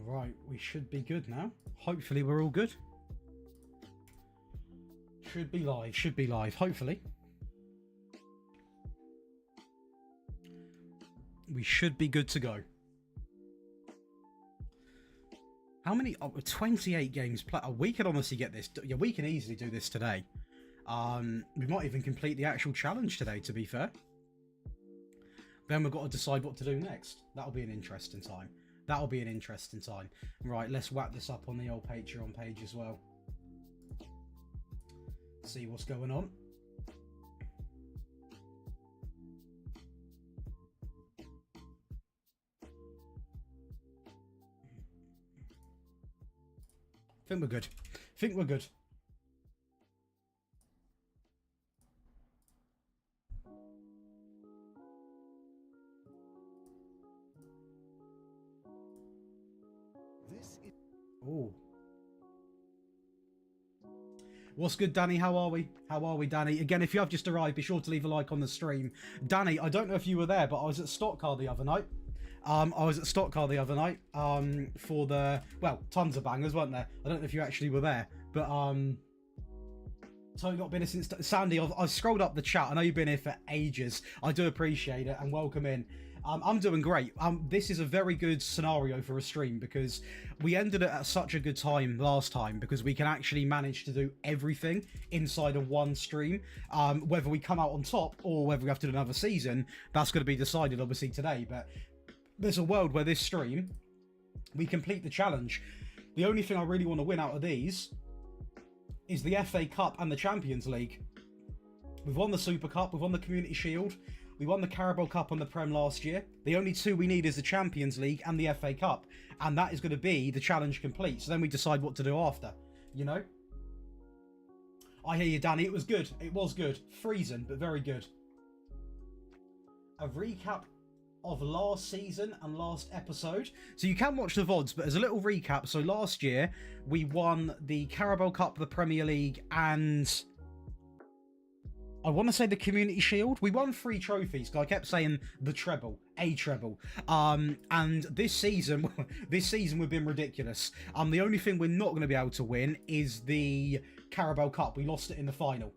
Right, we should be good now. Hopefully we're all good. Should be live, hopefully. We should be good to go. How many? 28 games played. Oh, we can honestly get this. Yeah, we can easily do this today. We might even complete the actual challenge today, to be fair. Then we've got to decide what to do next. That'll be an interesting time. Right, let's wrap this up on the old Patreon page as well. See what's going on. Think we're good. Oh. What's good, Danny? How are we? Danny? Again, if you have just arrived, be sure to leave a like on the stream. Danny, I don't know if you were there, but I was at Stock Car the other night. For the, well, tons of bangers, weren't there? I don't know if you actually were there, but so you've got been here since Sandy. I've scrolled up the chat. I know you've been here for ages. I do appreciate it, and welcome in. I'm doing great. This is a very good scenario for a stream because we ended it at such a good time last time because we can actually manage to do everything inside of one stream. Whether we come out on top or whether we have to do another season, that's going to be decided obviously today. But there's a world where this stream, we complete the challenge. The only thing I really want to win out of these is the FA Cup and the Champions League. We've won the Super Cup, we've won the Community Shield, we won the Carabao Cup and the Prem last year. The only two we need is the Champions League and the FA Cup. And that is going to be the challenge complete. So then we decide what to do after, you know? I hear you, Danny. It was good. It was good. Freezing, but very good. A recap of last season and last episode. So you can watch the VODs, but as a little recap, so last year we won the Carabao Cup, the Premier League, and I want to say the Community Shield. We won 3 trophies, because I kept saying the treble, a treble. And this season we've been ridiculous. The only thing we're not going to be able to win is the Carabao Cup. We lost it in the final.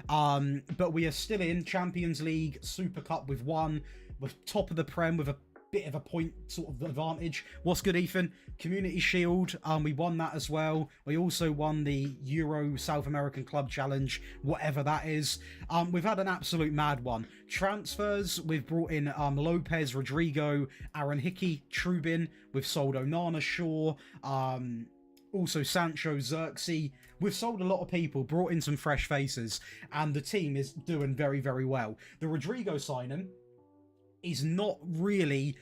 But we are still in Champions League, Super Cup. We've won. We're top of the Prem with a bit of a point sort of advantage. What's good, Ethan? Community Shield, we won that as well. We also won the Euro South American Club Challenge, whatever that is. We've had an absolute mad one. Transfers, we've brought in Lopez, Rodrigo, Aaron Hickey, Trubin. We've sold Onana, Shaw, also Sancho, Xerxes. We've sold a lot of people, brought in some fresh faces, and the team is doing very, very well. The Rodrigo signing is not really,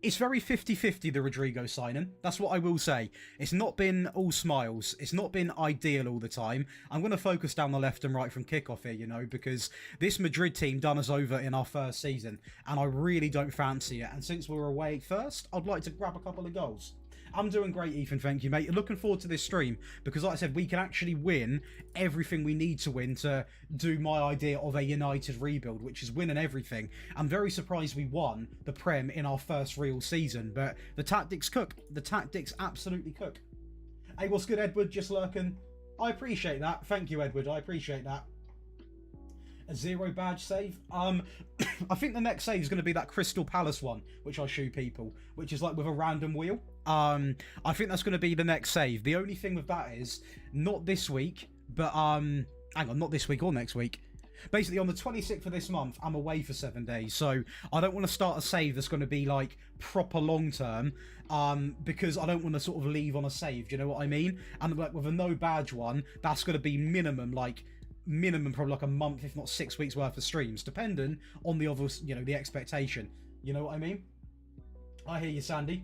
it's very 50-50, the Rodrigo signing. That's what I will say. It's not been all smiles. It's not been ideal all the time. I'm going to focus down the left and right from kickoff here, you know, because this Madrid team done us over in our first season, and I really don't fancy it. And since we were away first, I'd like to grab a couple of goals. I'm doing great, Ethan. Thank you, mate. Looking forward to this stream because, like I said, we can actually win everything we need to win to do my idea of a United rebuild, which is winning everything. I'm very surprised we won the Prem in our first real season, but the tactics cook. The tactics absolutely cook. Hey, what's good, Edward? Just lurking. I appreciate that. Thank you, Edward. I appreciate that. A 0 badge save. I think the next save is going to be that Crystal Palace one, which I show people, which is like with a random wheel. I think that's going to be the next save. The only thing with that is not this week, but hang on, not this week or next week. Basically, on the 26th of this month, I'm away for 7 days, so I don't want to start a save that's going to be like proper long term, because I don't want to sort of leave on a save. Do you know what I mean? And like with a no badge one, that's going to be minimum probably like a month, if not 6 weeks worth of streams, depending on the other, you know, the expectation. You know what I mean? I hear you, Sandy.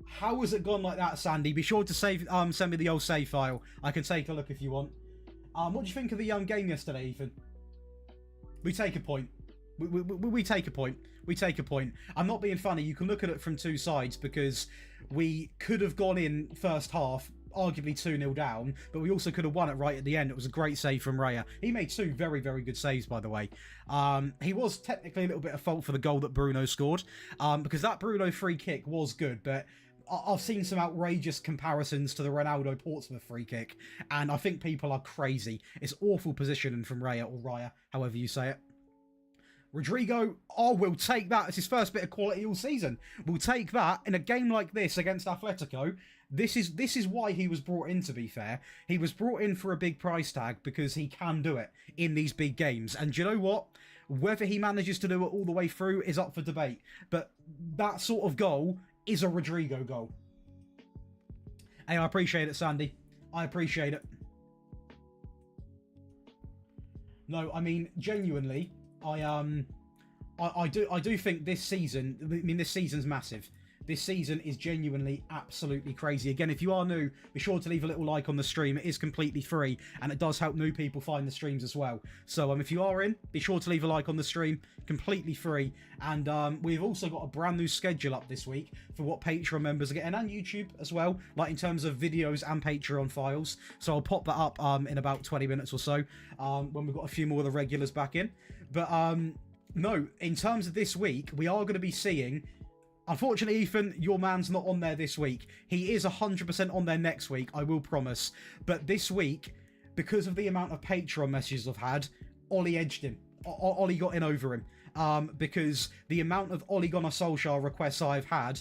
How has it gone like that, Sandy? Be sure to save, send me the old save file. I can take a look if you want. What do you think of the game yesterday, Ethan? We take a point. We take a point. We take a point. I'm not being funny. You can look at it from two sides because we could have gone in first half arguably 2-0 down, but we also could have won it right at the end. It was a great save from Raya. He made 2 very, very good saves, by the way. He was technically a little bit of fault for the goal that Bruno scored, because that Bruno free kick was good, but I've seen some outrageous comparisons to the Ronaldo Portsmouth free kick, and I think people are crazy. It's awful positioning from Raya, however you say it. Rodrigo, oh, we'll take that. It's his first bit of quality all season. We'll take that in a game like this against Atletico. This is why he was brought in, to be fair. He was brought in for a big price tag because he can do it in these big games. And do you know what? Whether he manages to do it all the way through is up for debate. But that sort of goal is a Rodrigo goal. Hey, I appreciate it, Sandy. I appreciate it. No, I mean, genuinely, I do think this season, I mean, this season's massive. This season is genuinely absolutely crazy. Again, if you are new, be sure to leave a little like on the stream. It is completely free, and it does help new people find the streams as well. So if you are in, be sure to leave a like on the stream. Completely free. And we've also got a brand new schedule up this week for what Patreon members are getting, and YouTube as well, like in terms of videos and Patreon files. So I'll pop that up in about 20 minutes or so when we've got a few more of the regulars back in. But no, in terms of this week, we are going to be seeing... Unfortunately, Ethan, your man's not on there this week. He is 100% on there next week, I will promise. But this week, because of the amount of Patreon messages I've had, Ollie edged him. Ollie got in over him. Because the amount of Ole Gunnar Solskjaer requests I've had,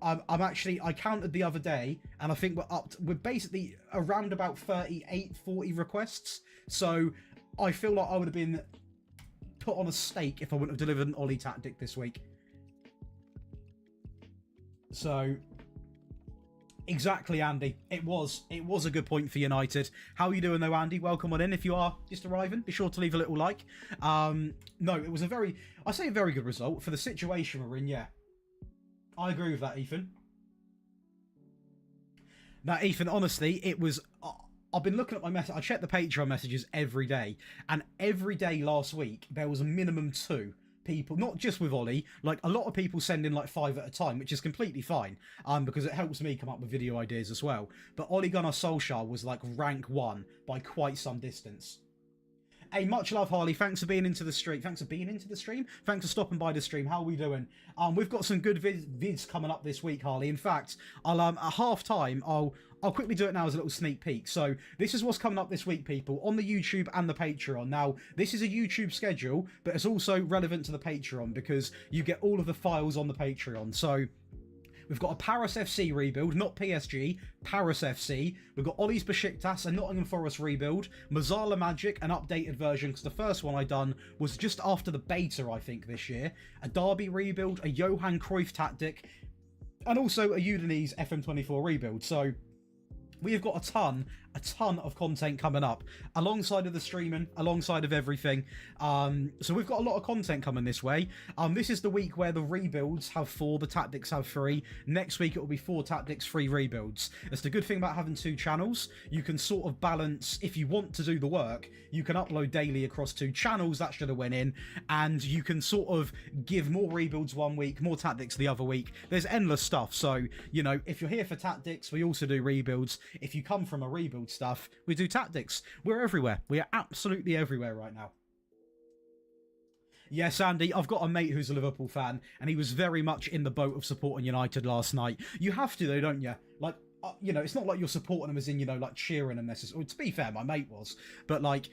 I counted the other day, and I think we're basically around about 38, 40 requests. So I feel like I would have been put on a stake if I wouldn't have delivered an Ollie tactic this week. So, exactly, Andy. It was a good point for United. How are you doing, though, Andy? Welcome on in. If you are just arriving, be sure to leave a little like. No, it was a very good result for the situation we're in, yeah. I agree with that, Ethan. Now, Ethan, honestly, it was... I've been looking at my message. I check the Patreon messages every day, and every day last week, there was a minimum 2 people, not just with Ollie, like a lot of people send in like 5 at a time, which is completely fine, because it helps me come up with video ideas as well. But Ole Gunnar Solskjaer was like rank 1 by quite some distance. Hey, much love, Harley. Thanks for being into the stream. Thanks for stopping by the stream. How are we doing? We've got some good vids coming up this week, Harley. In fact, I'll at half time, I'll quickly do it now as a little sneak peek. So this is what's coming up this week, people, on the YouTube and the Patreon. Now, this is a YouTube schedule, but it's also relevant to the Patreon because you get all of the files on the Patreon. So we've got a Paris FC rebuild, not PSG, Paris FC. We've got Ollie's Besiktas, a Nottingham Forest rebuild, Mazzala Magic, an updated version, because the first one I done was just after the beta, I think, this year. A Derby rebuild, a Johan Cruyff tactic, and also a Udinese FM24 rebuild. So we have got a ton of content coming up alongside of the streaming, alongside of everything. So we've got a lot of content coming this way. This is the week where the rebuilds have 4, the tactics have 3. Next week it will be 4 tactics, 3 rebuilds. That's the good thing about having 2 channels. You can sort of balance, if you want to do the work, you can upload daily across 2 channels. That should have went in, and you can sort of give more rebuilds one week, more tactics the other week. There's endless stuff. So, you know, if you're here for tactics, we also do rebuilds. If you come from a rebuild stuff, we do tactics. We're everywhere. We are absolutely everywhere right now. Yes, Andy, I've got a mate who's a Liverpool fan, and he was very much in the boat of supporting United last night. You have to, though, don't you? Like, you know, it's not like you're supporting them as in, you know, like cheering them necessarily. To be fair, my mate was. But, like,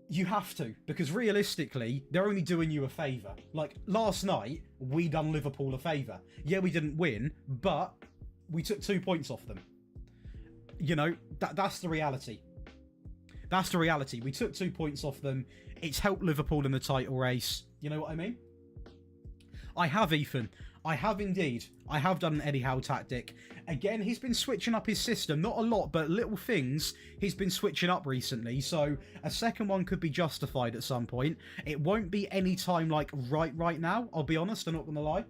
you have to, because realistically, they're only doing you a favour. Like, last night, we done Liverpool a favour. Yeah, we didn't win, but we took 2 points off them. You know, that's the reality. That's the reality. We took 2 points off them. It's helped Liverpool in the title race. You know what I mean? I have, Ethan. I have indeed. I have done an Eddie Howe tactic. Again, he's been switching up his system. Not a lot, but little things he's been switching up recently. So a second one could be justified at some point. It won't be any time like right now. I'll be honest. I'm not going to lie.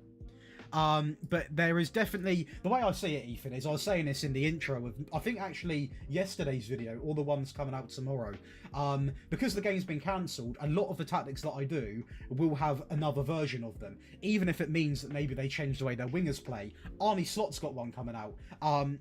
But there is definitely, the way I see it, Ethan, is I was saying this in the intro of, I think actually yesterday's video, or the one's coming out tomorrow. Because the game's been cancelled, a lot of the tactics that I do will have another version of them, even if it means that maybe they change the way their wingers play. Arnie Slot's got one coming out,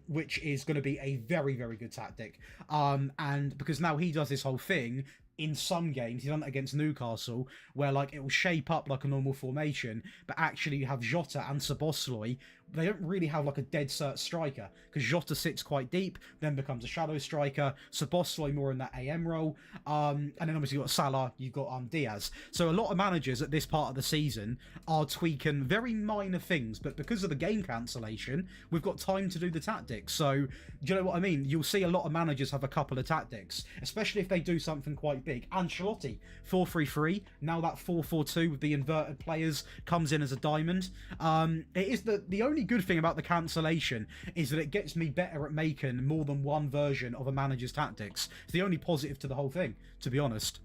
which is going to be a very, very good tactic. And because now he does this whole thing in some games, he's done it against Newcastle, where like it will shape up like a normal formation, but actually you have Jota and Szoboszlai. They don't really have like a dead cert striker, because Jota sits quite deep, then becomes a shadow striker, Szoboszlai more in that AM role, and then obviously you've got Salah, you've got Diaz. So a lot of managers at this part of the season are tweaking very minor things, but because of the game cancellation, we've got time to do the tactics. So, do you know what I mean? You'll see a lot of managers have a couple of tactics, especially if they do something quite big. Ancelotti, 4-3-3, now that 4-4-2 with the inverted players comes in as a diamond. It is the only good thing about the cancellation is that it gets me better at making more than one version of a manager's tactics. It's the only positive to the whole thing, to be honest.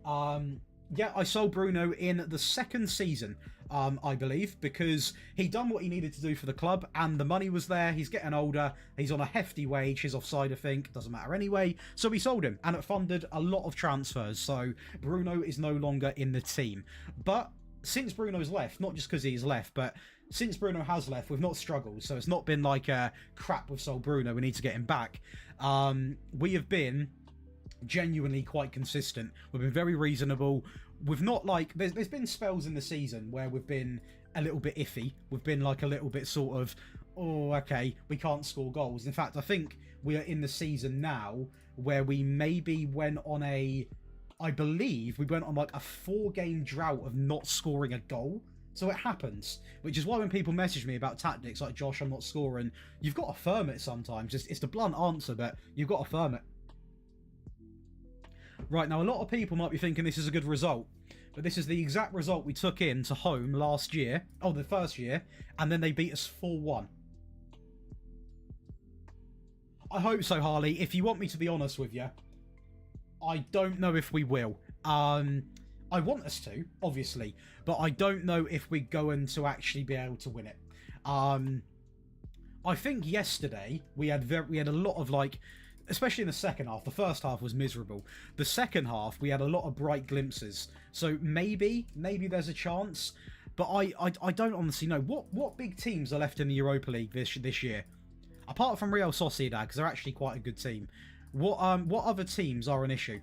Yeah, I sold Bruno in the second season, I believe, because he done what he needed to do for the club, and the money was there. He's getting older. He's on a hefty wage. He's offside, I think. Doesn't matter anyway. So we sold him, and it funded a lot of transfers. So Bruno is no longer in the team. But since Bruno's left, not just because he's left, but since Bruno has left, we've not struggled. So it's not been like, crap, we've sold Bruno, we need to get him back. We have been genuinely quite consistent. We've been very reasonable. We've not like, there's been spells in the season where we've been a little bit iffy. We've been like a little bit sort of, oh, okay, we can't score goals. In fact, I think we are in the season now where we maybe went on I believe we went on like a 4-game drought of not scoring a goal. So it happens, which is why when people message me about tactics like, Josh, I'm not scoring, you've got to firm it sometimes. It's the blunt answer, but you've got to firm it. Right, now a lot of people might be thinking this is a good result, but this is the exact result we took in to home last year, the first year, and then they beat us 4-1. I hope so, Harley. If you want me to be honest with you, I don't know if we will. I want us to, obviously, but I don't know if we're going to actually be able to win it. I think yesterday we had a lot of like, especially in the second half. The first half was miserable. The second half we had a lot of bright glimpses. So maybe there's a chance, but I don't honestly know what big teams are left in the Europa League this year, apart from Real Sociedad, because they're actually quite a good team. What other teams are an issue?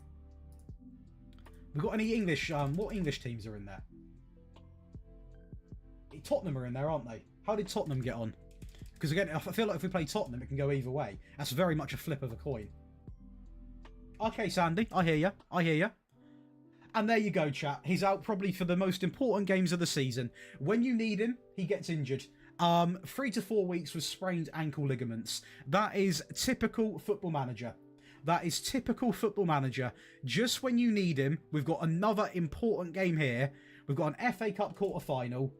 We've got any English, what English teams are in there? Tottenham are in there, aren't they? How did Tottenham get on? Because again, I feel like if we play Tottenham, it can go either way. That's very much a flip of a coin. Okay, Sandy, I hear you. And there you go, chat. He's out probably for the most important games of the season. When you need him, he gets injured. 3 to 4 weeks with sprained ankle ligaments. That is typical Football Manager. That is typical Football Manager. Just when you need him, we've got another important game here. We've got an FA Cup quarter-final.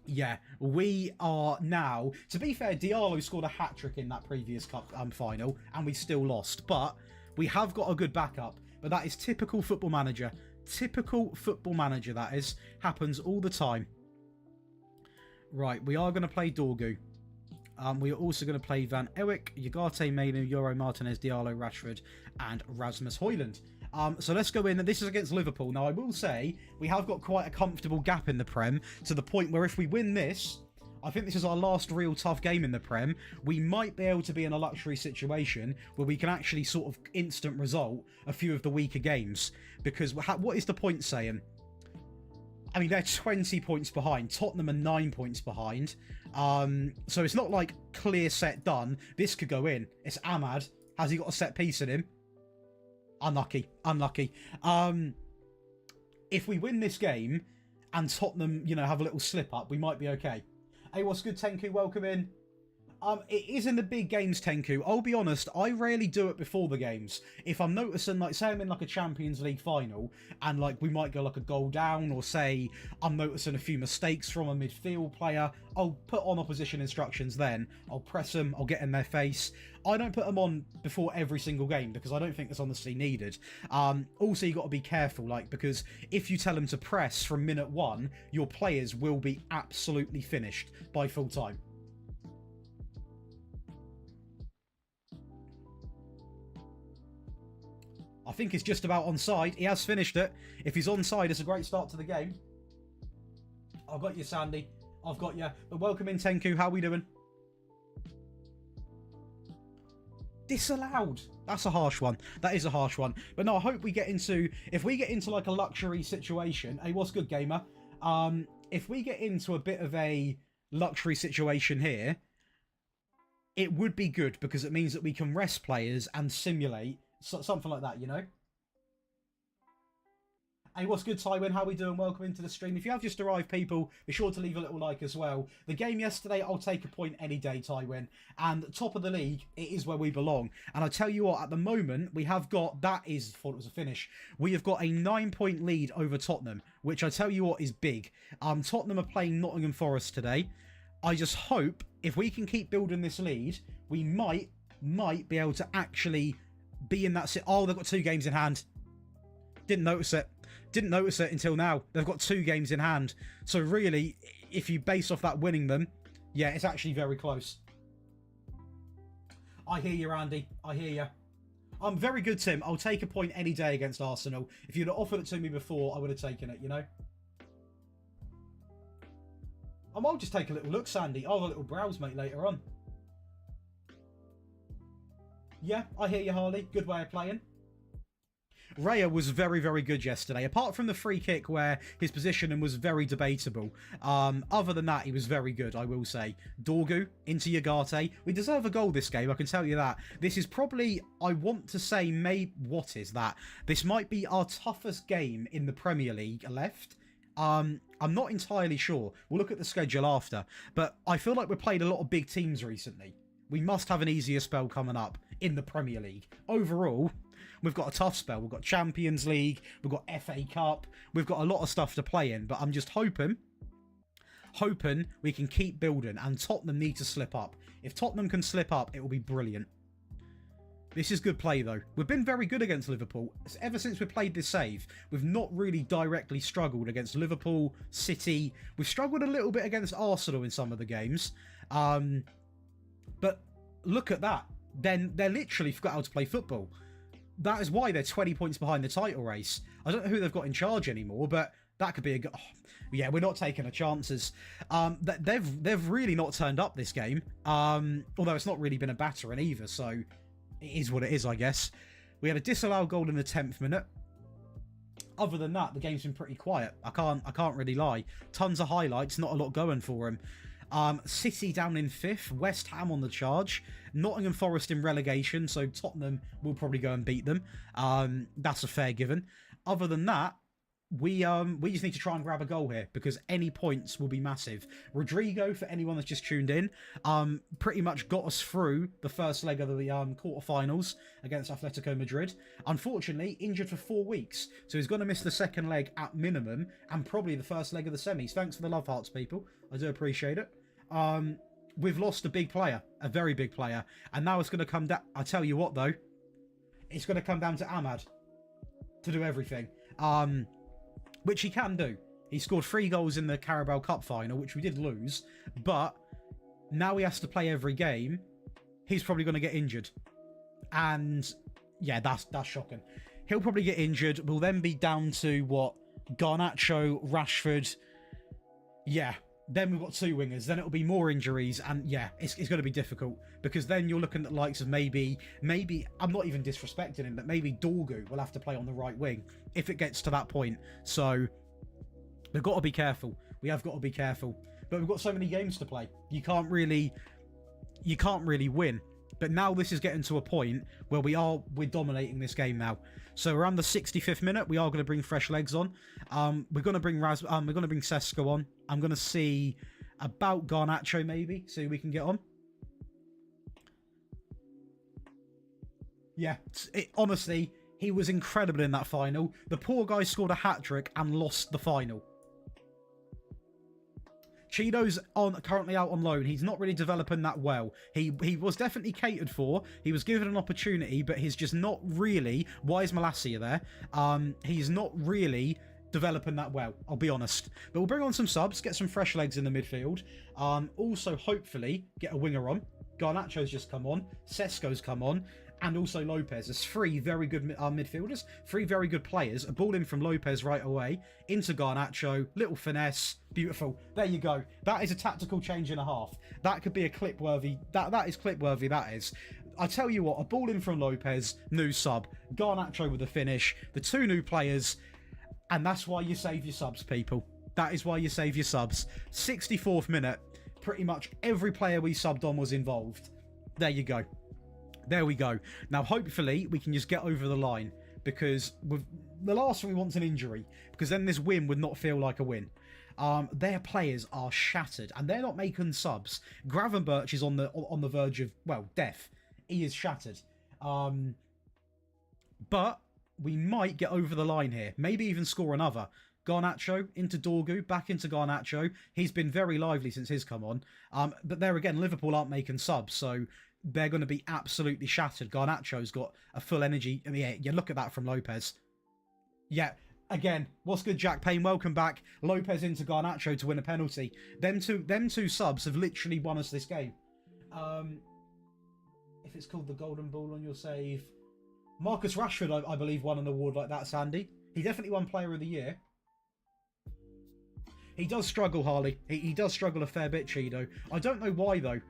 Yeah, we are now... To be fair, Diallo scored a hat-trick in that previous cup final, and we still lost. But we have got a good backup. But that is typical Football Manager. Typical Football Manager, that is. Happens all the time. Right, we are going to play Dorgu. We are also going to play Van Ewijk, Ugarte, Mainu, Yoro, Martinez, Diallo, Rashford, and Rasmus Højlund. So let's go in. This is against Liverpool. Now, I will say, we have got quite a comfortable gap in the Prem, to the point where if we win this, I think this is our last real tough game in the Prem, we might be able to be in a luxury situation where we can actually sort of instant result a few of the weaker games. Because what is the point saying? I mean, they're 20 points behind. Tottenham are 9 points behind. So it's not like clear set done. This could go in. It's Ahmad. Has he got a set piece in him? Unlucky. If we win this game and Tottenham, have a little slip up, we might be okay. Hey, what's good, Tenku? Welcome in. It is in the big games, Tenku. I'll be honest, I rarely do it before the games. If I'm noticing, like, say I'm in, like, a Champions League final, and, like, we might go, like, a goal down, or say I'm noticing a few mistakes from a midfield player, I'll put on opposition instructions then. I'll press them, I'll get in their face. I don't put them on before every single game, because I don't think it's honestly needed. Also, you got to be careful, like, because if you tell them to press from minute 1, your players will be absolutely finished by full time. I think it's just about onside. He has finished it. If he's onside, it's a great start to the game. I've got you, Sandy. I've got you. But welcome in, Tenku. How are we doing? Disallowed. That's a harsh one. That is a harsh one. But no, I hope we get into... If we get into like a luxury situation... Hey, what's good, gamer? If we get into a bit of a luxury situation here, it would be good because it means that we can rest players and simulate something like that, you know? Hey, what's good, Tywin? How we doing? Welcome into the stream. If you have just arrived, people, be sure to leave a little like as well. The game yesterday, I'll take a point any day, Tywin. And top of the league, it is where we belong. And I tell you what, at the moment, we have got... That is... I thought it was a finish. We have got a 9-point lead over Tottenham, which I tell you what is big. Tottenham are playing Nottingham Forest today. I just hope, if we can keep building this lead, we might be able to actually be in that... Oh, they've got 2 games in hand. Didn't notice it. Didn't notice it until now. They've got 2 games in hand. So really, if you base off that winning them, yeah, it's actually very close. I hear you, Randy. I hear you. I'm very good, Tim. I'll take a point any day against Arsenal. If you'd have offered it to me before, I would have taken it, you know? I might just take a little look, Sandy. I'll have a little browse, mate, later on. Yeah, I hear you, Harley. Good way of playing. Raya was very, very good yesterday. Apart from the free kick where his positioning was very debatable. Other than that, he was very good, I will say. Dorgu into Yagate. We deserve a goal this game, I can tell you that. This is probably, I want to say, what is that? This might be our toughest game in the Premier League left. I'm not entirely sure. We'll look at the schedule after. But I feel like we've played a lot of big teams recently. We must have an easier spell coming up in the Premier League. Overall, we've got a tough spell. We've got Champions League. We've got FA Cup. We've got a lot of stuff to play in. But I'm just hoping we can keep building. And Tottenham need to slip up. If Tottenham can slip up, it will be brilliant. This is good play, though. We've been very good against Liverpool. Ever since we played this save, we've not really directly struggled against Liverpool, City. We've struggled a little bit against Arsenal in some of the games. But look at that. Then they literally forgot how to play football. That is why they're 20 points behind the title race. I don't know who they've got in charge anymore, but that could be a good... Oh, yeah, we're not taking our chances. They've really not turned up this game. Although it's not really been a battering either, so it is what it is, I guess. We had a disallowed goal in the 10th minute. Other than that, the game's been pretty quiet. I can't really lie. Tons of highlights, not a lot going for him. City down in 5th, West Ham on the charge, Nottingham Forest in relegation, so Tottenham will probably go and beat them. That's a fair given. Other than that, we just need to try and grab a goal here because any points will be massive. Rodrigo, for anyone that's just tuned in, pretty much got us through the first leg of the quarterfinals against Atletico Madrid. Unfortunately, injured for 4 weeks, so he's going to miss the second leg at minimum and probably the first leg of the semis. Thanks for the love hearts, people. I do appreciate it. We've lost a big player, a very big player, and now it's going to come down. I tell you what, though, it's going to come down to Ahmad to do everything. Which he can do. He scored 3 goals in the Carabao Cup final, which we did lose. But now he has to play every game. He's probably going to get injured. And yeah, that's shocking. He'll probably get injured. We'll then be down to what? Garnacho, Rashford. Yeah. Then we've got 2 wingers. Then it'll be more injuries. And yeah, it's going to be difficult. Because then you're looking at the likes of maybe, I'm not even disrespecting him, but maybe Dorgu will have to play on the right wing if it gets to that point. So we've got to be careful. We have got to be careful. But we've got so many games to play. You can't really win. But now this is getting to a point where we're dominating this game now. So around the 65th minute, we are going to bring fresh legs on. We're going to bring Sesko on. I'm going to see about Garnacho maybe, so we can get on. Yeah, honestly, he was incredible in that final. The poor guy scored a hat-trick and lost the final. Cheeto's currently out on loan. He's not really developing that well. He was definitely catered for. He was given an opportunity, but he's just not really... Why is Malacia there? He's not really developing that well, I'll be honest. But we'll bring on some subs, get some fresh legs in the midfield. Also, hopefully, get a winger on. Garnacho's just come on. Sesko's come on. And also Lopez. There's three very good midfielders, three very good players. A ball in from Lopez right away into Garnacho, little finesse, beautiful. There you go. That is a tactical change and a half. That could be a clip-worthy. That is clip-worthy. That is. I tell you what, a ball in from Lopez, new sub, Garnacho with a finish, the two new players, and that's why you save your subs, people. That is why you save your subs. 64th minute, pretty much every player we subbed on was involved. There you go. There we go. Now, hopefully, we can just get over the line, because with the last one we want an injury, because then this win would not feel like a win. Their players are shattered, and they're not making subs. Gravenberch is on the verge of, well, death. He is shattered. But we might get over the line here. Maybe even score another. Garnacho into Dorgu, back into Garnacho. He's been very lively since he's come on. But there again, Liverpool aren't making subs, so they're going to be absolutely shattered. Garnacho's got a full energy. I mean, yeah, you look at that from Lopez. Yeah, again, what's good, Jack Payne? Welcome back. Lopez into Garnacho to win a penalty. Them two subs have literally won us this game. If it's called the golden ball on your save. Marcus Rashford, I believe, won an award like that, Sandy. He definitely won Player of the Year. He does struggle, Harley. He does struggle a fair bit, Cheeto. I don't know why, though.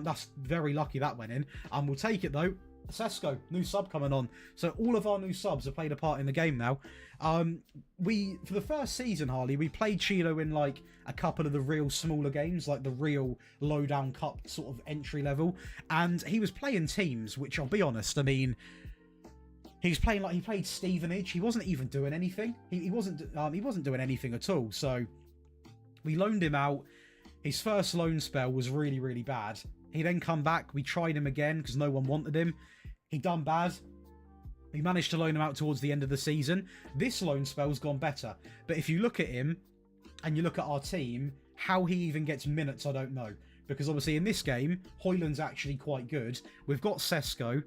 That's very lucky that went in. We'll take it, though. Sesko, new sub coming on. So all of our new subs have played a part in the game now. For the first season, Harley, we played Cheeto in like a couple of the real smaller games, like the real low-down cup sort of entry level. And he was playing teams, which I'll be honest, I mean... He's playing like he played Stevenage. He wasn't even doing anything. He wasn't doing anything at all. So we loaned him out. His first loan spell was really, really bad. He then come back. We tried him again because no one wanted him. He done bad. We managed to loan him out towards the end of the season. This loan spell's gone better. But if you look at him and you look at our team, how he even gets minutes, I don't know. Because obviously in this game, Højlund's actually quite good. We've got Sesko.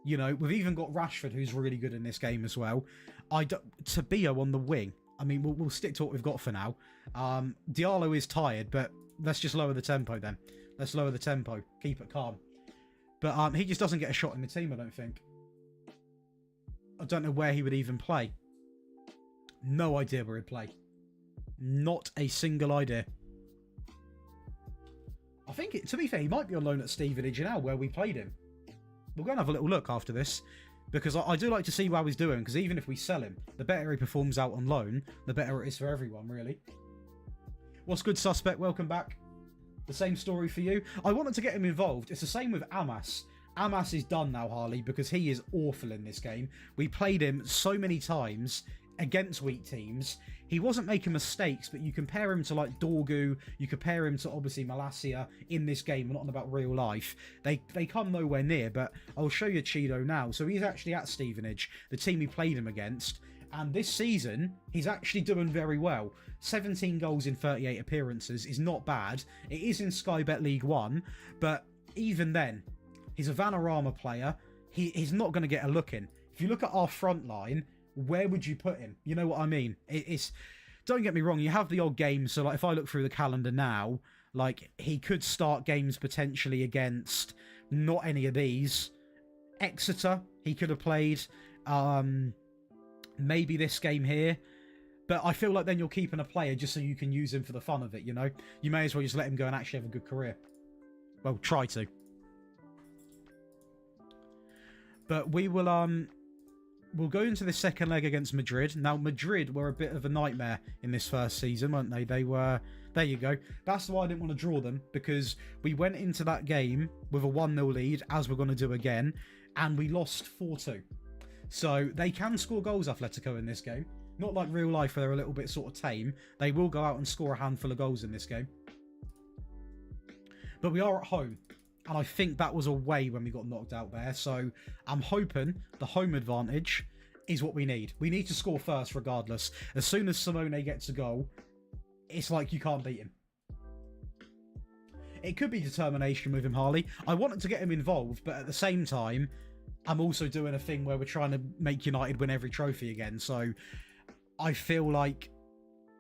You know, we've even got Rashford, who's really good in this game as well. Tabio on the wing. I mean, we'll stick to what we've got for now. Diallo is tired, but let's just lower the tempo then. Let's lower the tempo. Keep it calm. But he just doesn't get a shot in the team, I don't think. I don't know where he would even play. No idea where he'd play. Not a single idea. I think, to be fair, he might be on loan at Stevenage now, where we played him. We'll go and have a little look after this, because I do like to see how he's doing, because even if we sell him, the better he performs out on loan, the better it is for everyone, really. What's good, Suspect? Welcome back. The same story for you. I wanted to get him involved. It's the same with Amas. Amas is done now, Harley, because he is awful in this game. We played him so many times against weak teams. He wasn't making mistakes, but you compare him to like Dorgu, you compare him to obviously Malacia in this game. We're not on about real life. They come nowhere near, but I'll show you Cheeto now. So he's actually at Stevenage, the team he played him against. And this season, he's actually doing very well. 17 goals in 38 appearances is not bad. It is in Sky Bet League 1, but even then, he's a Vanarama player. He's not going to get a look in. If you look at our front line, where would you put him? You know what I mean? It's don't get me wrong, you have the odd games. So like if I look through the calendar now, like he could start games potentially against not any of these. Exeter, he could have played. Maybe this game here. But I feel like then you're keeping a player just so you can use him for the fun of it, you know? You may as well just let him go and actually have a good career. Well, try to. But we will we'll go into the second leg against Madrid. Now, Madrid were a bit of a nightmare in this first season, weren't they? They were... There you go. That's why I didn't want to draw them, because we went into that game with a 1-0 lead, as we're going to do again, and we lost 4-2. So they can score goals, Atletico, in this game. Not like real life where they're a little bit sort of tame. They will go out and score a handful of goals in this game. But we are at home. And I think that was away when we got knocked out there. So I'm hoping the home advantage is what we need. We need to score first regardless. As soon as Simone gets a goal, it's like you can't beat him. It could be determination with him, Harley. I wanted to get him involved, but at the same time, I'm also doing a thing where we're trying to make United win every trophy again. So I feel like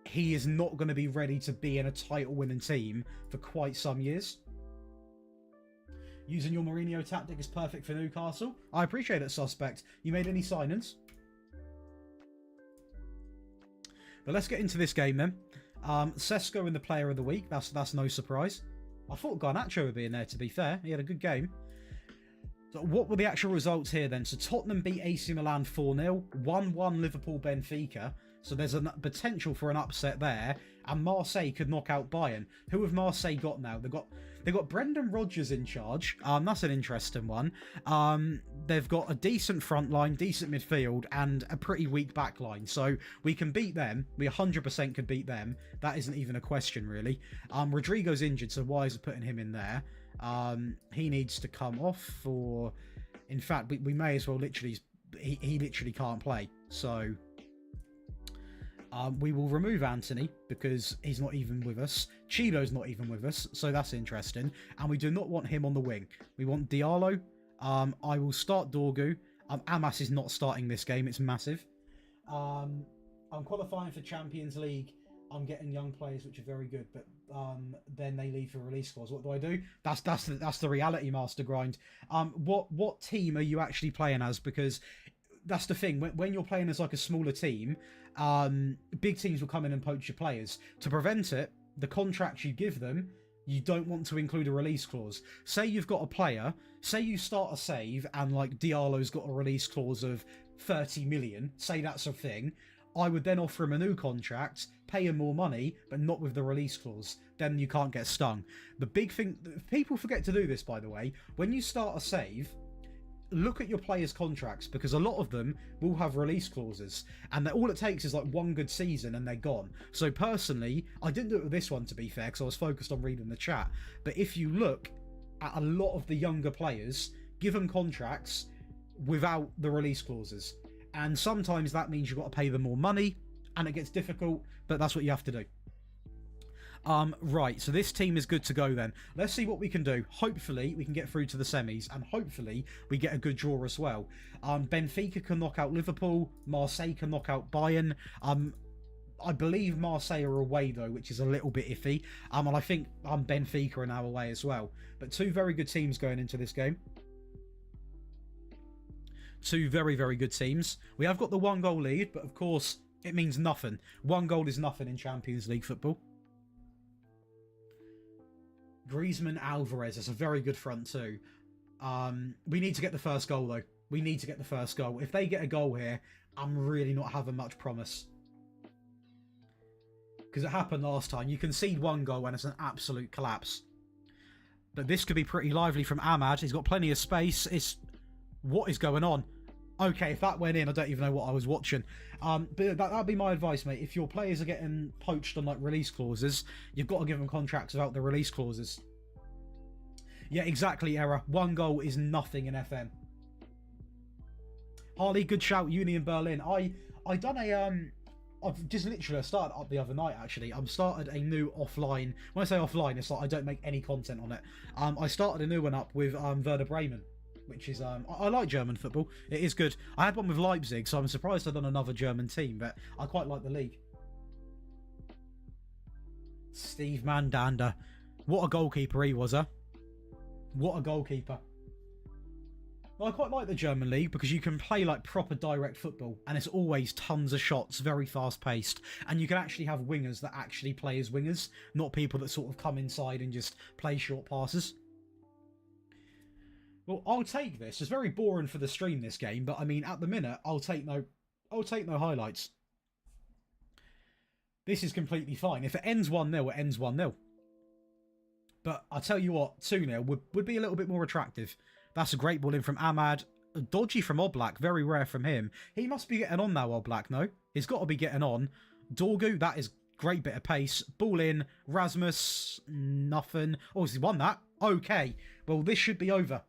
he is not going to be ready to be in a title-winning team for quite some years. Using your Mourinho tactic is perfect for Newcastle. I appreciate it, Suspect. You made any signings? But let's get into this game then. Sesko in the Player of the Week. That's no surprise. I thought Garnacho would be in there, to be fair. He had a good game. So what were the actual results here then? So Tottenham beat AC Milan 4-0. 1-1 Liverpool Benfica. So there's a potential for an upset there. And Marseille could knock out Bayern. Who have Marseille got now? They've got Brendan Rodgers in charge. That's an interesting one. They've got a decent front line, decent midfield, and a pretty weak back line. So we can beat them. We 100% could beat them. That isn't even a question, really. Rodrigo's injured, so why is it putting him in there? He needs to come off for... In fact, we may as well literally... He literally can't play. So... we will remove Anthony because he's not even with us. Chilo's not even with us, so that's interesting. And we do not want him on the wing. We want Diallo. I will start Dorgu. Amas is not starting this game. It's massive. I'm qualifying for Champions League. I'm getting young players, which are very good, but then they leave for release clause. What do I do? That's the reality master grind. What team are you actually playing as? Because that's the thing. When you're playing as like a smaller team, big teams will come in and poach your players. To prevent it, the contracts you give them, you don't want to include a release clause. Say you've got a player, say you start a save and like Diallo's got a release clause of 30 million, say that's a thing, I would then offer him a new contract, pay him more money, but not with the release clause. Then you can't get stung. The big thing, people forget to do this, by the way, when you start a save, look at your players' contracts, because a lot of them will have release clauses, and all it takes is like one good season and they're gone. So personally, I didn't do it with this one, to be fair, because I was focused on reading the chat, but if you look at a lot of the younger players, give them contracts without the release clauses, and sometimes that means you've got to pay them more money and it gets difficult, but that's what you have to do. Right, so this team is good to go then. Let's see what we can do. Hopefully, we can get through to the semis, and hopefully, we get a good draw as well. Benfica can knock out Liverpool. Marseille can knock out Bayern. I believe Marseille are away, though, which is a little bit iffy. And I think Benfica are now away as well. But two very good teams going into this game. Two very, very good teams. We have got the 1-goal lead, but of course, it means nothing. 1 goal is nothing in Champions League football. Griezmann, Alvarez. That's a very good front too. We need to get the first goal though. We need to get the first goal. If they get a goal here, I'm really not having much promise. Because it happened last time. You concede 1 goal and it's an absolute collapse. But this could be pretty lively from Ahmad. He's got plenty of space. What is going on? Okay, if that went in, I don't even know what I was watching. But that'd be my advice, mate. If your players are getting poached on like release clauses, you've got to give them contracts without the release clauses. Yeah, exactly, Error. 1 goal is nothing in FM. Harley, good shout. Union Berlin. I done a I've just literally started up the other night. Actually, I've started a new offline. When I say offline, it's like I don't make any content on it. I started a new one up with Werder Bremen, which is, I like German football. It is good. I had one with Leipzig, so I'm surprised I've done another German team, but I quite like the league. Steve Mandanda. What a goalkeeper he was, huh? What a goalkeeper. Well, I quite like the German league because you can play like proper direct football and it's always tons of shots, very fast paced, and you can actually have wingers that actually play as wingers, not people that sort of come inside and just play short passes. Well, I'll take this. It's very boring for the stream, this game, but I mean, at the minute, I'll take no highlights. This is completely fine. If it ends 1-0, it ends 1-0. But I'll tell you what, 2-0 would be a little bit more attractive. That's a great ball in from Ahmad. Dodgy from Oblak, very rare from him. He must be getting on now, Oblak, no? He's got to be getting on. Dorgu, that is great bit of pace. Ball in. Rasmus, nothing. Oh, he won that. Okay, well, this should be over.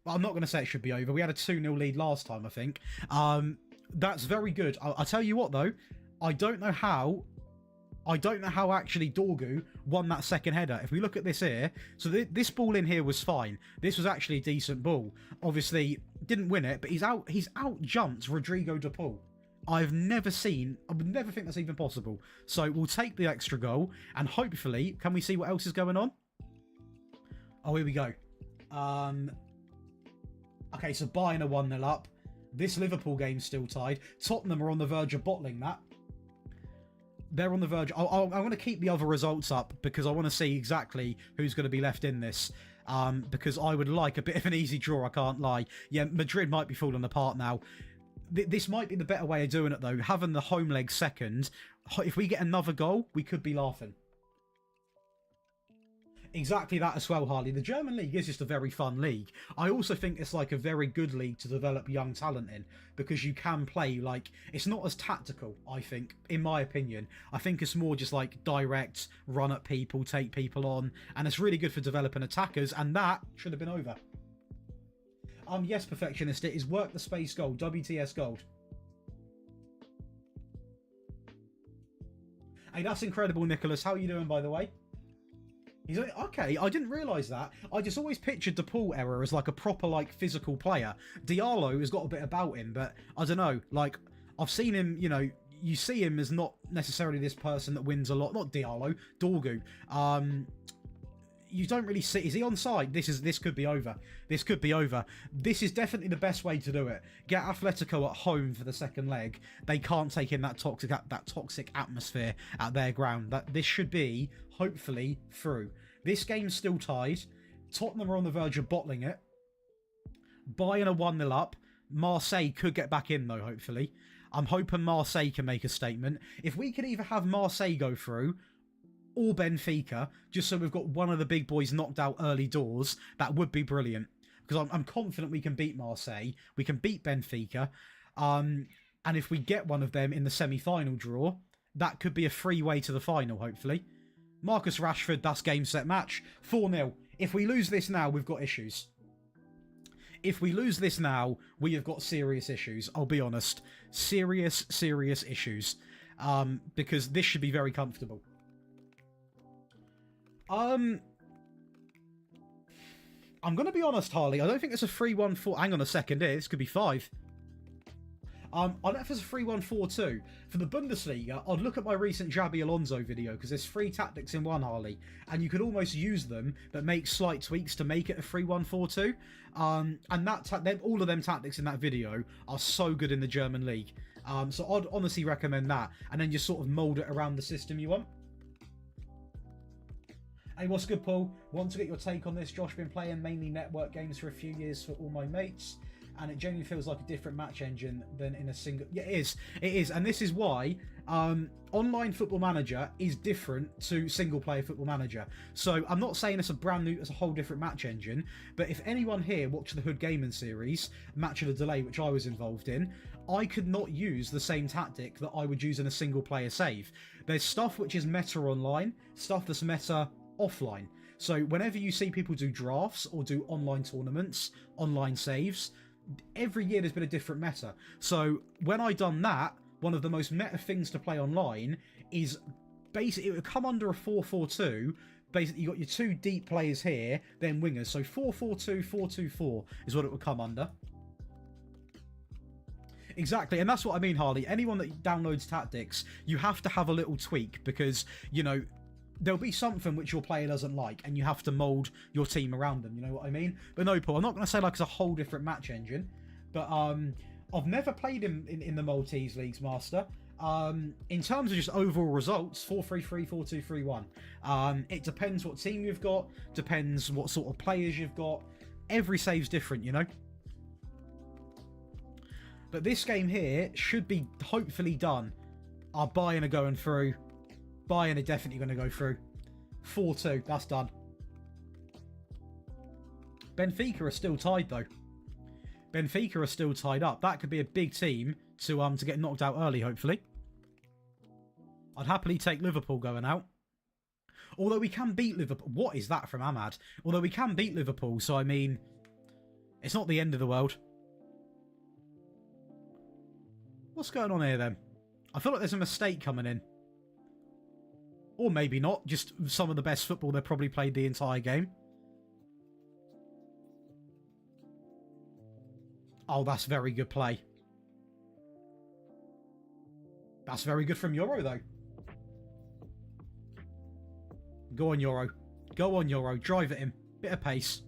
Well, I'm not going to say it should be over. We had a 2-0 lead last time, I think. That's very good. I'll tell you what, though. I don't know how actually Dorgu won that second header. If we look at this here, so this ball in here was fine. This was actually a decent ball. Obviously, didn't win it, but he's out jumped Rodrigo de Paul. I would never think that's even possible. So we'll take the extra goal, and hopefully, can we see what else is going on? Oh, here we go. Okay, so Bayern are 1-0 up. This Liverpool game's still tied. Tottenham are on the verge of bottling that. They're on the verge. I want to keep the other results up because I want to see exactly who's going to be left in this. Because I would like a bit of an easy draw, I can't lie. Yeah, Madrid might be falling apart now. This might be the better way of doing it, though. Having the home leg second. If we get another goal, we could be laughing. Exactly that as well, Harley. The German league is just a very fun league. I also think it's like a very good league to develop young talent in because you can play like it's not as tactical, I think, in my opinion. I think it's more just like direct, run at people, take people on, and it's really good for developing attackers, and that should have been over. Yes, Perfectionist, it is work the space gold, WTS gold. Hey, that's incredible, Nicholas. How are you doing, by the way? He's like, okay, I didn't realise that. I just always pictured De Paul era as like a proper like physical player. Diallo has got a bit about him, but I don't know. Like I've seen him, you know, you see him as not necessarily this person that wins a lot. Not Diallo, Dorgu. You don't really see. Is he on side? This could be over. This could be over. This is definitely the best way to do it. Get Atletico at home for the second leg. They can't take in that toxic atmosphere at their ground. This should be hopefully through. This game's still tied. Tottenham are on the verge of bottling it. Bayern are 1-0 up. Marseille could get back in though. Hopefully, I'm hoping Marseille can make a statement. If we could either have Marseille go through or Benfica, just so we've got one of the big boys knocked out early doors, that would be brilliant. Because I'm confident we can beat Marseille, we can beat Benfica, and if we get one of them in the semi-final draw, that could be a free way to the final, hopefully. Marcus Rashford, that's game, set, match. 4-0. If we lose this now, we've got issues. If we lose this now, we have got serious issues, I'll be honest. Serious issues. Because this should be very comfortable. I'm going to be honest, Harley. I don't think it's a 3-1-4. Hang on a second here. This could be 5. I don't know if it's a 3-1-4-2. For the Bundesliga, I'd look at my recent Xabi Alonso video because there's 3 tactics in one, Harley. And you could almost use them, but make slight tweaks to make it a 3-1-4-2. And all of them tactics in that video are so good in the German league. So I'd honestly recommend that. And then just sort of mould it around the system you want. Hey, what's good, Paul? Want to get your take on this? Josh, been playing mainly network games for a few years for all my mates, and it genuinely feels like a different match engine than in a single... Yeah, it is. And this is why online Football Manager is different to single-player Football Manager. So I'm not saying it's a whole different match engine, but if anyone here watched the Hood Gaming series, Match of the Delay, which I was involved in, I could not use the same tactic that I would use in a single-player save. There's stuff which is meta online, stuff that's meta offline. So whenever you see people do drafts or do online tournaments, online saves, every year there's been a different meta. So when I done that, one of the most meta things to play online is basically it would come under a 4-4-2. Basically, you got your 2 deep players here, then wingers. So 4-4-2, 4-2-4 is what it would come under. Exactly, and that's what I mean, Harley. Anyone that downloads tactics, you have to have a little tweak because, you know, there'll be something which your player doesn't like, and you have to mould your team around them, you know what I mean? But no, Paul, I'm not going to say like it's a whole different match engine, but I've never played in the Maltese Leagues, Master. In terms of just overall results, 4-3-3, 4-2-3-1. It depends what team you've got, depends what sort of players you've got. Every save's different, you know? But this game here should be hopefully done. Our Bayern are going through. Bayern are definitely going to go through. 4-2, that's done. Benfica are still tied though. Benfica are still tied up. That could be a big team to get knocked out early, hopefully. I'd happily take Liverpool going out. Although we can beat Liverpool. What is that from Ahmad? Although we can beat Liverpool, so I mean, it's not the end of the world. What's going on here then? I feel like there's a mistake coming in. Or maybe not. Just some of the best football they've probably played the entire game. Oh, that's very good play. That's very good from Euro, though. Go on, Euro. Go on, Euro. Drive at him. Bit of pace.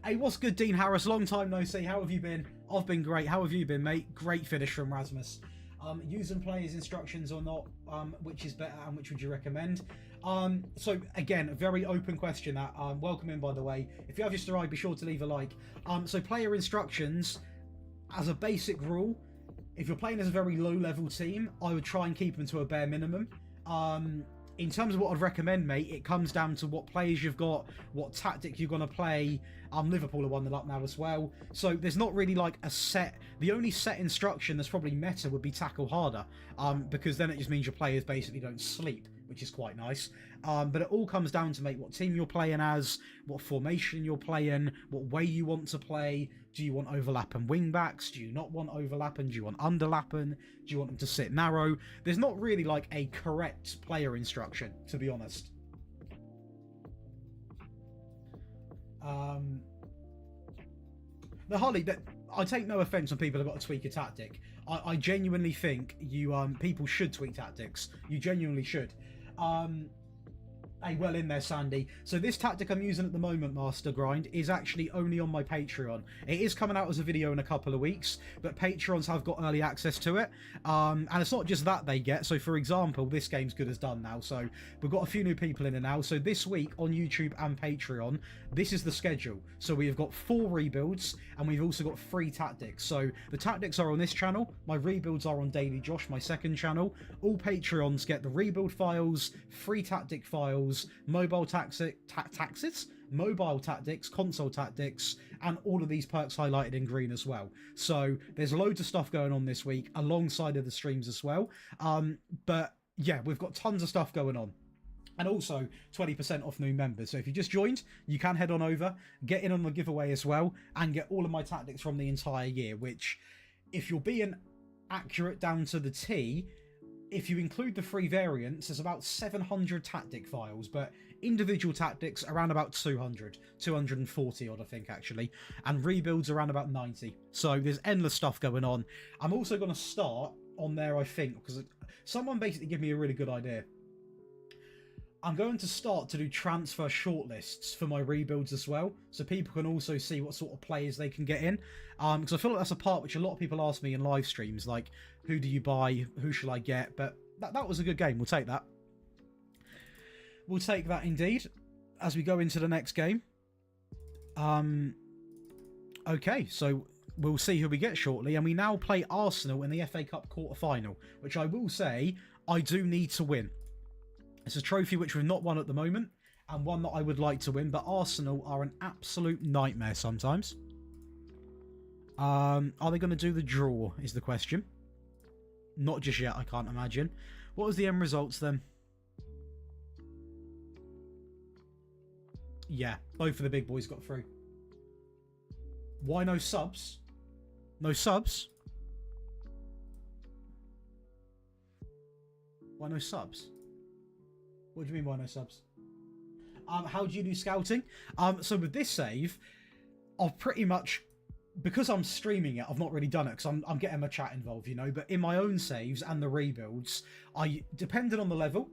Hey, what's good, Dean Harris? Long time no see. How have you been? I've been great. How have you been, mate? Great finish from Rasmus. Using players' instructions or not, which is better and which would you recommend? So again, a very open question that welcome in, by the way. If you have just arrived, be sure to leave a like. So player instructions, as a basic rule, if you're playing as a very low level team, I would try and keep them to a bare minimum. In terms of what I'd recommend, mate, it comes down to what players you've got, what tactic you're going to play. Liverpool are 1-0 up now as well. So there's not really like a set... The only set instruction that's probably meta would be tackle harder, because then it just means your players basically don't sleep, which is quite nice. But it all comes down to, mate, what team you're playing as, what formation you're playing, what way you want to play. Do you want overlap and wing backs? Do you not want overlap and do you want underlapping? Do you want them to sit narrow? There's not really like a correct player instruction, to be honest. The Harley, I take no offense when people have got to tweak a tactic. I genuinely think people should tweak tactics. You genuinely should. Hey, well in there, Sandy. So this tactic I'm using at the moment, Master Grind, is actually only on my Patreon. It is coming out as a video in a couple of weeks, but Patreons have got early access to it. And it's not just that they get. So for example, this game's good as done now. So we've got a few new people in it now. So this week on YouTube and Patreon, this is the schedule. So we've got 4 rebuilds and we've also got 3 tactics. So the tactics are on this channel. My rebuilds are on Daily Josh, my second channel. All Patreons get the rebuild files, 3 tactic files, mobile mobile tactics, console tactics, and all of these perks highlighted in green as well. So there's loads of stuff going on this week alongside of the streams as well. But yeah, we've got tons of stuff going on. And also 20% off new members. So if you just joined, you can head on over, get in on the giveaway as well, and get all of my tactics from the entire year, which, if you're being accurate down to the T, if you include the 3 variants, there's about 700 tactic files, but individual tactics around about 240 odd, I think, actually, and rebuilds around about 90. So there's endless stuff going on. I'm also going to start on there, I think, because someone basically gave me a really good idea. I'm going to start to do transfer shortlists for my rebuilds as well, so people can also see what sort of players they can get in. Because I feel like that's a part which a lot of people ask me in live streams, like, who do you buy, who shall I get? But that was a good game, we'll take that. We'll take that indeed, as we go into the next game. Okay, so we'll see who we get shortly, and we now play Arsenal in the FA Cup quarter-final, which I will say, I do need to win. It's a trophy which we've not won at the moment, and one that I would like to win, but Arsenal are an absolute nightmare sometimes. Are they going to do the draw, is the question. Not just yet, I can't imagine. What was the end results then? Yeah, both of the big boys got through. Why no subs? No subs? Why no subs? What do you mean by no subs? How do you do scouting? So with this save, I've pretty much, because I'm streaming it, I've not really done it because I'm getting my chat involved, you know. But in my own saves and the rebuilds, depending on the level,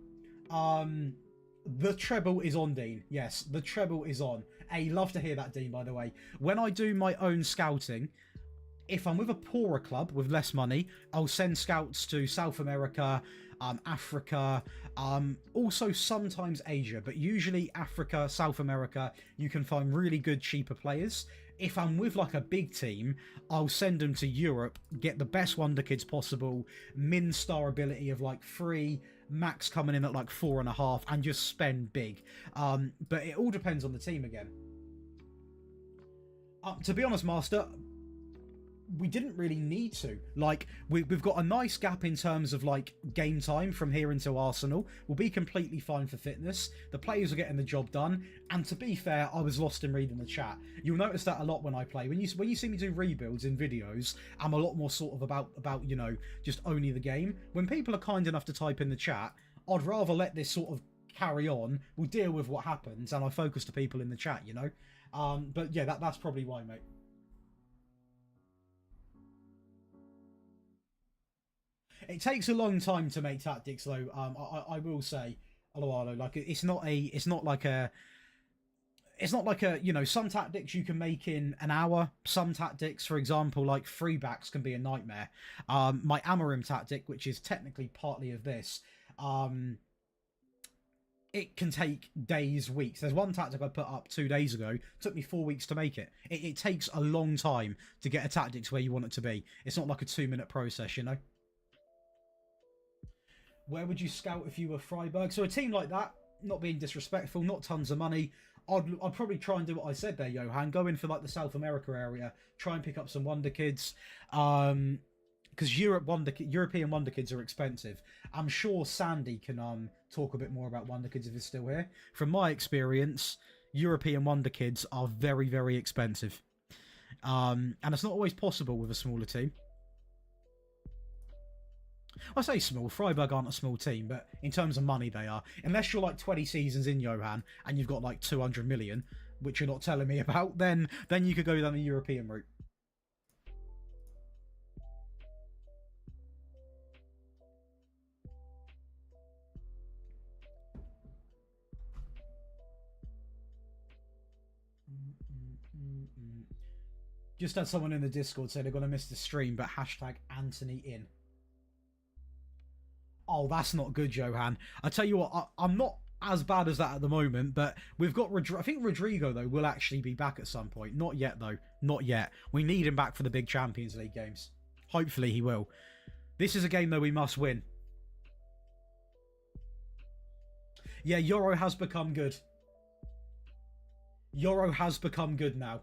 the treble is on, Dean. Yes, the treble is on. Hey, love to hear that, Dean, by the way. When I do my own scouting, if I'm with a poorer club with less money, I'll send scouts to South America, Africa, also sometimes Asia, but usually Africa, South America, you can find really good cheaper players. If I'm with like a big team, I'll send them to Europe, get the best wonder kids possible, min star ability of like 3, max coming in at like 4.5, and just spend big. But it all depends on the team again. To be honest, Master, we didn't really need to. Like, we've got a nice gap in terms of, like, game time from here until Arsenal. We'll be completely fine for fitness. The players are getting the job done. And to be fair, I was lost in reading the chat. You'll notice that a lot when I play. When you see me do rebuilds in videos, I'm a lot more sort of about you know, just only the game. When people are kind enough to type in the chat, I'd rather let this sort of carry on. We'll deal with what happens, and I focus to people in the chat, you know? But yeah, that's probably why, mate. It takes a long time to make tactics, though. I will say, Alualo, like it's not like a, you know, some tactics you can make in an hour. Some tactics, for example, like free backs can be a nightmare. My Amarim tactic, which is technically partly of this, it can take days, weeks. There's one tactic I put up 2 days ago. It took me 4 weeks to make it. It takes a long time to get a tactics where you want it to be. It's not like a 2-minute process, you know? Where would you scout if you were Freiburg? So a team like that, not being disrespectful, not tons of money, I'd probably try and do what I said there, Johan. Go in for like the South America area. Try and pick up some wonder kids. Because European wonder kids are expensive. I'm sure Sandy can talk a bit more about wonder kids if he's still here. From my experience, European wonder kids are very, very expensive. And it's not always possible with a smaller team. I say small, Freiburg aren't a small team, but in terms of money they are. Unless you're like 20 seasons in, Johan, and you've got like 200 million, which you're not telling me about, then you could go down the European route. Just had someone in the Discord say they're going to miss the stream, but hashtag Anthony in. Oh, that's not good, Johan. I tell you what, I'm not as bad as that at the moment, but we've got I think Rodrigo, though, will actually be back at some point. Not yet, though. Not yet. We need him back for the big Champions League games. Hopefully he will. This is a game, though, we must win. Yeah, Euro has become good. Euro has become good now.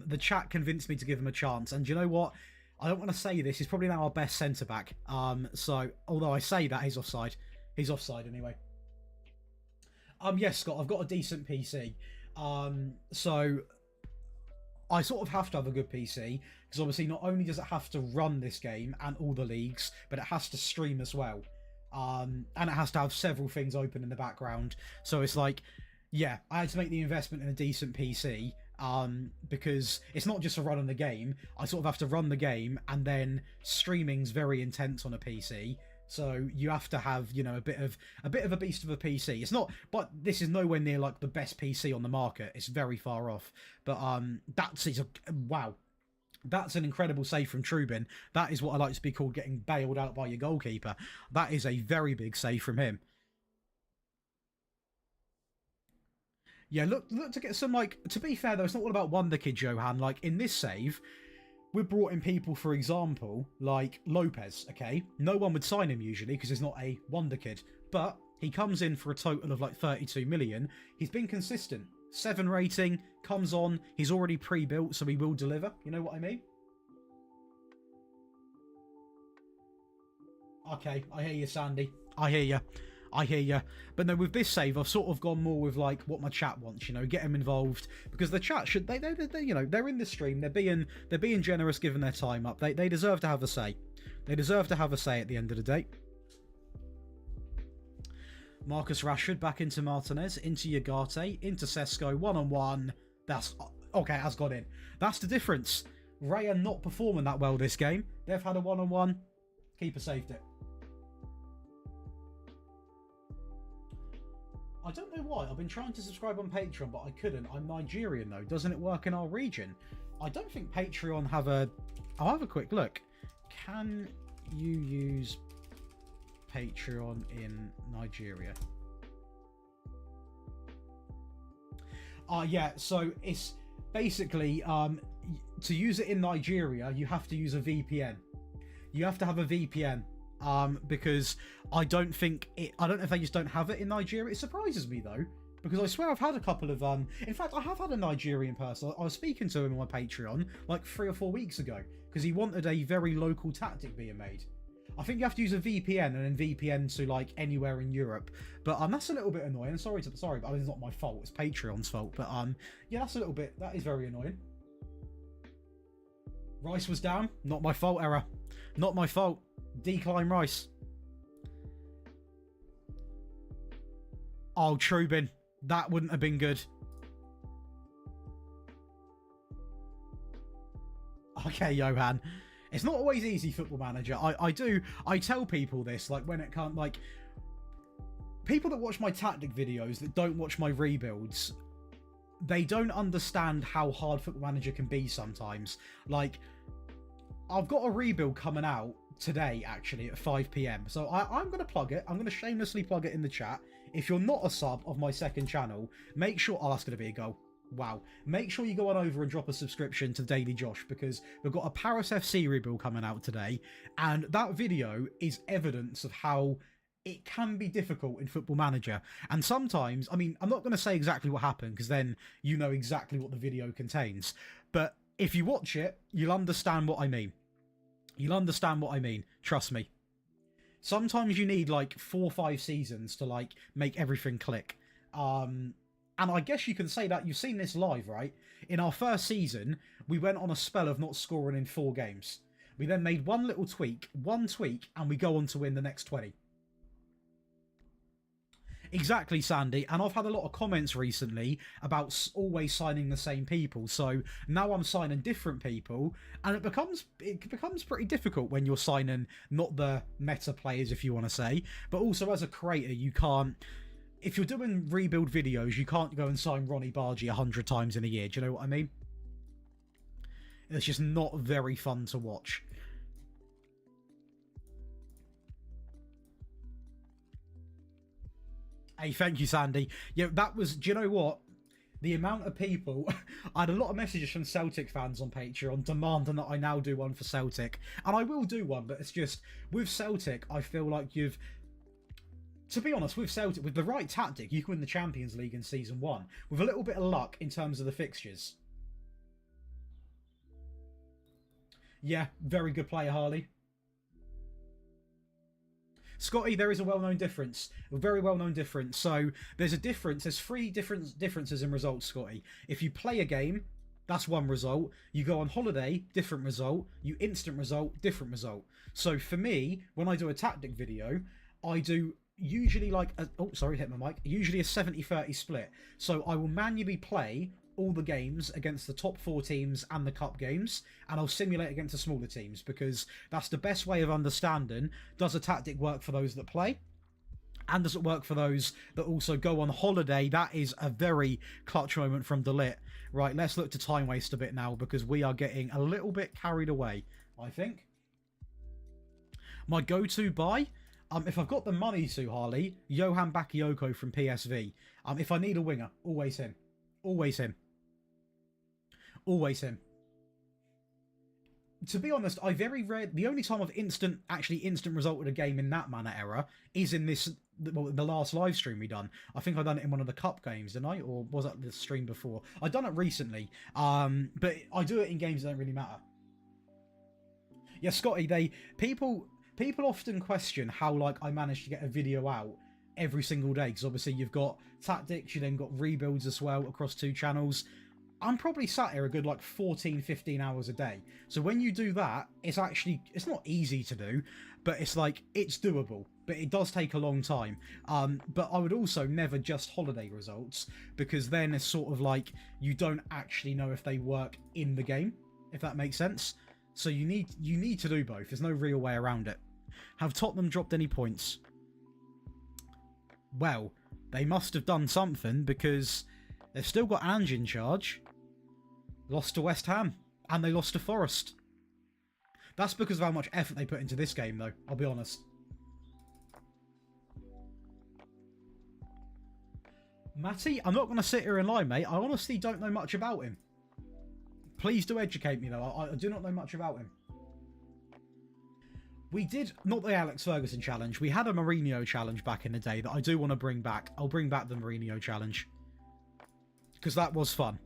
The chat convinced me to give him a chance. And you know what? I don't want to say this. He's probably now our best centre-back. So, although I say that, he's offside. He's offside anyway. Yes, Scott, I've got a decent PC. So, I sort of have to have a good PC. Because obviously, not only does it have to run this game and all the leagues, but it has to stream as well. And it has to have several things open in the background. So it's like, yeah, I had to make the investment in a decent PC. Because it's not just for running the game. I sort of have to run the game, and then streaming's very intense on a PC. So you have to have, you know, a bit of a beast of a PC. It's not, but this is nowhere near like the best PC on the market. It's very far off. But wow. That's an incredible save from Trubin. That is what I like to be called getting bailed out by your goalkeeper. That is a very big save from him. Yeah, look to get some, like, to be fair, though, it's not all about wonder kid, Johan. Like, in this save, we brought in people, for example, like Lopez, okay? No one would sign him usually because he's not a wonder kid. But he comes in for a total of, like, 32 million. He's been consistent. 7 rating, comes on. He's already pre-built, so he will deliver. You know what I mean? Okay, I hear you, Sandy. I hear you. I hear you. But no, with this save, I've sort of gone more with like what my chat wants, you know, get them involved, because the chat should, they you know, they're in the stream, they're being generous, giving their time up. They deserve to have a say. They deserve to have a say at the end of the day. Marcus Rashford back into Martinez, into Ugarte, into Sesko, one-on-one. That's okay, has got in. That's the difference. Ray are not performing that well this game. They've had a one-on-one. Keeper saved it. I don't know why. I've been trying to subscribe on Patreon, but I couldn't. I'm Nigerian, though. Doesn't it work in our region? I don't think Patreon have a... I'll have a quick look. Can you use Patreon in Nigeria? Yeah, so it's basically... to use it in Nigeria, you have to use a VPN. You have to have a VPN. Because I don't know if they just don't have it in Nigeria. It surprises me, though. Because I swear I've had a couple of, in fact, I have had a Nigerian person. I was speaking to him on my Patreon like 3 or 4 weeks ago because he wanted a very local tactic being made. I think you have to use a VPN and then VPN to like anywhere in Europe. But that's a little bit annoying. Sorry, but I mean, it's not my fault. It's Patreon's fault. But yeah, that's a little bit, that is very annoying. Rice was down. Not my fault, error. Not my fault. Decline Rice. Oh, Trubin. That wouldn't have been good. Okay, Johan. It's not always easy, Football Manager. I tell people this, like, when it can't, like, people that watch my tactic videos that don't watch my rebuilds, they don't understand how hard Football Manager can be sometimes. Like, I've got a rebuild coming out today, actually, at 5 PM. So I'm going to plug it. I'm going to shamelessly plug it in the chat. If you're not a sub of my second channel, make sure... Oh, that's going to be a goal. Wow. Make sure you go on over and drop a subscription to Daily Josh, because we've got a Paris FC rebuild coming out today, and that video is evidence of how it can be difficult in Football Manager. And sometimes, I mean, I'm not going to say exactly what happened, because then you know exactly what the video contains. But if you watch it, you'll understand what I mean. You'll understand what I mean. Trust me. Sometimes you need like 4 or 5 seasons to like make everything click. And I guess you can say that you've seen this live, right? In our first season, we went on a spell of not scoring in 4 games. We then made one tweak, and we go on to win the next 20. Exactly, Sandy. And I've had a lot of comments recently about always signing the same people. So now I'm signing different people, and it becomes pretty difficult when you're signing not the meta players, if you want to say, but also as a creator, you can't. If you're doing rebuild videos, you can't go and sign Ronnie Bargy 100 times in a year. Do you know what I mean? It's just not very fun to watch. Hey, thank you, Sandy. Yeah, that was... Do you know what? The amount of people... I had a lot of messages from Celtic fans on Patreon demanding that I now do one for Celtic. And I will do one, but it's just... With Celtic, I feel like you've... To be honest, with Celtic, with the right tactic, you can win the Champions League in Season 1. With a little bit of luck in terms of the fixtures. Yeah, very good player, Harley. Scotty, there is a well-known difference. A very well-known difference. So, there's a difference. There's 3 differences in results, Scotty. If you play a game, that's one result. You go on holiday, different result. You instant result, different result. So, for me, when I do a tactic video, I do... usually like a, oh sorry, hit my mic, usually a 70-30 split. So I will manually play all the games against the top 4 teams and the cup games, and I'll simulate against the smaller teams, because that's the best way of understanding, does a tactic work for those that play, and does it work for those that also go on holiday? That is a very clutch moment from Delit. Right, let's look to time waste a bit now, because we are getting a little bit carried away, I think. My go-to buy, if I've got the money to, Harley, Johan Bakayoko from PSV. If I need a winger, always him. Always him. Always him. To be honest, I very rare... The only time I've instant resulted a game in that manner era is in this... Well, the last live stream we done. I think I done it in one of the cup games, didn't I? Or was that the stream before? I done it recently. But I do it in games that don't really matter. Yeah, Scotty, people often question how, like, I managed to get a video out every single day, because obviously you've got tactics, you then got rebuilds as well across 2 channels. I'm probably sat here a good, like, 14-15 hours a day. So when you do that, it's not easy to do, but it's like, it's doable. But it does take a long time. But I would also never just holiday results, because then it's sort of like, you don't actually know if they work in the game, if that makes sense. So you need to do both. There's no real way around it. Have Tottenham dropped any points? Well, they must have done something, because they've still got Ange in charge. Lost to West Ham, and they lost to Forest. That's because of how much effort they put into this game, though, I'll be honest. Matty, I'm not going to sit here and lie, mate. I honestly don't know much about him. Please do educate me, though. I do not know much about him. We did, not the Alex Ferguson challenge, we had a Mourinho challenge back in the day that I do want to bring back. I'll bring back the Mourinho challenge. Because that was fun.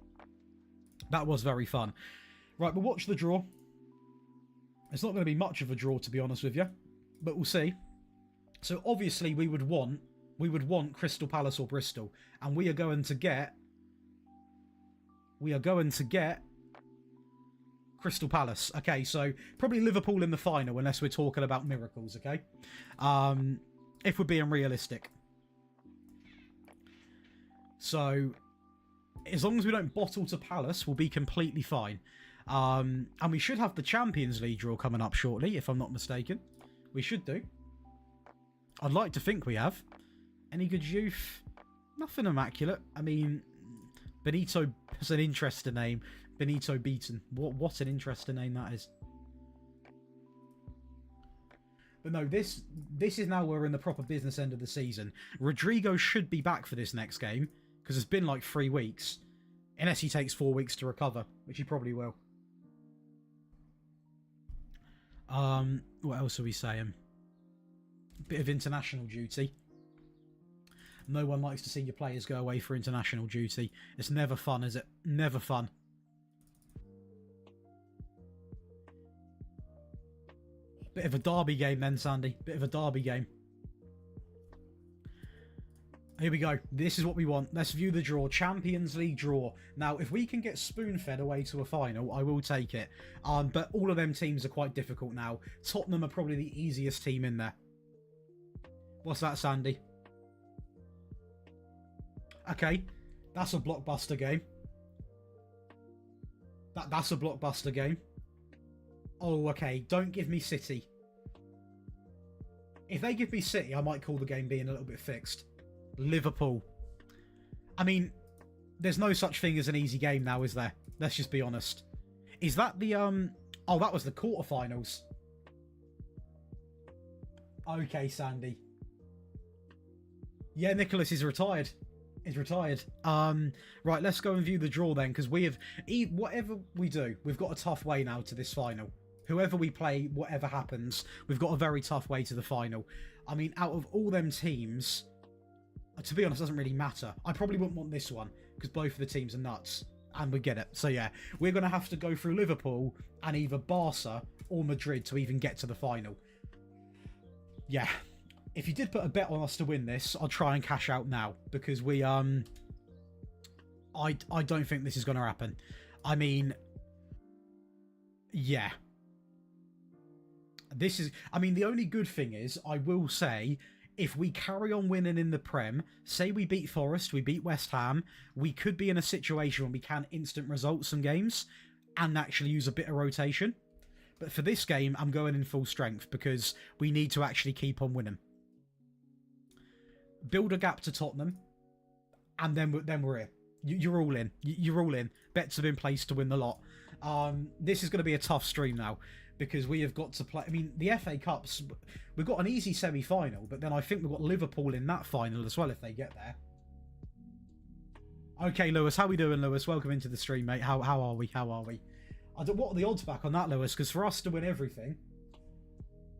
That was very fun. Right, we'll watch the draw. It's not going to be much of a draw, to be honest with you. But we'll see. So obviously we would want Crystal Palace or Bristol. And we are going to get Crystal Palace. Okay, so probably Liverpool in the final, unless we're talking about miracles, okay? If we're being realistic. So, as long as we don't bottle to Palace, we'll be completely fine. And we should have the Champions League draw coming up shortly, if I'm not mistaken. We should do. I'd like to think we have. Any good youth? Nothing immaculate. I mean, Benito is an interesting name. Benito Beaton. What an interesting name that is. But no, this is now we're in the proper business end of the season. Rodrigo should be back for this next game, because it's been like 3 weeks. Unless he takes 4 weeks to recover, which he probably will. What else are we saying? Bit of international duty. No one likes to see your players go away for international duty. It's never fun, is it? Never fun. Bit of a derby game then, Sandy. Bit of a derby game. Here we go. This is what we want. Let's view the draw. Champions League draw. Now, if we can get spoon-fed away to a final, I will take it. But all of them teams are quite difficult now. Tottenham are probably the easiest team in there. What's that, Sandy? Okay. That's a blockbuster game. That's a blockbuster game. Oh, okay. Don't give me City. If they give me City, I might call the game being a little bit fixed. Liverpool. I mean, there's no such thing as an easy game now, is there? Let's just be honest. Is that the, Oh, that was the quarterfinals. Okay, Sandy. Yeah, Nicholas is retired. He's retired. Right, let's go and view the draw then, because we have... Whatever we do, we've got a tough way now to this final. Whoever we play, whatever happens, we've got a very tough way to the final. I mean, out of all them teams... To be honest, it doesn't really matter. I probably wouldn't want this one, because both of the teams are nuts. And we get it. So yeah, we're going to have to go through Liverpool and either Barca or Madrid to even get to the final. Yeah. If you did put a bet on us to win this, I'll try and cash out now. Because we, I don't think this is going to happen. I mean... Yeah. This is... I mean, the only good thing is, I will say... If we carry on winning in the Prem, say we beat Forest, we beat West Ham, we could be in a situation where we can instant result some games and actually use a bit of rotation. But for this game, I'm going in full strength because we need to actually keep on winning. Build a gap to Tottenham, and then we're here. You're all in. You're all in. Bets have been placed to win the lot. This is going to be a tough stream now. Because we have got to play... I mean, the FA Cups... We've got an easy semi-final, but then I think we've got Liverpool in that final as well, if they get there. Okay, Lewis. How we doing, Lewis? Welcome into the stream, mate. How are we? How are we? What are the odds back on that, Lewis? Because for us to win everything...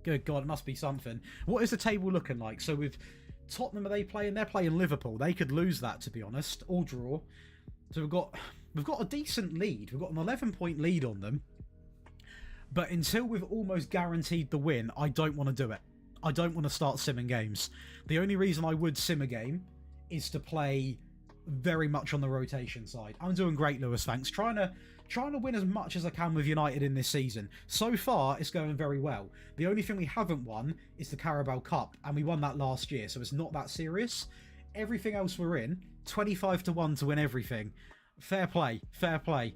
Good God, it must be something. What is the table looking like? So with Tottenham, are they playing? They're playing Liverpool. They could lose that, to be honest. Or draw. So we've got a decent lead. We've got an 11-point lead on them. But until we've almost guaranteed the win, I don't want to do it. I don't want to start simming games. The only reason I would sim a game is to play very much on the rotation side. I'm doing great, Lewis, thanks. Trying to win as much as I can with United in this season. So far, it's going very well. The only thing we haven't won is the Carabao Cup, and we won that last year, so it's not that serious. Everything else we're in, 25-1 to win everything. Fair play, fair play.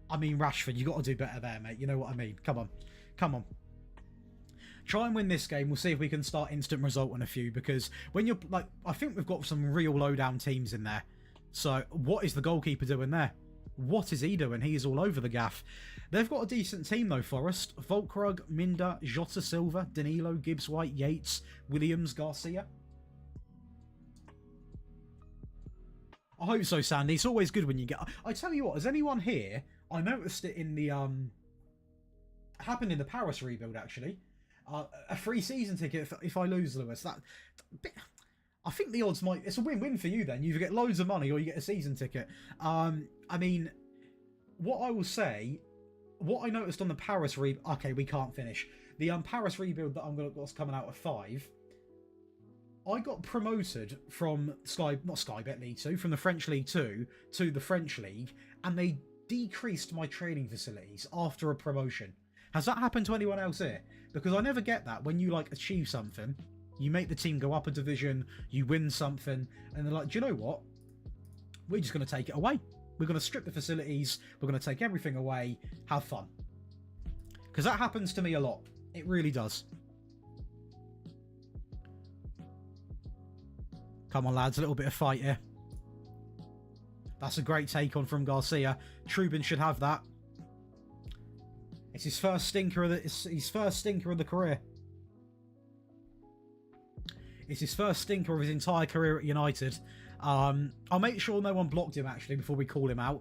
I mean, Rashford, you got to do better there, mate. You know what I mean? Come on. Come on. Try and win this game. We'll see if we can start instant result on a few, because when you're, like, I think we've got some real low-down teams in there. So, what is the goalkeeper doing there? What is he doing? He is all over the gaff. They've got a decent team, though, Forest. Volkrug, Minda, Jota Silva, Danilo, Gibbs-White, Yates, Williams, Garcia. I hope so, Sandy. It's always good when you get... I tell you what, has anyone here... I noticed it in the happened in the Paris rebuild, actually. A free season ticket if I lose, Lewis. I think the odds might... It's a win-win for you then. You either get loads of money or you get a season ticket. I mean, what I will say... What I noticed on the Paris rebuild... Okay, we can't finish. The Paris rebuild that what's coming out of 5... I got promoted from not Sky Bet League 2, from the French League 2 to the French League, and they decreased my training facilities after a promotion. Has that happened to anyone else here? Because I never get that when you like achieve something, you make the team go up a division, you win something, and they're like, do you know what? We're just going to take it away. We're going to strip the facilities, we're going to take everything away, have fun. Because that happens to me a lot. It really does. Come on, lads, a little bit of fight here. That's a great take on from Garcia. Trubin should have that. It's his first stinker of the career. It's his first stinker of his entire career at United. I'll make sure no one blocked him actually before we call him out.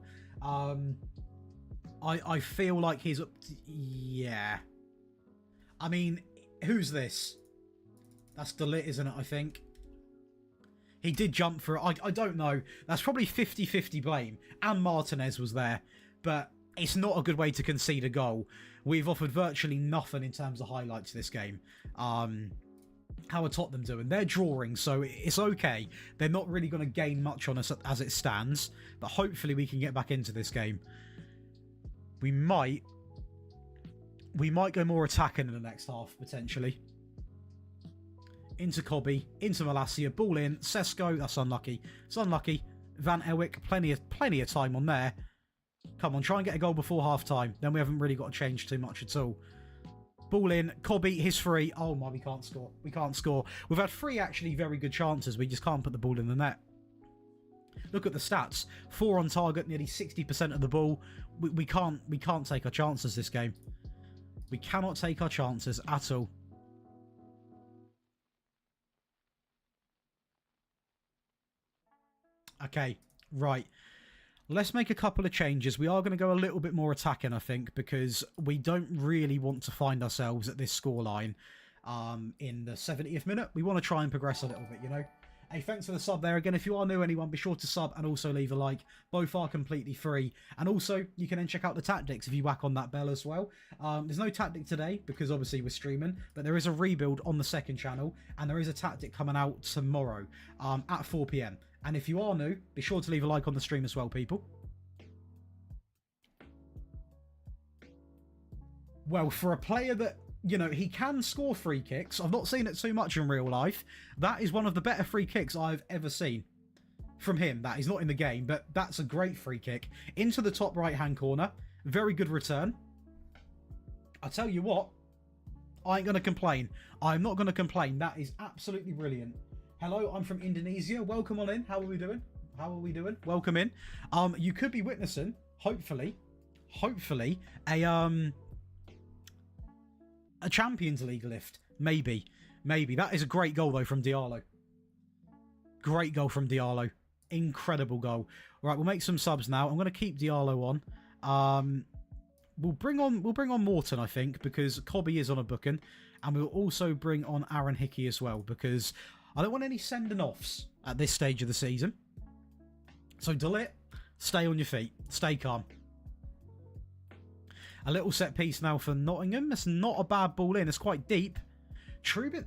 I feel like he's up. Yeah. I mean, who's this? That's Delit, isn't it? I think. He did jump for it. I don't know. That's probably 50-50 blame. And Martinez was there. But it's not a good way to concede a goal. We've offered virtually nothing in terms of highlights this game. How are Tottenham doing? They're drawing, so it's okay. They're not really going to gain much on us as it stands. But hopefully we can get back into this game. We might go more attacking in the next half, potentially. Into Cobby, into Malacia, ball in, Sesko, that's unlucky. It's unlucky. Van Elwick, plenty of time on there. Come on, try and get a goal before half time. Then we haven't really got to change too much at all. Ball in, Cobby, his free. Oh my, we can't score. We can't score. We've had 3 actually very good chances. We just can't put the ball in the net. Look at the stats. 4 on target, nearly 60% of the ball. We can't take our chances this game. We cannot take our chances at all. Okay, right. Let's make a couple of changes. We are going to go a little bit more attacking, I think, because we don't really want to find ourselves at this scoreline in the 70th minute. We want to try and progress a little bit, you know. Hey, thanks for the sub there. Again, if you are new, anyone, be sure to sub and also leave a like. Both are completely free. And also, you can then check out the tactics if you whack on that bell as well. There's no tactic today because obviously we're streaming, but there is a rebuild on the second channel and there is a tactic coming out tomorrow at 4 PM. And if you are new, be sure to leave a like on the stream as well, people. Well, for a player that, you know, he can score free kicks. I've not seen it too much in real life. That is one of the better free kicks I've ever seen from him. That is not in the game, but that's a great free kick. Into the top right-hand corner. Very good return. I tell you what, I ain't going to complain. I'm not going to complain. That is absolutely brilliant. Hello, I'm from Indonesia. Welcome on in. How are we doing? How are we doing? Welcome in. You could be witnessing, hopefully, a Champions League lift. Maybe. That is a great goal, though, from Diallo. Great goal from Diallo. Incredible goal. Right, we'll make some subs now. I'm going to keep Diallo on. We'll bring on Morton, I think, because Cobby is on a booking. And we'll also bring on Aaron Hickey as well, because I don't want any sending-offs at this stage of the season. So, Delit, stay on your feet. Stay calm. A little set piece now for Nottingham. It's not a bad ball in. It's quite deep. Trubin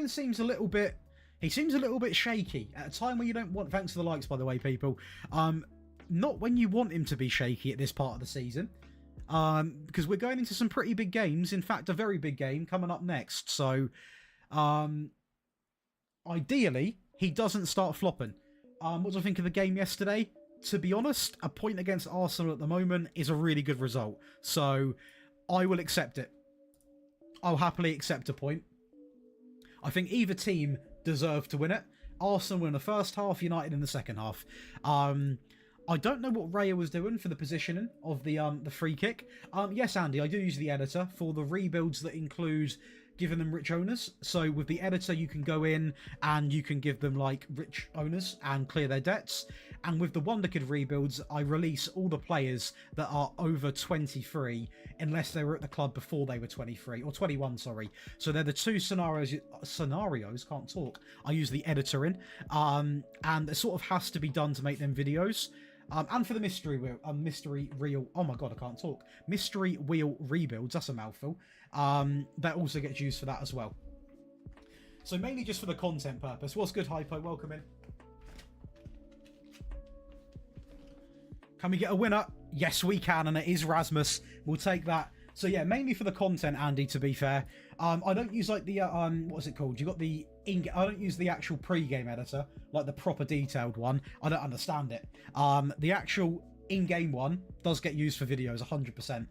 seems a little bit... He seems a little bit shaky. At a time where you don't want... Thanks for the likes, by the way, people. Not when you want him to be shaky at this part of the season. Because we're going into some pretty big games. In fact, a very big game coming up next. So, ideally, he doesn't start flopping. What do I think of the game yesterday? To be honest, a point against Arsenal at the moment is a really good result. So, I will accept it. I'll happily accept a point. I think either team deserved to win it. Arsenal in the first half, United in the second half. I don't know what Raya was doing for the positioning of the free kick. Yes, Andy, I do use the editor for the rebuilds that include giving them rich owners. So with the editor, you can go in and you can give them like rich owners and clear their debts. And with the Wonder Kid rebuilds, I release all the players that are over 23 unless they were at the club before they were 23 or 21, sorry. So they're the two scenarios, can't talk, I use the editor in. And it sort of has to be done to make them videos. And for the mystery wheel, oh my god, I can't talk. Mystery wheel rebuilds, that's a mouthful. That also gets used for that as well. So mainly just for the content purpose. What's good, Hypo? Welcome in. Can we get a winner? Yes, we can, and it is Rasmus. We'll take that. So yeah, mainly for the content, Andy, to be fair. I don't use like the, what's it called? You got the, I don't use the actual pre-game editor, like the proper detailed one. I don't understand it. The actual in-game one does get used for videos 100%.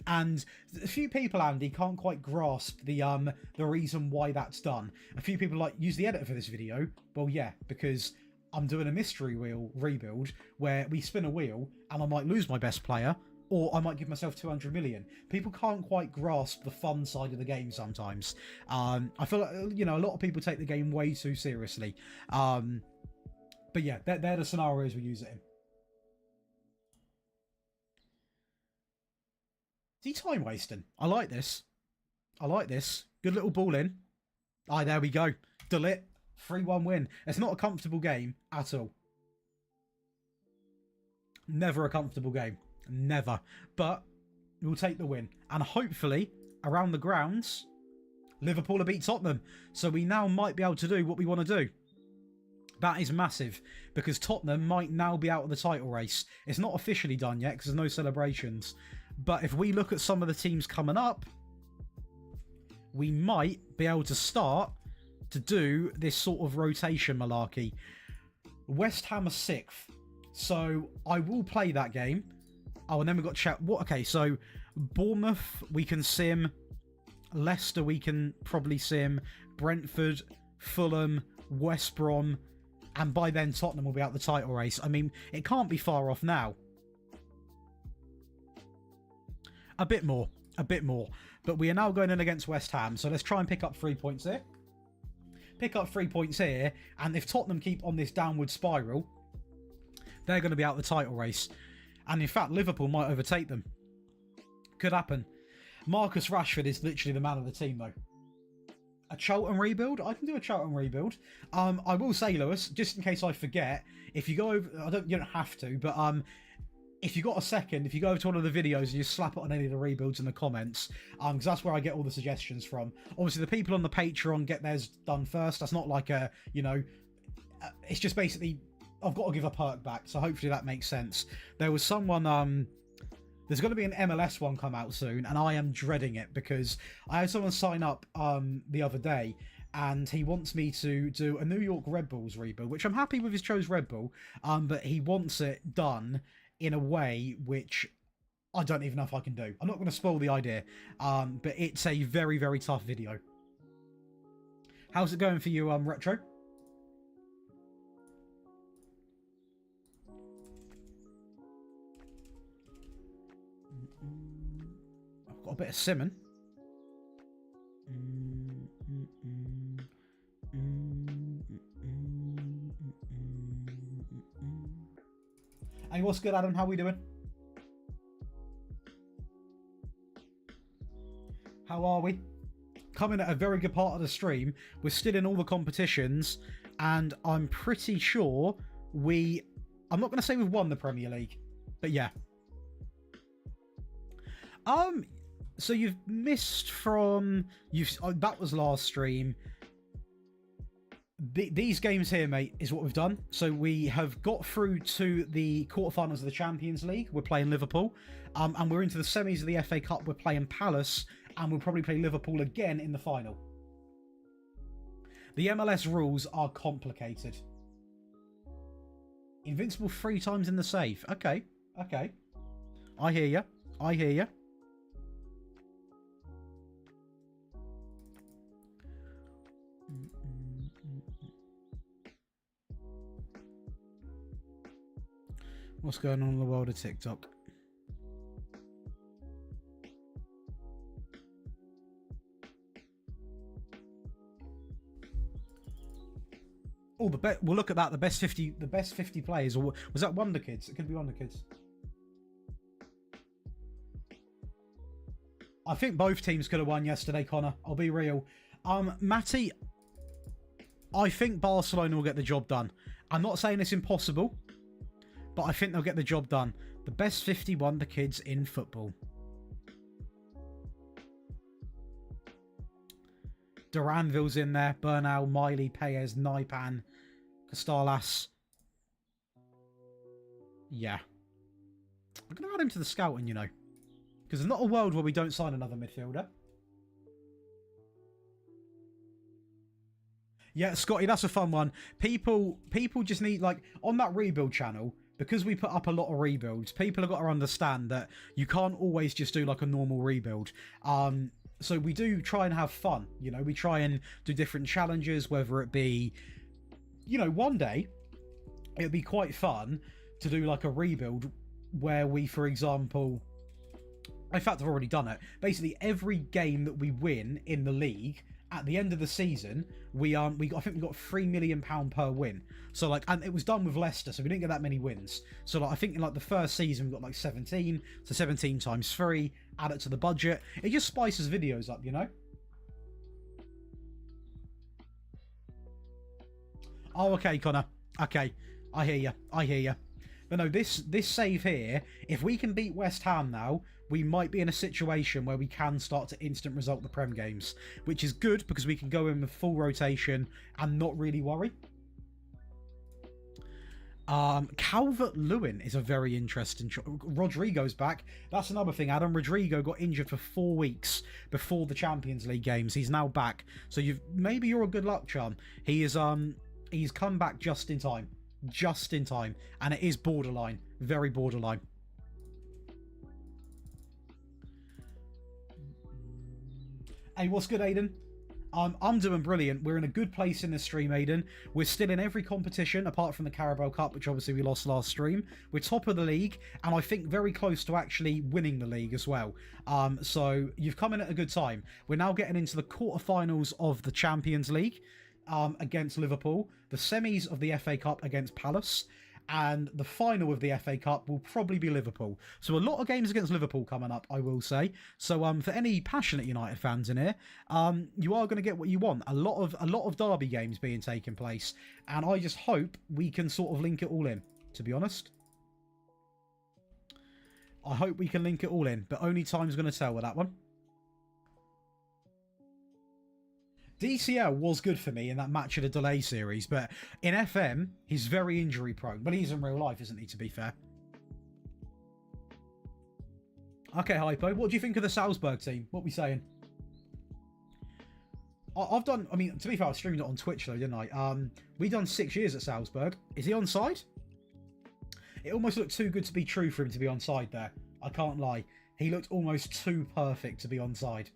And a few people, Andy, can't quite grasp the reason why that's done. A few people like, use the editor for this video. Well, yeah, because I'm doing a mystery wheel rebuild where we spin a wheel and I might lose my best player, or I might give myself 200 million. People can't quite grasp the fun side of the game sometimes. I feel like, you know, a lot of people take the game way too seriously. But yeah, they're the scenarios we use it in. Is he time wasting? I like this. I like this. Good little ball in. Aye, there we go. Delete. 3-1 win. It's not a comfortable game at all. Never a comfortable game. Never. But we'll take the win. And hopefully, around the grounds, Liverpool will beat Tottenham. So we now might be able to do what we want to do. That is massive. Because Tottenham might now be out of the title race. It's not officially done yet because there's no celebrations. But if we look at some of the teams coming up, we might be able to start to do this sort of rotation malarkey. West Ham are 6th. So I will play that game. Oh, and then we've got chat. What? Okay, so Bournemouth, we can sim. Leicester, we can probably sim. Brentford, Fulham, West Brom. And by then, Tottenham will be out the title race. I mean, it can't be far off now. A bit more. A bit more. But we are now going in against West Ham. So let's try and pick up 3 points here. Pick up 3 points here. And if Tottenham keep on this downward spiral, they're going to be out the title race. And in fact, Liverpool might overtake them. Could happen. Marcus Rashford is literally the man of the team, though. A Charlton rebuild? I can do a Charlton rebuild. I will say, Lewis, just in case I forget, if you go over... you don't have to, but if you got a second, if you go over to one of the videos and you slap it on any of the rebuilds in the comments, because that's where I get all the suggestions from. Obviously, the people on the Patreon get theirs done first. That's not like a, you know... it's just basically... I've got to give a perk back, so hopefully that makes sense. There was someone... there's going to be an MLS one come out soon, and I am dreading it because I had someone sign up the other day, and he wants me to do a New York Red Bulls rebuild, which I'm happy with. His chose Red Bull, but he wants it done in a way which I don't even know if I can do. I'm not going to spoil the idea, but it's a very, very tough video. How's it going for you, Retro? I've got a bit of simmon. Hey, what's good, Adam? How we doing? How are we? Coming at a very good part of the stream. We're still in all the competitions, and I'm pretty sure I'm not going to say we've won the Premier League, but yeah. So you've missed from... that was last stream. These games here, mate, is what we've done. So we have got through to the quarterfinals of the Champions League. We're playing Liverpool. And we're into the semis of the FA Cup. We're playing Palace. And we'll probably play Liverpool again in the final. The MLS rules are complicated. Invincible 3 times in the save. Okay. Okay. I hear you. I hear you. What's going on in the world of TikTok? Oh, we'll look at that. The best 50 players. Or was that Wonder Kids? It could be Wonder Kids. I think both teams could have won yesterday, Connor. I'll be real. Matty, I think Barcelona will get the job done. I'm not saying it's impossible, but I think they'll get the job done. The best 50 Wonder Kids in football. Duranville's in there. Bernal, Miley, Paez, Naipan, Castalas. Yeah. I'm going to add him to the scouting, you know. Because there's not a world where we don't sign another midfielder. Yeah, Scotty, that's a fun one. People just need, like, on that rebuild channel, because we put up a lot of rebuilds, people have got to understand that you can't always just do, like, a normal rebuild. So we do try and have fun, you know. We try and do different challenges, whether it be, you know, one day, it would be quite fun to do, like, a rebuild where we, for example... In fact, I've already done it. Basically, every game that we win in the league, at the end of the season, I think we got £3 million per win. So, like, and it was done with Leicester, so we didn't get that many wins. So, like, I think in, like, the first season, we got, like, 17. So 17 times 3, add it to the budget. It just spices videos up, you know? Oh, okay, Connor. Okay. I hear you. But no, this save here, if we can beat West Ham now, we might be in a situation where we can start to instant result the Prem games, which is good because we can go in with full rotation and not really worry. Calvert-Lewin is a very interesting... Rodrigo's back. That's another thing, Adam. Rodrigo got injured for 4 weeks before the Champions League games. He's now back. So maybe you're a good luck charm. He's come back just in time. Just in time. And it is borderline. Very borderline. Hey, what's good, Aiden? I'm doing brilliant. We're in a good place in the stream, Aiden. We're still in every competition, apart from the Carabao Cup, which obviously we lost last stream. We're top of the league, and I think very close to actually winning the league as well. So you've come in at a good time. We're now getting into the quarterfinals of the Champions League against Liverpool, the semis of the FA Cup against Palace, and the final of the FA Cup will probably be Liverpool. So a lot of games against Liverpool coming up, I will say. So for any passionate United fans in here, you are going to get what you want. A lot of derby games being taken place, and I just hope we can sort of link it all in, to be honest. I hope we can link it all in, but only time's going to tell with that one. DCL was good for me in that match of the delay series, but in FM, he's very injury prone. But he's in real life, isn't he, to be fair? Okay, Hypo, what do you think of the Salzburg team? What are we saying? I've done, I mean, to be fair, I streamed it on Twitch though, didn't I? We done 6 years at Salzburg. Is he onside? It almost looked too good to be true for him to be onside there. I can't lie. He looked almost too perfect to be onside.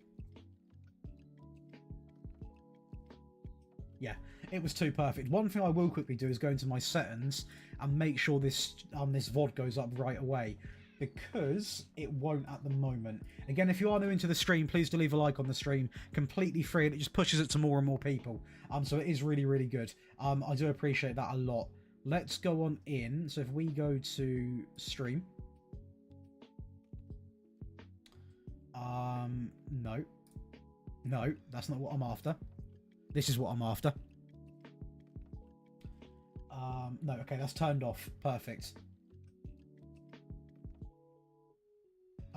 Yeah, it was too perfect. One thing I will quickly do is go into my settings and make sure this VOD goes up right away, because it won't at the moment. Again, if you are new into the stream, please do leave a like on the stream. Completely free, and it just pushes it to more and more people. So it is really, really good. I do appreciate that a lot. Let's go on in. So if we go to stream. No. No, that's not what I'm after. This is what I'm after. No, okay, that's turned off. Perfect.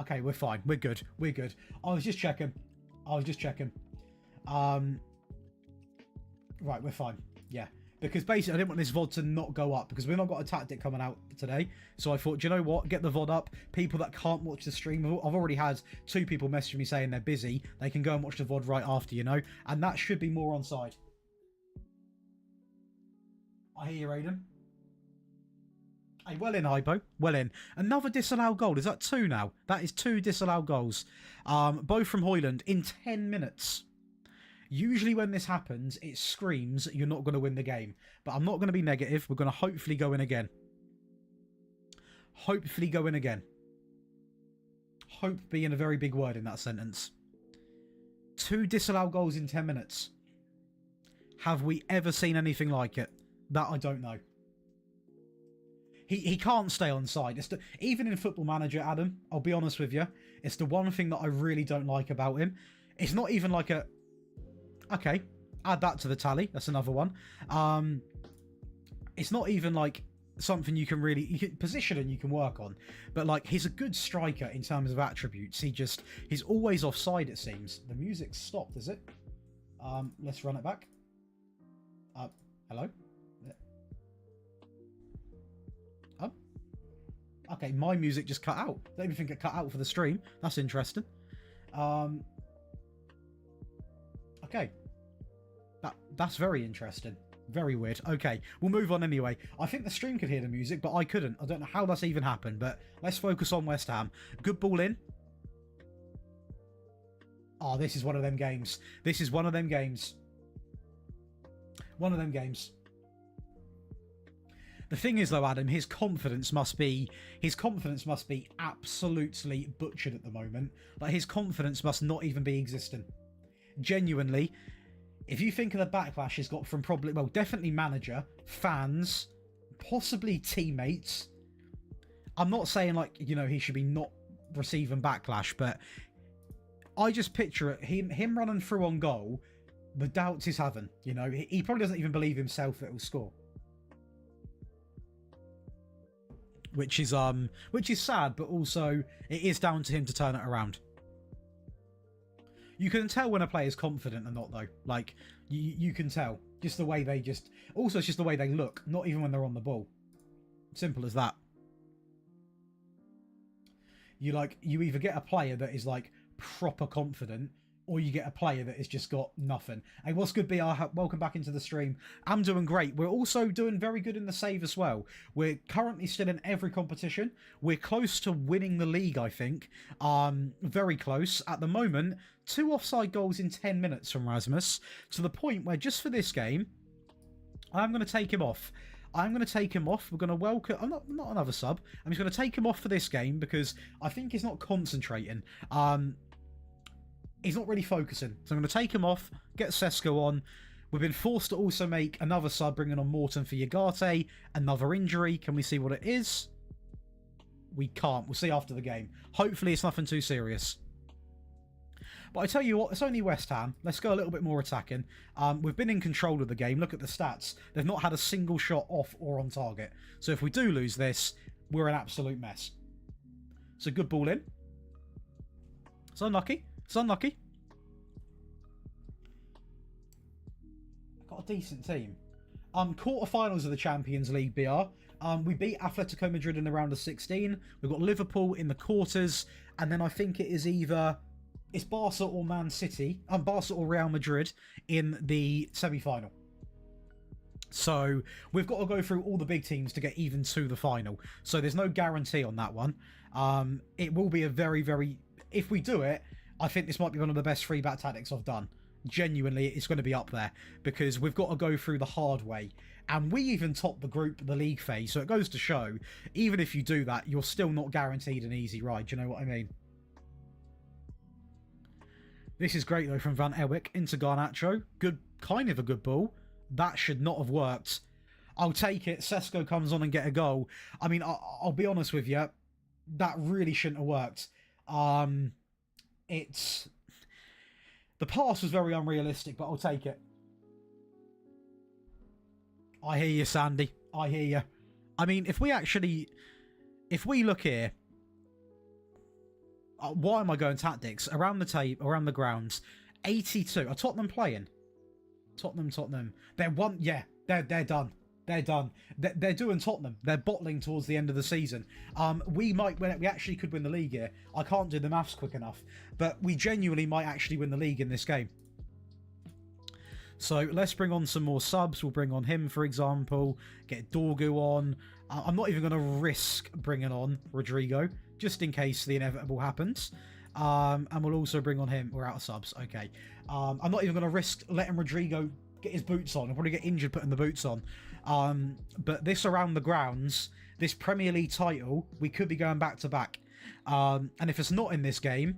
Okay, we're fine. We're good. We're good. I was just checking. Right, we're fine. Yeah. Because basically, I didn't want this VOD to not go up, because we've not got a tactic coming out today. So I thought, do you know what? Get the VOD up. People that can't watch the stream, I've already had 2 people message me saying they're busy. They can go and watch the VOD right after, you know? And that should be more on side. I hear you, Aiden. Hey, well in, Hypo. Well in. Another disallowed goal. Is that 2 now? That is 2 disallowed goals. Both from Højlund in 10 minutes. Usually when this happens, it screams you're not going to win the game. But I'm not going to be negative. We're going to hopefully go in again. Hopefully go in again. Hope being a very big word in that sentence. 2 disallowed goals in 10 minutes. Have we ever seen anything like it? That I don't know. He can't stay on side. Even in Football Manager, Adam, I'll be honest with you, it's the one thing that I really don't like about him. It's not even like a... Okay, add that to the tally. That's another one. It's not even like something you can positioning you can work on. But like, he's a good striker in terms of attributes. He's always offside, it seems. The music's stopped, is it? Let's run it back. Hello? Okay, my music just cut out. Don't even think it cut out for the stream. That's interesting. Okay. That's very interesting. Very weird. Okay, we'll move on anyway. I think the stream could hear the music, but I couldn't. I don't know how that's even happened, but let's focus on West Ham. Good ball in. Oh, this is one of them games. This is one of them games. One of them games. The thing is, though, Adam, his confidence must be absolutely butchered at the moment. Like, his confidence must not even be existing. Genuinely, if you think of the backlash he's got from probably, well, definitely manager, fans, possibly teammates. I'm not saying, like, you know, he should be not receiving backlash, but I just picture it, him running through on goal, the doubts he's having. You know, he probably doesn't even believe himself that he'll score. Which is sad, but also it is down to him to turn it around. You can tell when a player's confident or not, though. Like, you can tell. Just the way also it's just the way they look, not even when they're on the ball. Simple as that. You either get a player that is like proper confident, or you get a player that has just got nothing. Hey, what's good, BR? Welcome back into the stream. I'm doing great. We're also doing very good in the save as well. We're currently still in every competition. We're close to winning the league, I think. Very close. At the moment, 2 offside goals in 10 minutes from Rasmus, to the point where just for this game, I'm going to take him off. I'm going to take him off. We're going to welcome... I'm not another sub. I'm just going to take him off for this game because I think he's not concentrating. He's not really focusing. So I'm going to take him off, get Sesko on. We've been forced to also make another sub, bringing on Morton for Yagate. Another injury. Can we see what it is? We can't. We'll see after the game. Hopefully it's nothing too serious. But I tell you what, it's only West Ham. Let's go a little bit more attacking. We've been in control of the game. Look at the stats. They've not had a single shot off or on target. So if we do lose this, we're an absolute mess. So good ball in. It's unlucky. It's unlucky. Got a decent team. Quarterfinals of the Champions League, BR. We beat Atletico Madrid in the round of 16. We've got Liverpool in the quarters. And then I think it is either... It's Barca or Man City. Barca or Real Madrid in the semi-final. So we've got to go through all the big teams to get even to the final. So there's no guarantee on that one. It will be a very, very... If we do it, I think this might be one of the best 3-back tactics I've done. Genuinely, it's going to be up there because we've got to go through the hard way. And we even top the group, the league phase. So it goes to show, even if you do that, you're still not guaranteed an easy ride. Do you know what I mean? This is great, though, from Van Ewick into Garnacho. Good, kind of a good ball. That should not have worked. I'll take it. Sesko comes on and get a goal. I mean, I'll be honest with you. That really shouldn't have worked. The pass was very unrealistic, but I'll take it. I hear you, Sandy. I hear you. I mean, if we look here, why am I going tactics? Around the tape, around the grounds, 82. Are Tottenham playing? Tottenham. They're one. Yeah, they're done. They're done. They're doing Tottenham. They're bottling towards the end of the season. We actually could win the league here. I can't do the maths quick enough, but we genuinely might actually win the league in this game. So let's bring on some more subs. We'll bring on him, for example. Get Dorgu on. I'm not even going to risk bringing on Rodrigo, just in case the inevitable happens. And we'll also bring on him. We're out of subs. Okay. I'm not even going to risk letting Rodrigo get his boots on. He'll probably get injured putting the boots on. But this around the grounds, this Premier League title, we could be going back to back. And if it's not in this game,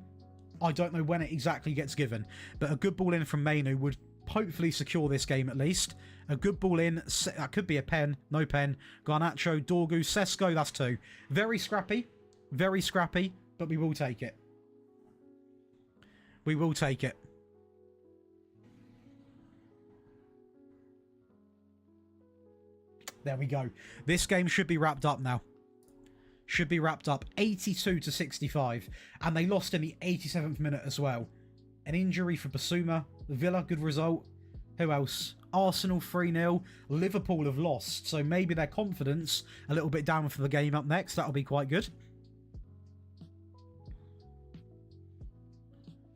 I don't know when it exactly gets given. But a good ball in from Mainu would hopefully secure this game at least. A good ball in. That could be a pen. No pen. Garnacho, Dorgu, Sesko. That's 2. Very scrappy. Very scrappy. But we will take it. We will take it. There we go. This game should be wrapped up now. Should be wrapped up. 82-65. And they lost in the 87th minute as well. An injury for Basuma. Villa, good result. Who else? Arsenal 3-0. Liverpool have lost. So maybe their confidence a little bit down for the game up next. That'll be quite good.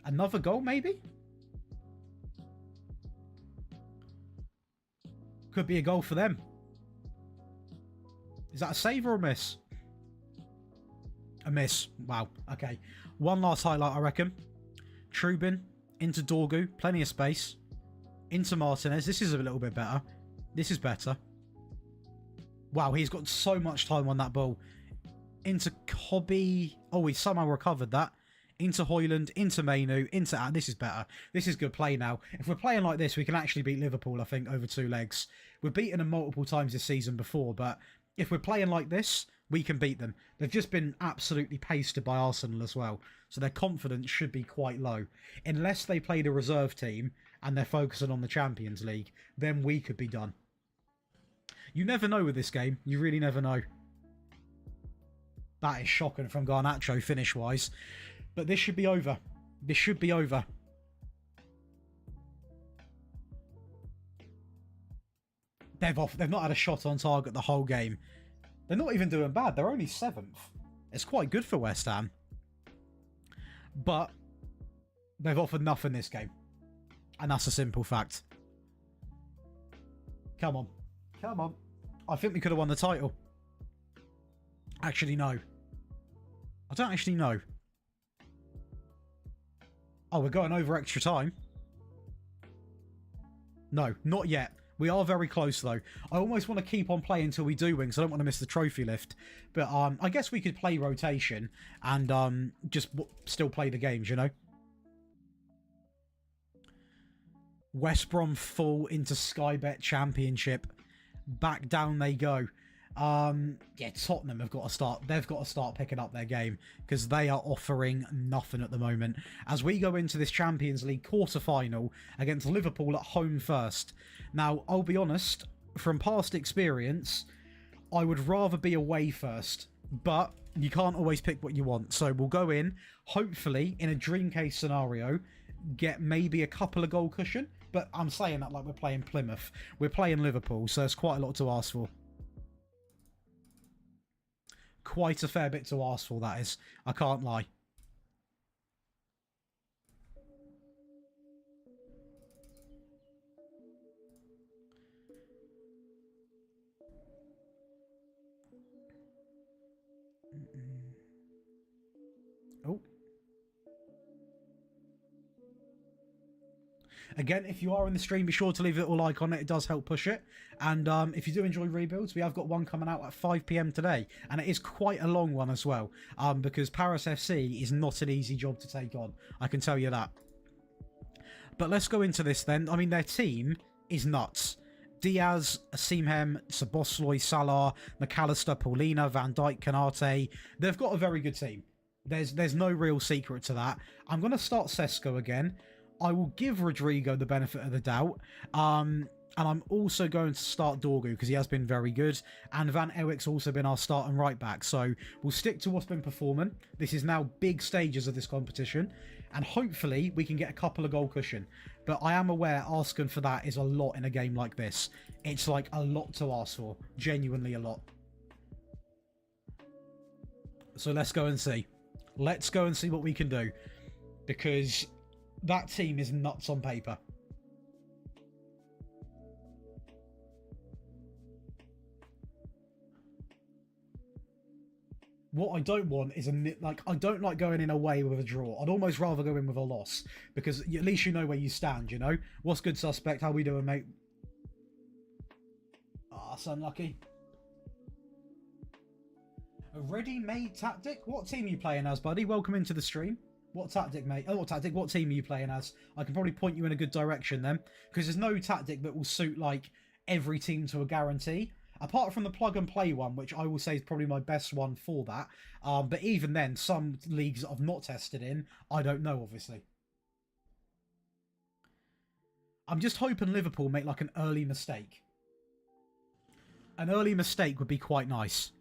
Another goal, maybe? Could be a goal for them. Is that a save or a miss? A miss. Wow. Okay. One last highlight, I reckon. Trubin into Dorgu. Plenty of space. Into Martinez. This is a little bit better. This is better. Wow, he's got so much time on that ball. Into Cobby. Oh, he somehow recovered that. Into Højlund. Into Mainu. Into... this is better. This is good play now. If we're playing like this, we can actually beat Liverpool, I think, over 2 legs. We've beaten them multiple times this season before, but if we're playing like this, we can beat them. They've just been absolutely pasted by Arsenal as well, so their confidence should be quite low. Unless they play the reserve team and they're focusing on the Champions League, then we could be done. You never know with this game. You really never know. That is shocking from Garnacho finish-wise. But this should be over. This should be over. They've not had a shot on target the whole game. They're not even doing bad. They're only 7th. It's quite good for West Ham. But they've offered nothing this game. And that's a simple fact. Come on. Come on. I think we could have won the title. Actually, no. I don't actually know. Oh, we're going over extra time. No, not yet. We are very close, though. I almost want to keep on playing until we do win, because I don't want to miss the trophy lift. But I guess we could play rotation and just still play the games, you know? West Brom full into Sky Bet Championship. Back down they go. Yeah, Tottenham have got to start. They've got to start picking up their game because they are offering nothing at the moment. As we go into this Champions League quarter-final against Liverpool at home first. Now, I'll be honest, from past experience, I would rather be away first, but you can't always pick what you want. So we'll go in, hopefully, in a dream case scenario, get maybe a couple of goal cushion. But I'm saying that like we're playing Plymouth. We're playing Liverpool, so it's quite a lot to ask for. Quite a fair bit to ask for, that is. I can't lie. Oh. Again, if you are in the stream, be sure to leave a little like on it. It does help push it. And if you do enjoy rebuilds, we have got one coming out at 5 PM today. And it is quite a long one as well. Because Paris FC is not an easy job to take on. I can tell you that. But let's go into this then. I mean, their team is nuts. Diaz, Asimhem, Szoboszlai, Salah, McAllister, Paulina, Van Dijk, Kanate. They've got a very good team. There's no real secret to that. I'm going to start Sesko again. I will give Rodrigo the benefit of the doubt. And I'm also going to start Dorgu because he has been very good. And Van Ewik's also been our starting right back. So we'll stick to what's been performing. This is now big stages of this competition. And hopefully we can get a couple of goal cushion. But I am aware asking for that is a lot in a game like this. It's like a lot to ask for. Genuinely a lot. So let's go and see. Let's go and see what we can do. Because that team is nuts on paper. What I don't want is I don't like going in away with a draw. I'd almost rather go in with a loss because at least you know where you stand, you know? What's good, suspect? How we doing, mate? Ah, it's unlucky. A ready-made tactic? What team are you playing as, buddy? Welcome into the stream. What tactic, mate? Oh, what tactic? What team are you playing as? I can probably point you in a good direction then. Because there's no tactic that will suit, like, every team to a guarantee. Apart from the plug and play one, which I will say is probably my best one for that. But even then, some leagues I've not tested in, I don't know, obviously. I'm just hoping Liverpool make like an early mistake. An early mistake would be quite nice.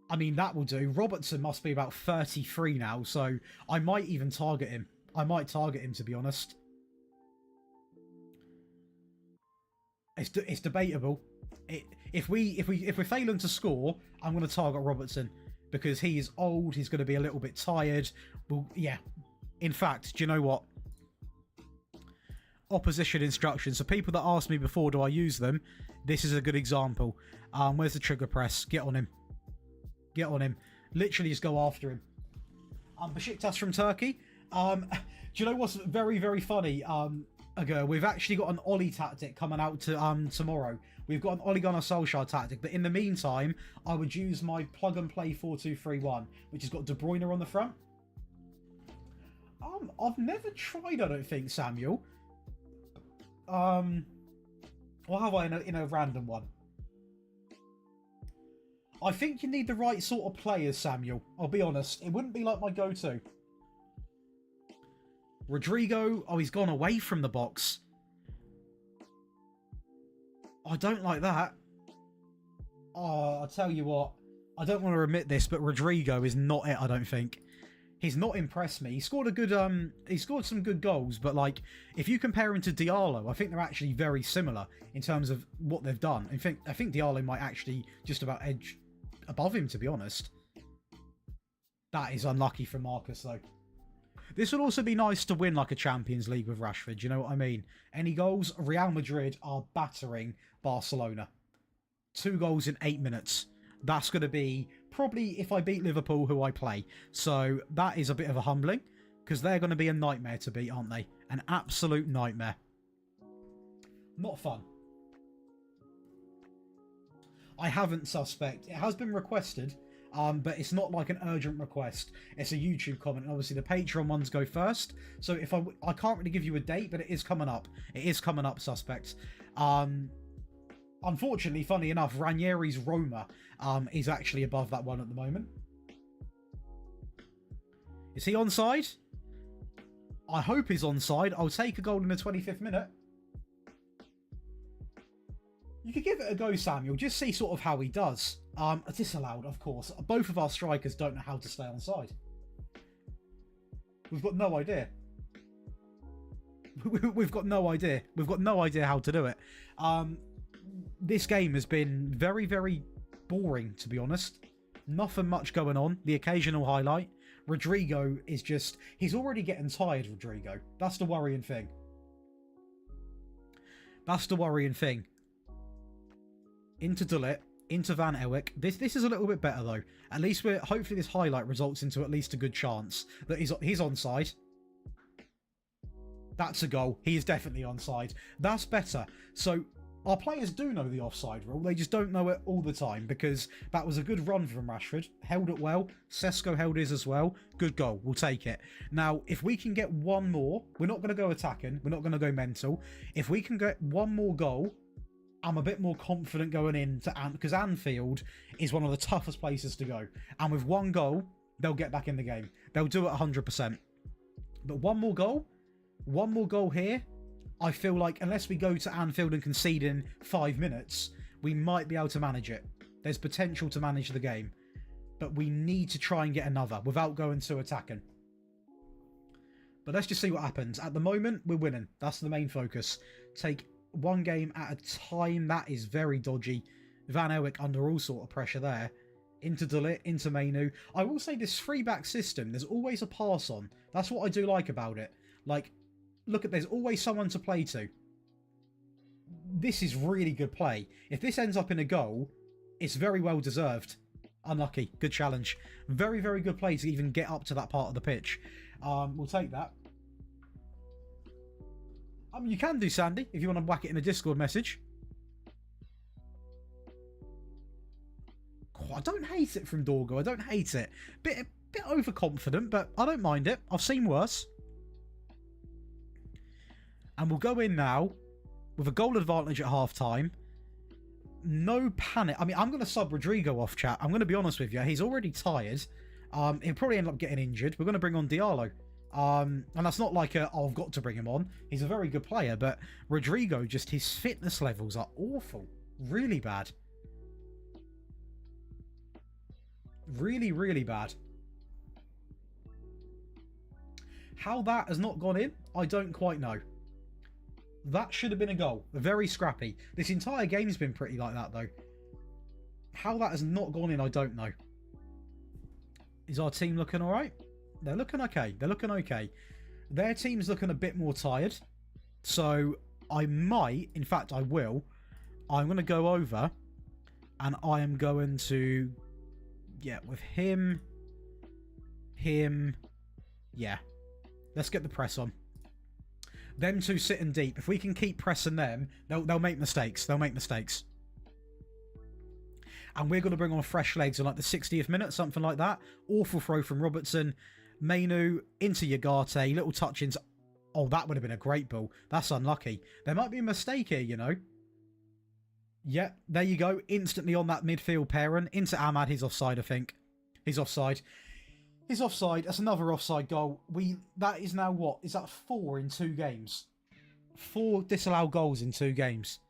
I mean, that will do. Robertson must be about 33 now, so I might even target him. I might target him, to be honest. It's debatable. If we're failing to score, I'm going to target Robertson because he is old. He's going to be a little bit tired. Well, yeah. In fact, do you know what? Opposition instructions. So people that asked me before, do I use them? This is a good example. Where's the trigger press? Get on him. Get on him. Literally just go after him. Besiktas from Turkey. Do you know what's very, very funny? We've actually got an Ollie tactic coming out to tomorrow. We've got an Ole Gunnar Solskjaer tactic, but in the meantime, I would use my plug and play 4-2-3-1, which has got De Bruyne on the front. I've never tried, I don't think, Samuel. Or have I in a random one? I think you need the right sort of players, Samuel. I'll be honest. It wouldn't be like my go-to. Rodrigo. Oh, he's gone away from the box. I don't like that. Oh, I'll tell you what. I don't want to admit this, but Rodrigo is not it, I don't think. He's not impressed me. He scored a good he scored some good goals, but like if you compare him to Diallo, I think they're actually very similar in terms of what they've done. I think Diallo might actually just about edge above him, to be honest. That is unlucky for Marcus, though. This would also be nice to win like a Champions League with Rashford, you know what I mean? Any goals? Real Madrid are battering Barcelona. 2 goals in 8 minutes. That's going to be probably if I beat Liverpool, who I play. So that is a bit of a humbling, because they're going to be a nightmare to beat, aren't they? An absolute nightmare. Not fun. I haven't suspect. It has been requested, but it's not like an urgent request. It's a YouTube comment. And obviously, the Patreon ones go first. So if I can't really give you a date, but it is coming up. It is coming up, suspect. Unfortunately, funny enough, Ranieri's Roma is actually above that one at the moment. Is he onside? I hope he's onside. I'll take a goal in the 25th minute. You could give it a go, Samuel. Just see sort of how he does. Disallowed, of course. Both of our strikers don't know how to stay onside. We've got no idea. We've got no idea. We've got no idea how to do it. This game has been very, very boring, to be honest. Nothing much going on. The occasional highlight. Rodrigo is just... He's already getting tired, Rodrigo. That's the worrying thing. That's the worrying thing. Into De Ligt. Into Van Ewijk. This is a little bit better, though. At least hopefully this highlight results into at least a good chance that he's onside. That's a goal. He is definitely onside. That's better. So... Our players do know the offside rule, they just don't know it all the time, because that was a good run from Rashford. Held it well. Sesko held his as well. Good goal. We'll take it. Now, if we can get one more, we're not going to go attacking. We're not going to go mental. If we can get one more goal, I'm a bit more confident going into because Anfield is one of the toughest places to go. And with one goal, they'll get back in the game. They'll do it 100%. But one more goal here, I feel like unless we go to Anfield and concede in 5 minutes, we might be able to manage it. There's potential to manage the game. But we need to try and get another without going to attacking. But let's just see what happens. At the moment, we're winning. That's the main focus. Take one game at a time. That is very dodgy. Van Ewijk under all sort of pressure there. Into De Ligt, into Menu. I will say this 3-back system, there's always a pass on. That's what I do like about it. Like... Look, there's always someone to play to. This is really good play. If this ends up in a goal, it's very well deserved. Unlucky. Good challenge. Very, very good play to even get up to that part of the pitch. We'll take that. You can do, Sandy, if you want to whack it in a Discord message. Oh, I don't hate it from Dorgo. I don't hate it. Bit overconfident, but I don't mind it. I've seen worse. And we'll go in now with a goal advantage at half-time. No panic. I mean, I'm going to sub Rodrigo off, chat. I'm going to be honest with you. He's already tired. He'll probably end up getting injured. We're going to bring on Diallo. And that's not like oh, I've got to bring him on. He's a very good player, but Rodrigo, just his fitness levels are awful. Really bad. Really, really bad. How that has not gone in, I don't quite know. That should have been a goal. Very scrappy. This entire game's been pretty like that, though. How that has not gone in, I don't know. Is our team looking all right? They're looking okay. They're looking okay. Their team's looking a bit more tired. So I might, in fact I will, I'm going to go over and I am going to, yeah, with him, yeah. Let's get the press on. Them two sitting deep. If we can keep pressing them, they'll make mistakes. They'll make mistakes. And we're going to bring on fresh legs in like the 60th minute, something like that. Awful throw from Robertson. Mainu into Yagate. Little touch-ins. Oh, that would have been a great ball. That's unlucky. There might be a mistake here, you know. Yeah, there you go. Instantly on that midfield pairing. Into Ahmad. He's offside, I think. He's offside. He's offside. That's another offside goal. That is now what? Is that 4 in 2 games? 4 disallowed goals in 2 games.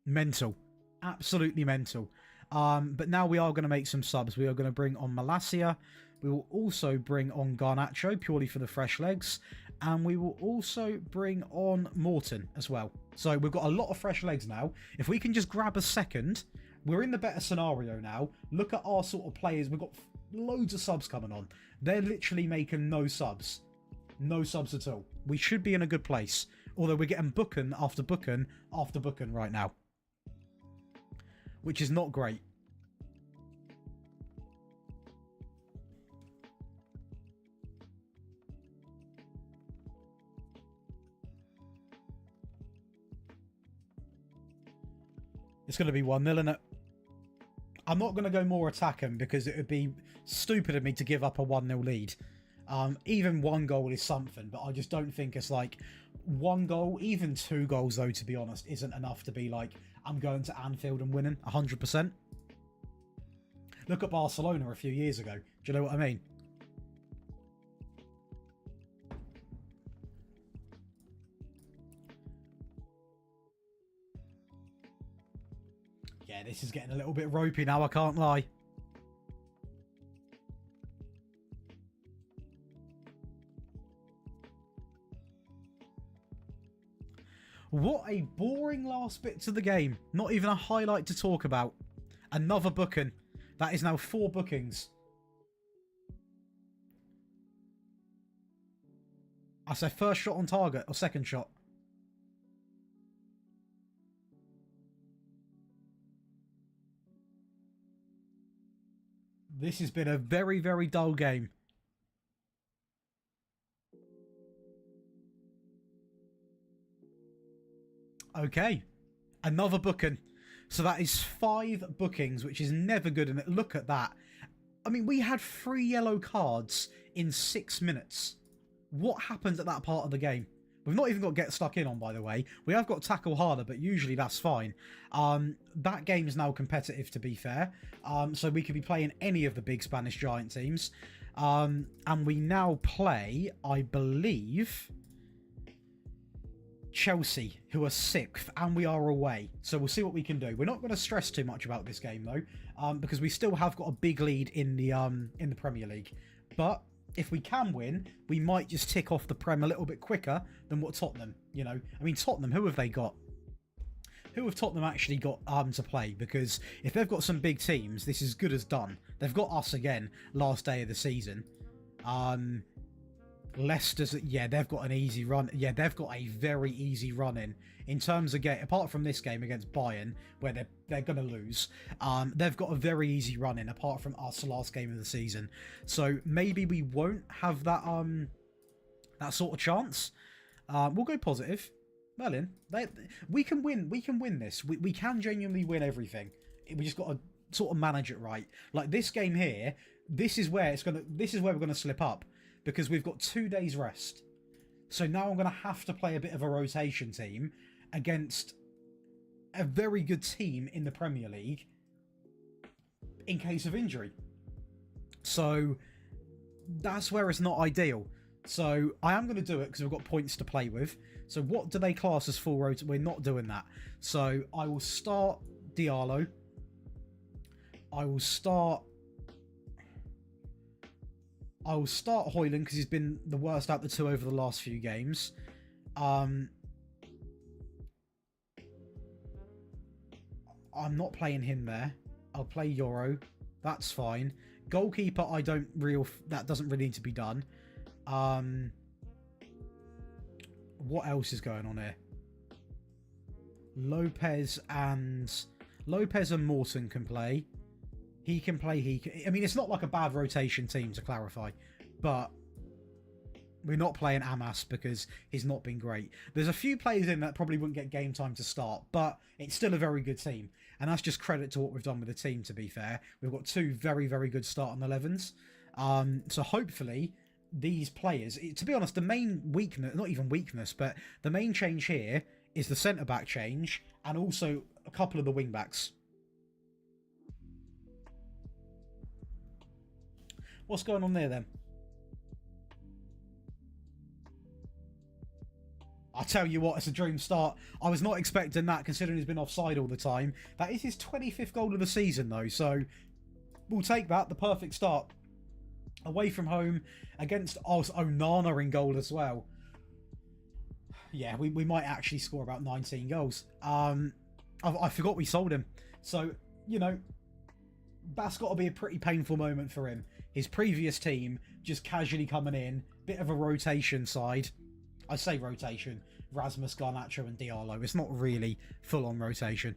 Mental. Absolutely mental. But now we are going to make some subs. We are going to bring on Malacia. We will also bring on Garnacho, purely for the fresh legs. And we will also bring on Morton as well. So we've got a lot of fresh legs now. If we can just grab a second, we're in the better scenario now. Look at our sort of players. We've got loads of subs coming on. They're literally making no subs. No subs at all. We should be in a good place. Although we're getting booking after booking after booking right now. Which is not great. It's going to be 1-0, isn't it? I'm not going to go more attacking because it would be stupid of me to give up a 1-0 lead. Even 1 goal is something, but I just don't think it's like 1 goal, even 2 goals though, to be honest, isn't enough to be like, I'm going to Anfield and winning 100%. Look at Barcelona a few years ago. Do you know what I mean? Yeah, this is getting a little bit ropey now, I can't lie. What a boring last bit to the game. Not even a highlight to talk about. Another booking. That is now 4 bookings. I say first shot on target or second shot. This has been a very, very dull game. Okay. Another booking. So that is 5 bookings, which is never good. And look at that. I mean, we had 3 yellow cards in 6 minutes. What happens at that part of the game? We've not even got get stuck in on, by the way. We have got tackle harder, but usually that's fine. That game is now competitive, to be fair. So we could be playing any of the big Spanish giant teams. And we now play, I believe, Chelsea, who are 6th, and we are away. So we'll see what we can do. We're not going to stress too much about this game, though, because we still have got a big lead in the Premier League. But if we can win, we might just tick off the Prem a little bit quicker than what Tottenham, you know. I mean, Tottenham, who have they got? Who have Tottenham actually got to play? Because if they've got some big teams, this is good as done. They've got us again last day of the season. Leicester's, yeah, they've got an easy run. Yeah, they've got a very easy run in terms of apart from this game against Bayern, where they're going to lose. They've got a very easy run in, apart from us last game of the season. So maybe we won't have that that sort of chance. We'll go positive. Merlin, we can win. We can win this. We can genuinely win everything. We just got to sort of manage it right. Like this game here, this is where we're gonna slip up, because we've got 2 days rest. So now I'm going to have to play a bit of a rotation team against a very good team in the Premier League in case of injury. So that's where it's not ideal. So I am going to do it because we've got points to play with. So what do they class as full rotation? We're not doing that. So I will start Diallo. I will start Højlund because he's been the worst out of the two over the last few games. I'm not playing him there. I'll play Euro. That's fine. Goalkeeper, that doesn't really need to be done. What else is going on here? Lopez and Morton can play. He can play. I mean, it's not like a bad rotation team, to clarify, but we're not playing Amas because he's not been great. There's a few players in that probably wouldn't get game time to start, but it's still a very good team. And that's just credit to what we've done with the team, to be fair. We've got two very, very good starting 11s. So hopefully these players, to be honest, the main weakness, not even weakness, but the main change here is the centre-back change and also a couple of the wing-backs. What's going on there then? I'll tell you what, it's a dream start. I was not expecting that, considering he's been offside all the time. That is his 25th goal of the season, though, so we'll take that. The perfect start. Away from home against Onana in goal as well. Yeah, we might actually score about 19 goals. I forgot we sold him. So, you know, that's got to be a pretty painful moment for him. His previous team just casually coming in. Bit of a rotation side. I say rotation. Rasmus, Garnacho and Diallo. It's not really full-on rotation.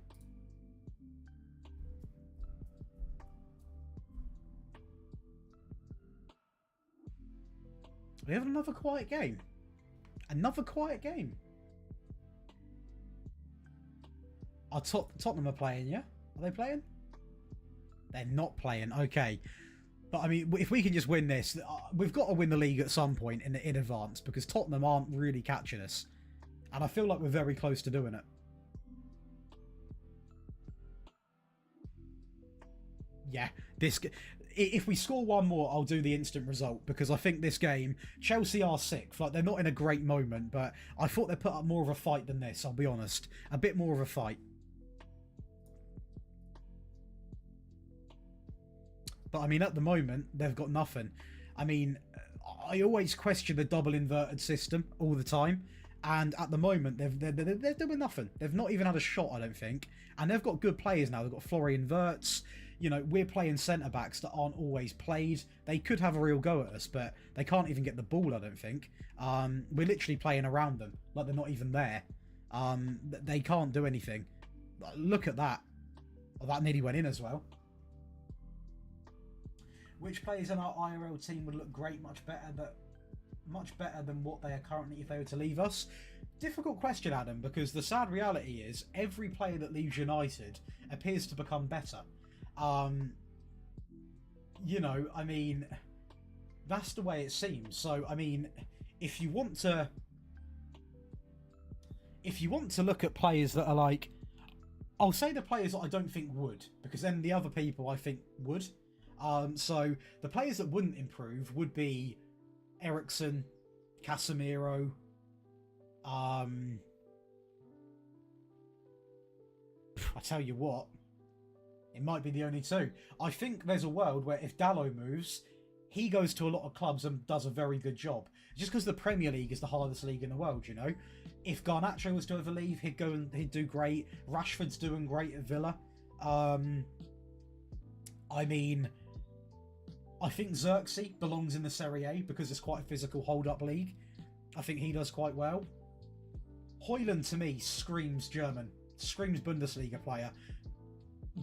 We have another quiet game. Another quiet game. Tottenham are playing, yeah? Are they playing? They're not playing. Okay. But, I mean, if we can just win this, we've got to win the league at some point in advance because Tottenham aren't really catching us. And I feel like we're very close to doing it. Yeah, if we score one more, I'll do the instant result because I think this game, Chelsea are sixth. Like, they're not in a great moment, but I thought they put up more of a fight than this, I'll be honest. A bit more of a fight. But, I mean, at the moment, they've got nothing. I mean, I always question the double inverted system all the time. And at the moment, they're doing nothing. They've not even had a shot, I don't think. And they've got good players now. They've got Florian Wirtz. You know, we're playing centre-backs that aren't always played. They could have a real go at us, but they can't even get the ball, I don't think. We're literally playing around them, like they're not even there. They can't do anything. Look at that. Oh, that nearly went in as well. Which players in our IRL team would look great, much better than what they are currently if they were to leave us? Difficult question, Adam, because the sad reality is every player that leaves United appears to become better. You know, I mean, that's the way it seems. So, I mean, if you want to look at players that are like, I'll say the players that I don't think would, because then the other people I think would. So the players that wouldn't improve would be Eriksen, Casemiro, I tell you what, it might be the only two. I think there's a world where if Dalot moves, he goes to a lot of clubs and does a very good job. Just because the Premier League is the hardest league in the world, you know. If Garnacho was to ever leave, he'd go and he'd do great. Rashford's doing great at Villa. I mean, I think Xerxes belongs in the Serie A because it's quite a physical hold-up league. I think he does quite well. Højlund, to me, screams German. Screams Bundesliga player.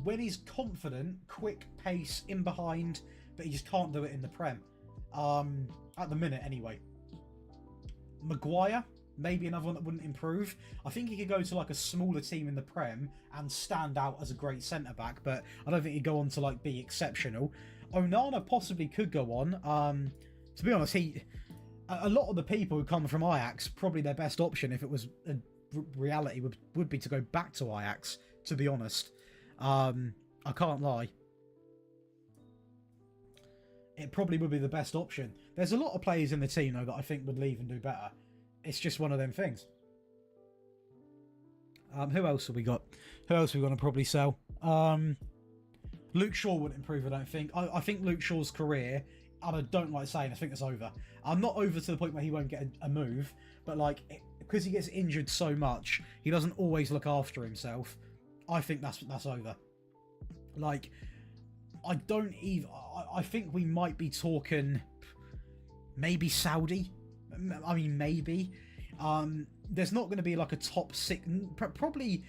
When he's confident, quick pace, in behind, but he just can't do it in the Prem. At the minute, anyway. Maguire, maybe another one that wouldn't improve. I think he could go to like a smaller team in the Prem and stand out as a great centre-back, but I don't think he'd go on to like be exceptional. Onana possibly could go on. To be honest, a lot of the people who come from Ajax, probably their best option, if it was a reality, would be to go back to Ajax, to be honest. I can't lie. It probably would be the best option. There's a lot of players in the team, though, that I think would leave and do better. It's just one of them things. Who else have we got? Who else are we going to probably sell? Luke Shaw wouldn't improve, I don't think. I think Luke Shaw's career, and I don't like saying, I think it's over. I'm not over to the point where he won't get a move, but like, because he gets injured so much, he doesn't always look after himself. I think that's over. Like, I don't even... I think we might be talking maybe Saudi. I mean, maybe. There's not going to be like a top six... Probably,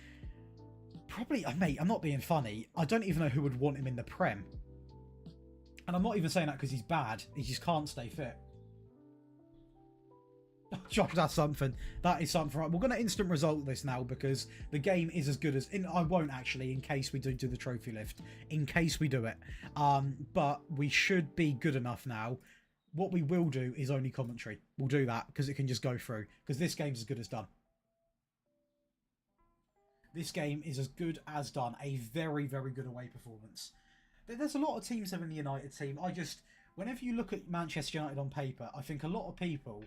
mate, I'm not being funny. I don't even know who would want him in the Prem. And I'm not even saying that because he's bad. He just can't stay fit. Josh, that's something. That is something. Right, we're going to instant result this now because the game is as good as... I won't actually, in case we do the trophy lift. In case we do it. But we should be good enough now. What we will do is only commentary. We'll do that because it can just go through. Because this game's as good as done. This game is as good as done. A very, very good away performance. There's a lot of teams in the United team. Whenever you look at Manchester United on paper, I think a lot of people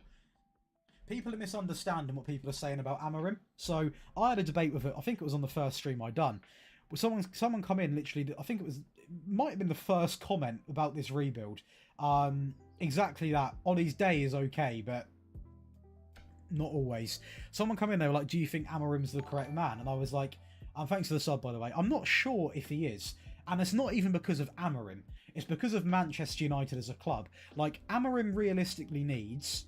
are misunderstanding what people are saying about Amorim. So I had a debate with it. I think it was on the first stream I done. Someone come in literally. I think it might have been the first comment about this rebuild. Exactly that. Ollie's day is okay, but not always. Someone come in, they were like, "Do you think Amorim's the correct man?" And I was like, "Thanks for the sub, by the way. I'm not sure if he is." And it's not even because of Amorim. It's because of Manchester United as a club. Like, Amorim realistically needs,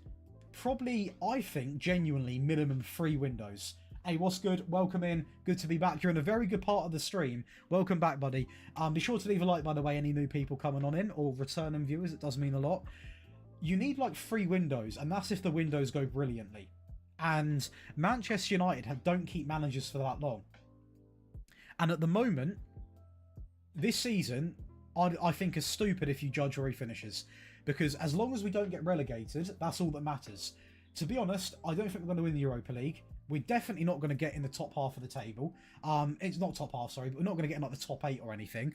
probably, I think, genuinely, minimum 3 windows. Hey, what's good? Welcome in. Good to be back. You're in a very good part of the stream. Welcome back, buddy. Be sure to leave a like, by the way, any new people coming on in, or returning viewers. It does mean a lot. You need, like, 3 windows, and that's if the windows go brilliantly. And Manchester United don't keep managers for that long. And at the moment, this season, I think is stupid if you judge where he finishes. Because as long as we don't get relegated, that's all that matters. To be honest, I don't think we're going to win the Europa League. We're definitely not going to get in the top half of the table. It's not top half, sorry, but we're not going to get in like the top 8 or anything.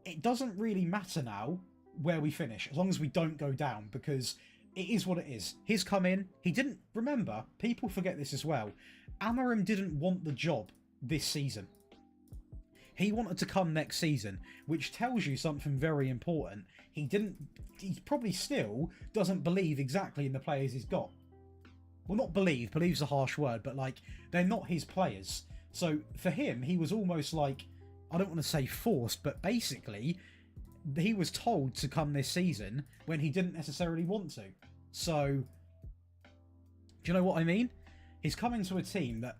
It doesn't really matter now where we finish, as long as we don't go down, because it is what it is. He's come in. He didn't... Remember, people forget this as well. Amorim didn't want the job this season. He wanted to come next season, which tells you something very important. He probably still doesn't believe exactly in the players he's got. Well, not believe. Believe's a harsh word, but like, they're not his players. So for him, he was almost like, I don't want to say forced, but basically, he was told to come this season when he didn't necessarily want to. So, do you know what I mean? He's coming to a team that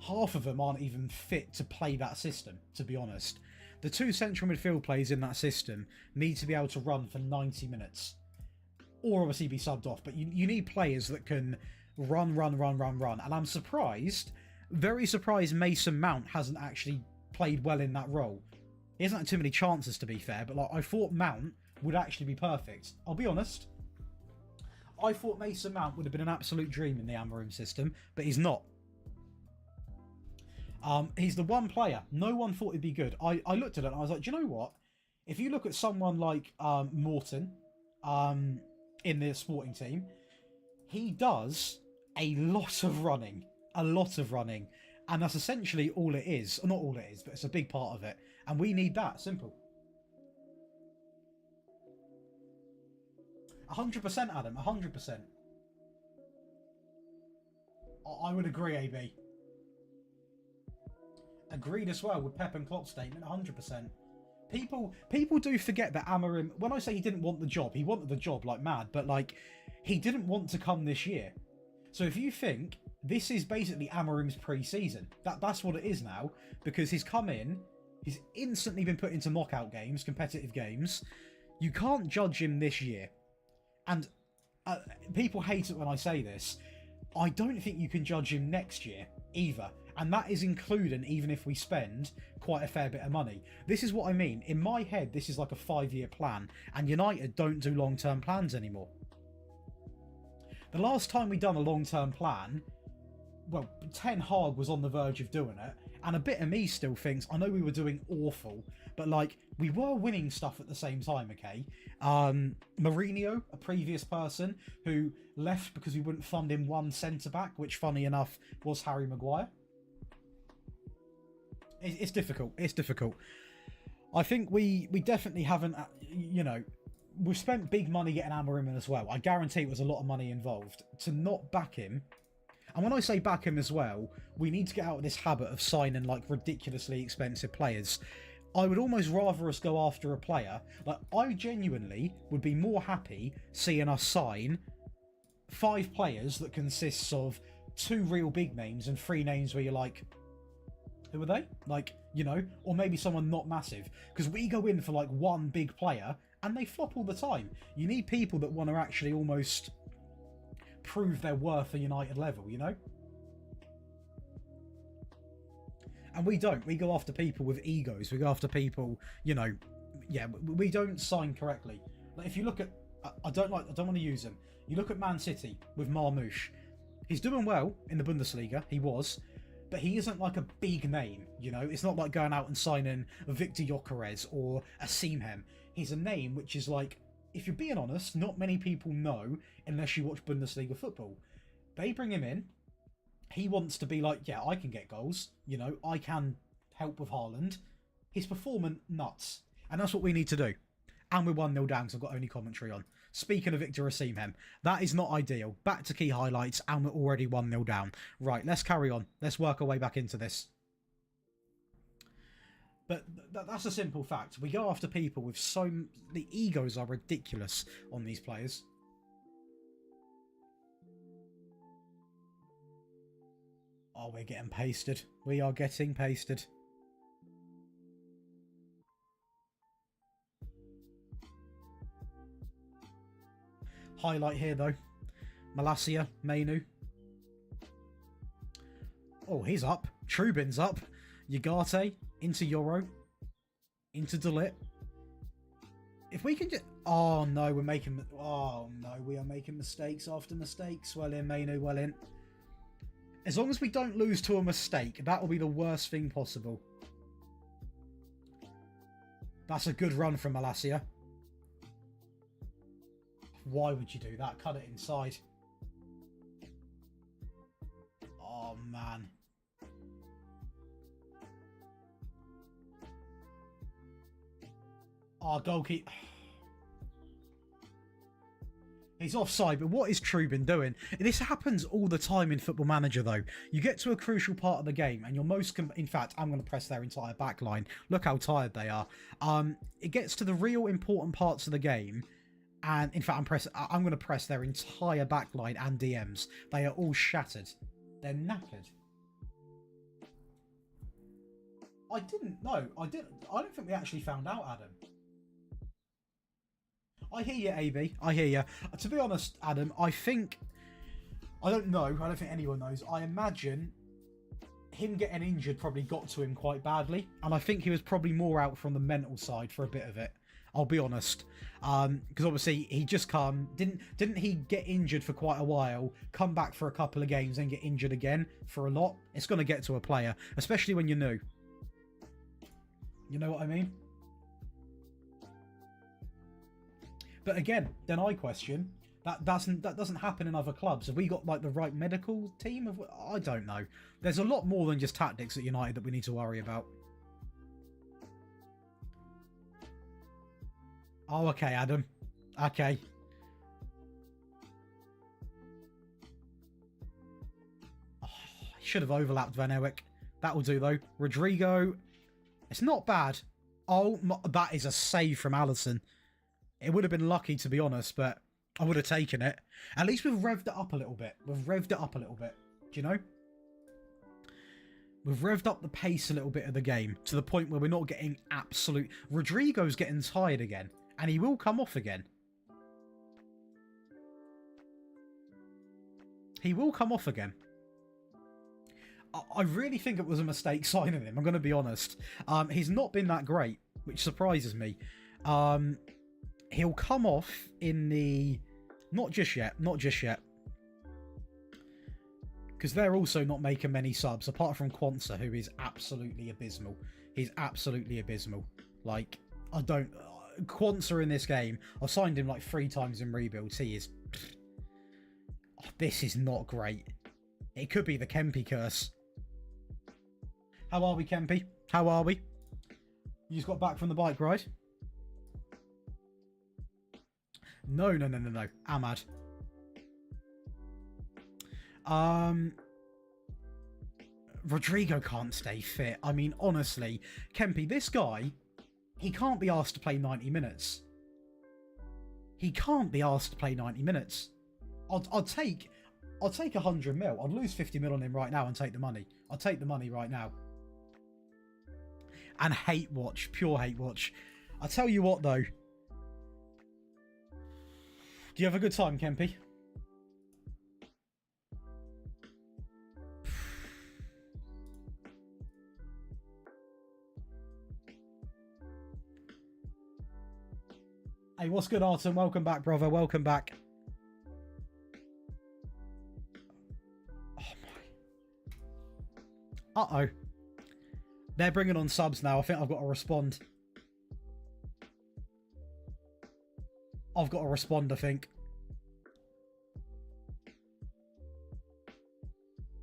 half of them aren't even fit to play that system, to be honest. The 2 central midfield players in that system need to be able to run for 90 minutes. Or obviously be subbed off, but you need players that can run. And I'm surprised, very surprised Mason Mount hasn't actually played well in that role. He hasn't had too many chances, to be fair, but like, I thought Mount would actually be perfect. I'll be honest. I thought Mason Mount would have been an absolute dream in the Amorim system, but he's not. He's the one player. No one thought he'd be good. I looked at it and I was like, do you know what? If you look at someone like Morton in the sporting team, he does a lot of running. And that's essentially all it is. Not all it is, but it's a big part of it. And we need that. Simple. 100%, Adam. 100%. I would agree, AB. Agreed as well with Pep and Klopp's statement, 100%. People do forget that Amorim, when I say he didn't want the job, he wanted the job like mad, but like, he didn't want to come this year. So if you think this is basically Amorim's pre-season, that's what it is now, because he's come in, he's instantly been put into knockout games, competitive games. You can't judge him this year. And people hate it when I say this. I don't think you can judge him next year either. And that is including even if we spend quite a fair bit of money. This is what I mean. In my head, this is like a 5-year plan. And United don't do long-term plans anymore. The last time we done a long-term plan, well, Ten Hag was on the verge of doing it, and a bit of me still thinks, I know we were doing awful, but like, we were winning stuff at the same time, okay? Mourinho, a previous person who left because we wouldn't fund him one centre-back, which, funny enough, was Harry Maguire. It's difficult. It's difficult. I think we definitely haven't, you know, we've spent big money getting Amorim in as well. I guarantee it was a lot of money involved. To not back him, and when I say back him as well, we need to get out of this habit of signing like ridiculously expensive players. I would almost rather us go after a player. Like, I genuinely would be more happy seeing us sign 5 players that consists of 2 real big names and 3 names where you're like, who are they? Like, you know, or maybe someone not massive. Because we go in for like 1 big player and they flop all the time. You need people that want to actually almost prove their worth at United level, you know? And we don't. We go after people with egos. We go after people, you know, yeah, we don't sign correctly. Like, if you look at, I don't want to use him. You look at Man City with Marmoush. He's doing well in the Bundesliga. He was. But he isn't like a big name, you know? It's not like going out and signing Victor Gyökeres or Asimhem. He's a name which is like, if you're being honest, not many people know unless you watch Bundesliga football. They bring him in. He wants to be like, yeah, I can get goals. You know, I can help with Haaland. He's performing nuts. And that's what we need to do. And we're 1-0 down because I've got only commentary on. Speaking of Victor Osimhen, that is not ideal. Back to key highlights and we're already 1-0 down. Right, let's carry on. Let's work our way back into this. But that's a simple fact. We go after people with the egos are ridiculous on these players. Oh, we're getting pasted. We are getting pasted. Highlight here, though. Malacia, Mainu. Oh, he's up. Trubin's up. Ugarte into Euro. Into Delit. If we can just... Oh, no, we're making... Oh, no, we are making mistakes after mistakes. Well in, Mainu, well in. As long as we don't lose to a mistake, that will be the worst thing possible. That's a good run from Malacia. Why would you do that? Cut it inside. Oh, man. Our goalkeeper... He's offside, but what is Trubin doing? This happens all the time in Football Manager, though. You get to a crucial part of the game, and you're most... In fact, I'm going to press their entire back line. Look how tired they are. It gets to the real important parts of the game, and in fact, I'm going to press their entire back line and DMs. They are all shattered. They're knackered. I didn't know. I don't think we actually found out, Adam. I hear you, AB. I hear you. To be honest, Adam, I don't know. I don't think anyone knows. I imagine him getting injured probably got to him quite badly. And I think he was probably more out from the mental side for a bit of it. I'll be honest. Because obviously he just didn't he get injured for quite a while, come back for a couple of games and get injured again for a lot? It's going to get to a player, especially when you're new. You know what I mean? But again, then I question, that doesn't happen in other clubs. Have we got like the right medical team? I don't know. There's a lot more than just tactics at United that we need to worry about. Oh, okay, Adam. Okay. Oh, he should have overlapped Van Eyck. That will do, though. Rodrigo. It's not bad. Oh, that is a save from Alisson. It would have been lucky, to be honest, but I would have taken it. At least we've revved it up a little bit. We've revved it up a little bit. Do you know? We've revved up the pace a little bit of the game to the point where we're not getting absolute... Rodrigo's getting tired again. And he will come off again. He will come off again. I really think it was a mistake signing him. I'm going to be honest. He's not been that great, which surprises me. He'll come off in the... Not just yet. Not just yet. because they're also not making many subs apart from Quanza, who is absolutely abysmal. He's absolutely abysmal. Like, I don't... Quanza in this game, I've signed him like 3 times in rebuilds. He is... Oh, this is not great. It could be the Kempy curse. How are we, Kempy? How are we? You just got back from the bike ride? No. Ahmad. Rodrigo can't stay fit. I mean, honestly, Kempy, this guy, he can't be asked to play 90 minutes. He can't be asked to play 90 minutes. I'd take 100 mil. I'd lose 50 mil on him right now and take the money. I'd take the money right now. And hate watch, pure hate watch. I tell you what though. Do you have a good time, Kempy? Hey, what's good, Artem? Welcome back, brother. Welcome back. Oh my. Uh-oh. They're bringing on subs now. I think I've got to respond. I've got to respond, I think.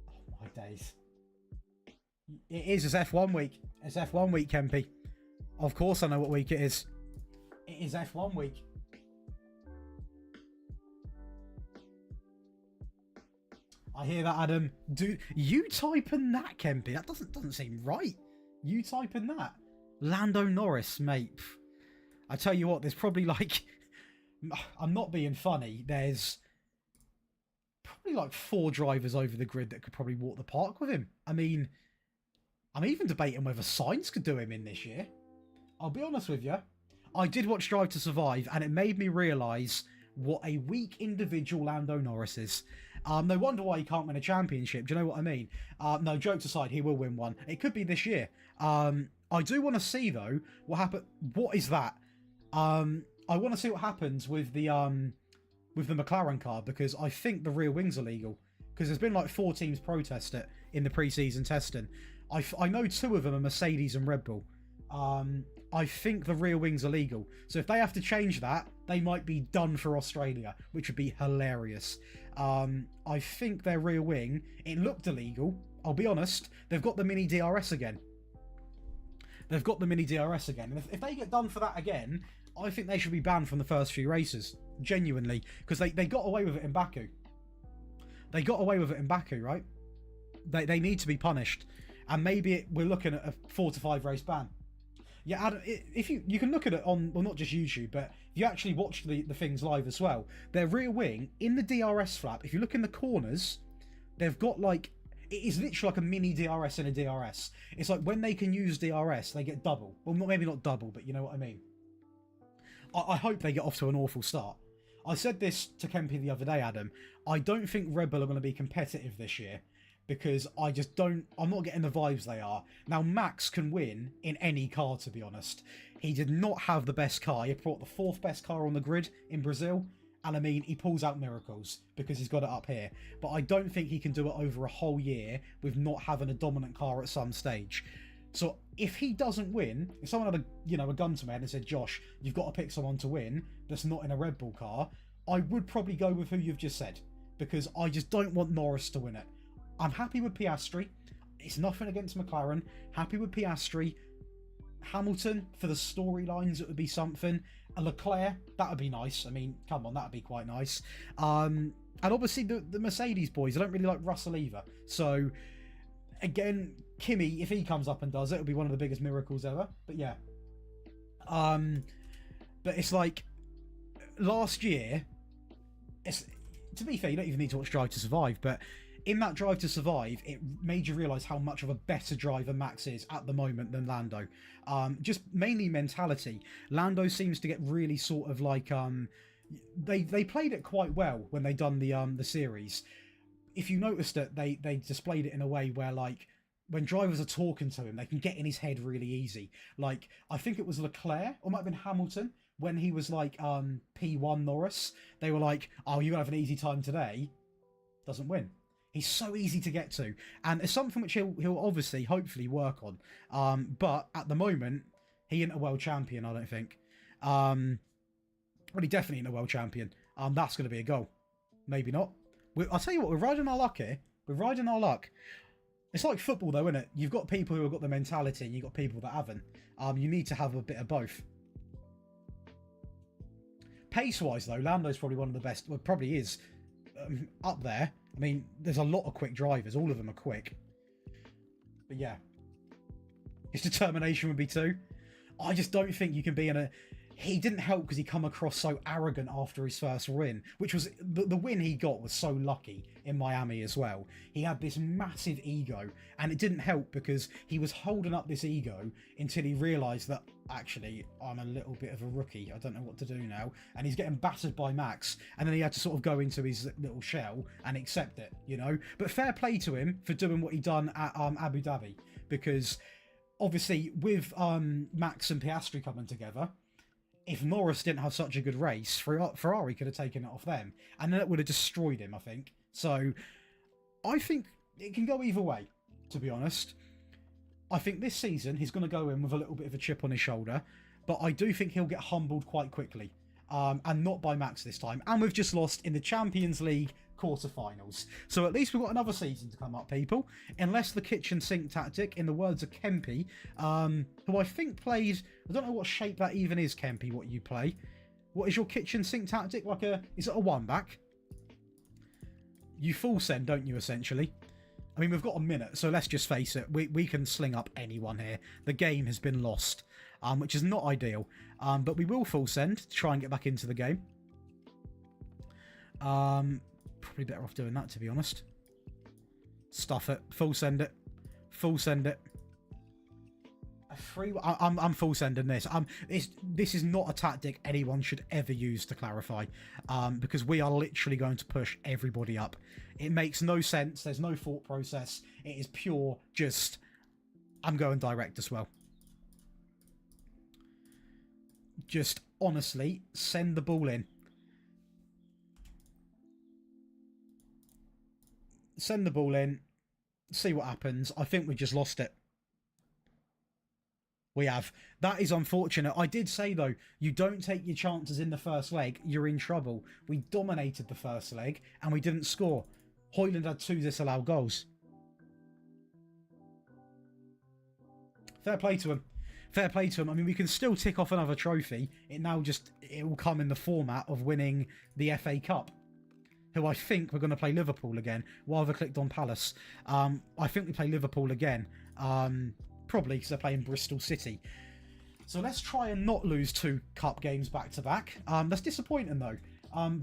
Oh, my days. It is. It's F1 week. It's F1 week, Kempy. Of course I know what week it is. It is F1 week. I hear that, Adam. Do you typing that, Kempy? That doesn't seem right. You typing that? Lando Norris, mate. I tell you what, there's probably like... I'm not being funny. There's probably like 4 drivers over the grid that could probably walk the park with him. I mean, I'm even debating whether Sainz could do him in this year. I'll be honest with you. I did watch Drive to Survive, and it made me realise what a weak individual Lando Norris is. No wonder why he can't win a championship. Do you know what I mean? No, jokes aside, he will win one. It could be this year. I do want to see, though, what happened. What is that? I want to see what happens with the McLaren car, because I think the rear wing's illegal. Because there's been like 4 teams protest it in the pre-season testing. I know 2 of them are Mercedes and Red Bull. I think the rear wing's illegal. So if they have to change that, they might be done for Australia, which would be hilarious. I think their rear wing, it looked illegal. I'll be honest, they've got the mini DRS again. They've got the mini DRS again. And if they get done for that again, I think they should be banned from the first few races. Genuinely. Because they got away with it in Baku. They got away with it in Baku, right? They need to be punished. And maybe we're looking at a 4 to 5 race ban. Yeah, Adam, if you can look at it on, well, not just YouTube, but if you actually watch the things live as well, their rear wing, in the DRS flap, if you look in the corners, they've got like, it is literally like a mini DRS in a DRS. It's like when they can use DRS, they get double. Well, maybe not double, but you know what I mean. I hope they get off to an awful start. I said this to Kempy the other day, Adam. I don't think Red Bull are going to be competitive this year. Because I just don't... I'm not getting the vibes they are. Now, Max can win in any car, to be honest. He did not have the best car. He brought the 4th best car on the grid in Brazil. And I mean, he pulls out miracles because he's got it up here. But I don't think he can do it over a whole year with not having a dominant car at some stage. So if he doesn't win, if someone had a gun to my head and said, Josh, you've got to pick someone to win that's not in a Red Bull car, I would probably go with who you've just said. Because I just don't want Norris to win it. I'm happy with Piastri. It's nothing against McLaren. Happy with Piastri. Hamilton, for the storylines, it would be something. A Leclerc, that would be nice. I mean, come on, that would be quite nice. And obviously the Mercedes boys, I don't really like Russell either. So, again, Kimi, if he comes up and does it, it'll be one of the biggest miracles ever. But yeah. But it's like, last year, to be fair, you don't even need to watch Drive to Survive, but in that Drive to Survive, it made you realise how much of a better driver Max is at the moment than Lando. Just mainly mentality. Lando seems to get really sort of like... They played it quite well when they done the series. If you noticed it, they displayed it in a way where, like, when drivers are talking to him, they can get in his head really easy. Like, I think it was Leclerc, or it might have been Hamilton, when he was like P1 Norris. They were like, oh, you're going to have an easy time today. Doesn't win. He's so easy to get to, and it's something which he'll obviously, hopefully, work on. But at the moment, he ain't a world champion, I don't think. Well, he definitely ain't a world champion. That's going to be a goal. Maybe not. I'll tell you what, we're riding our luck here. We're riding our luck. It's like football, though, isn't it? You've got people who have got the mentality, and you've got people that haven't. You need to have a bit of both. Pace-wise, though, Lando's probably one of the best. Well, probably is up there. I mean, there's a lot of quick drivers. All of them are quick. But yeah. His determination would be 2. I just don't think you can be in a... He didn't help because he come across so arrogant after his first win, which was... The win he got was so lucky in Miami as well. He had this massive ego, and it didn't help because he was holding up this ego until he realised that, actually, I'm a little bit of a rookie. I don't know what to do now. And he's getting battered by Max, and then he had to sort of go into his little shell and accept it, you know? But fair play to him for doing what he done at Abu Dhabi, because obviously with Max and Piastri coming together, if Norris didn't have such a good race, Ferrari could have taken it off them, and then it would have destroyed him, I think. So I think it can go either way, to be honest. I think this season he's going to go in with a little bit of a chip on his shoulder, but I do think he'll get humbled quite quickly, and not by Max this time. And we've just lost in the Champions League quarterfinals. So at least we've got another season to come up, people. Unless the kitchen sink tactic, in the words of Kempy, who I think played... I don't know what shape that even is, Kempy, what you play. What is your kitchen sink tactic? Like a... Is it a one-back? You full send, don't you, essentially? I mean, we've got a minute, so let's just face it. We can sling up anyone here. The game has been lost, which is not ideal. But we will full send to try and get back into the game. Probably better off doing that, to be honest. Stuff it. Full send it. Full send it. I'm full sending this. This is not a tactic anyone should ever use, to clarify, because we are literally going to push everybody up. It makes no sense. There's no thought process. It is pure just... I'm going direct as well. Just, honestly, send the ball in. Send the ball in. See what happens. I think we just lost it. We have. That is unfortunate. I did say, though, you don't take your chances in the first leg, you're in trouble. We dominated the first leg, and we didn't score. Højlund had 2 disallowed goals. Fair play to him. Fair play to him. I mean, we can still tick off another trophy. It will come in the format of winning the FA Cup, who I think we're going to play Liverpool again. While I clicked on Palace. I think we play Liverpool again. Probably because they're playing Bristol City. So let's try and not lose 2 cup games back to back. That's disappointing, though.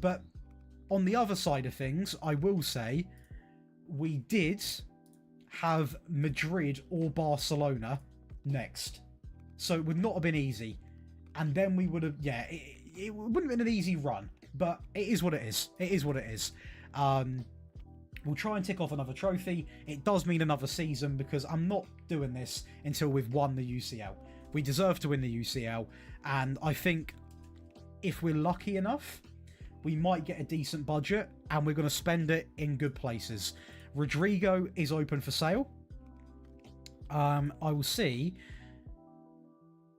But on the other side of things, I will say we did have Madrid or Barcelona next. So it would not have been easy. And then we would have... Yeah, it wouldn't have been an easy run. But it is what it is. It is what it is. We'll try and tick off another trophy. It does mean another season because I'm not doing this until we've won the UCL. We deserve to win the UCL. And I think if we're lucky enough, we might get a decent budget and we're going to spend it in good places. Rodrigo is open for sale. I will see.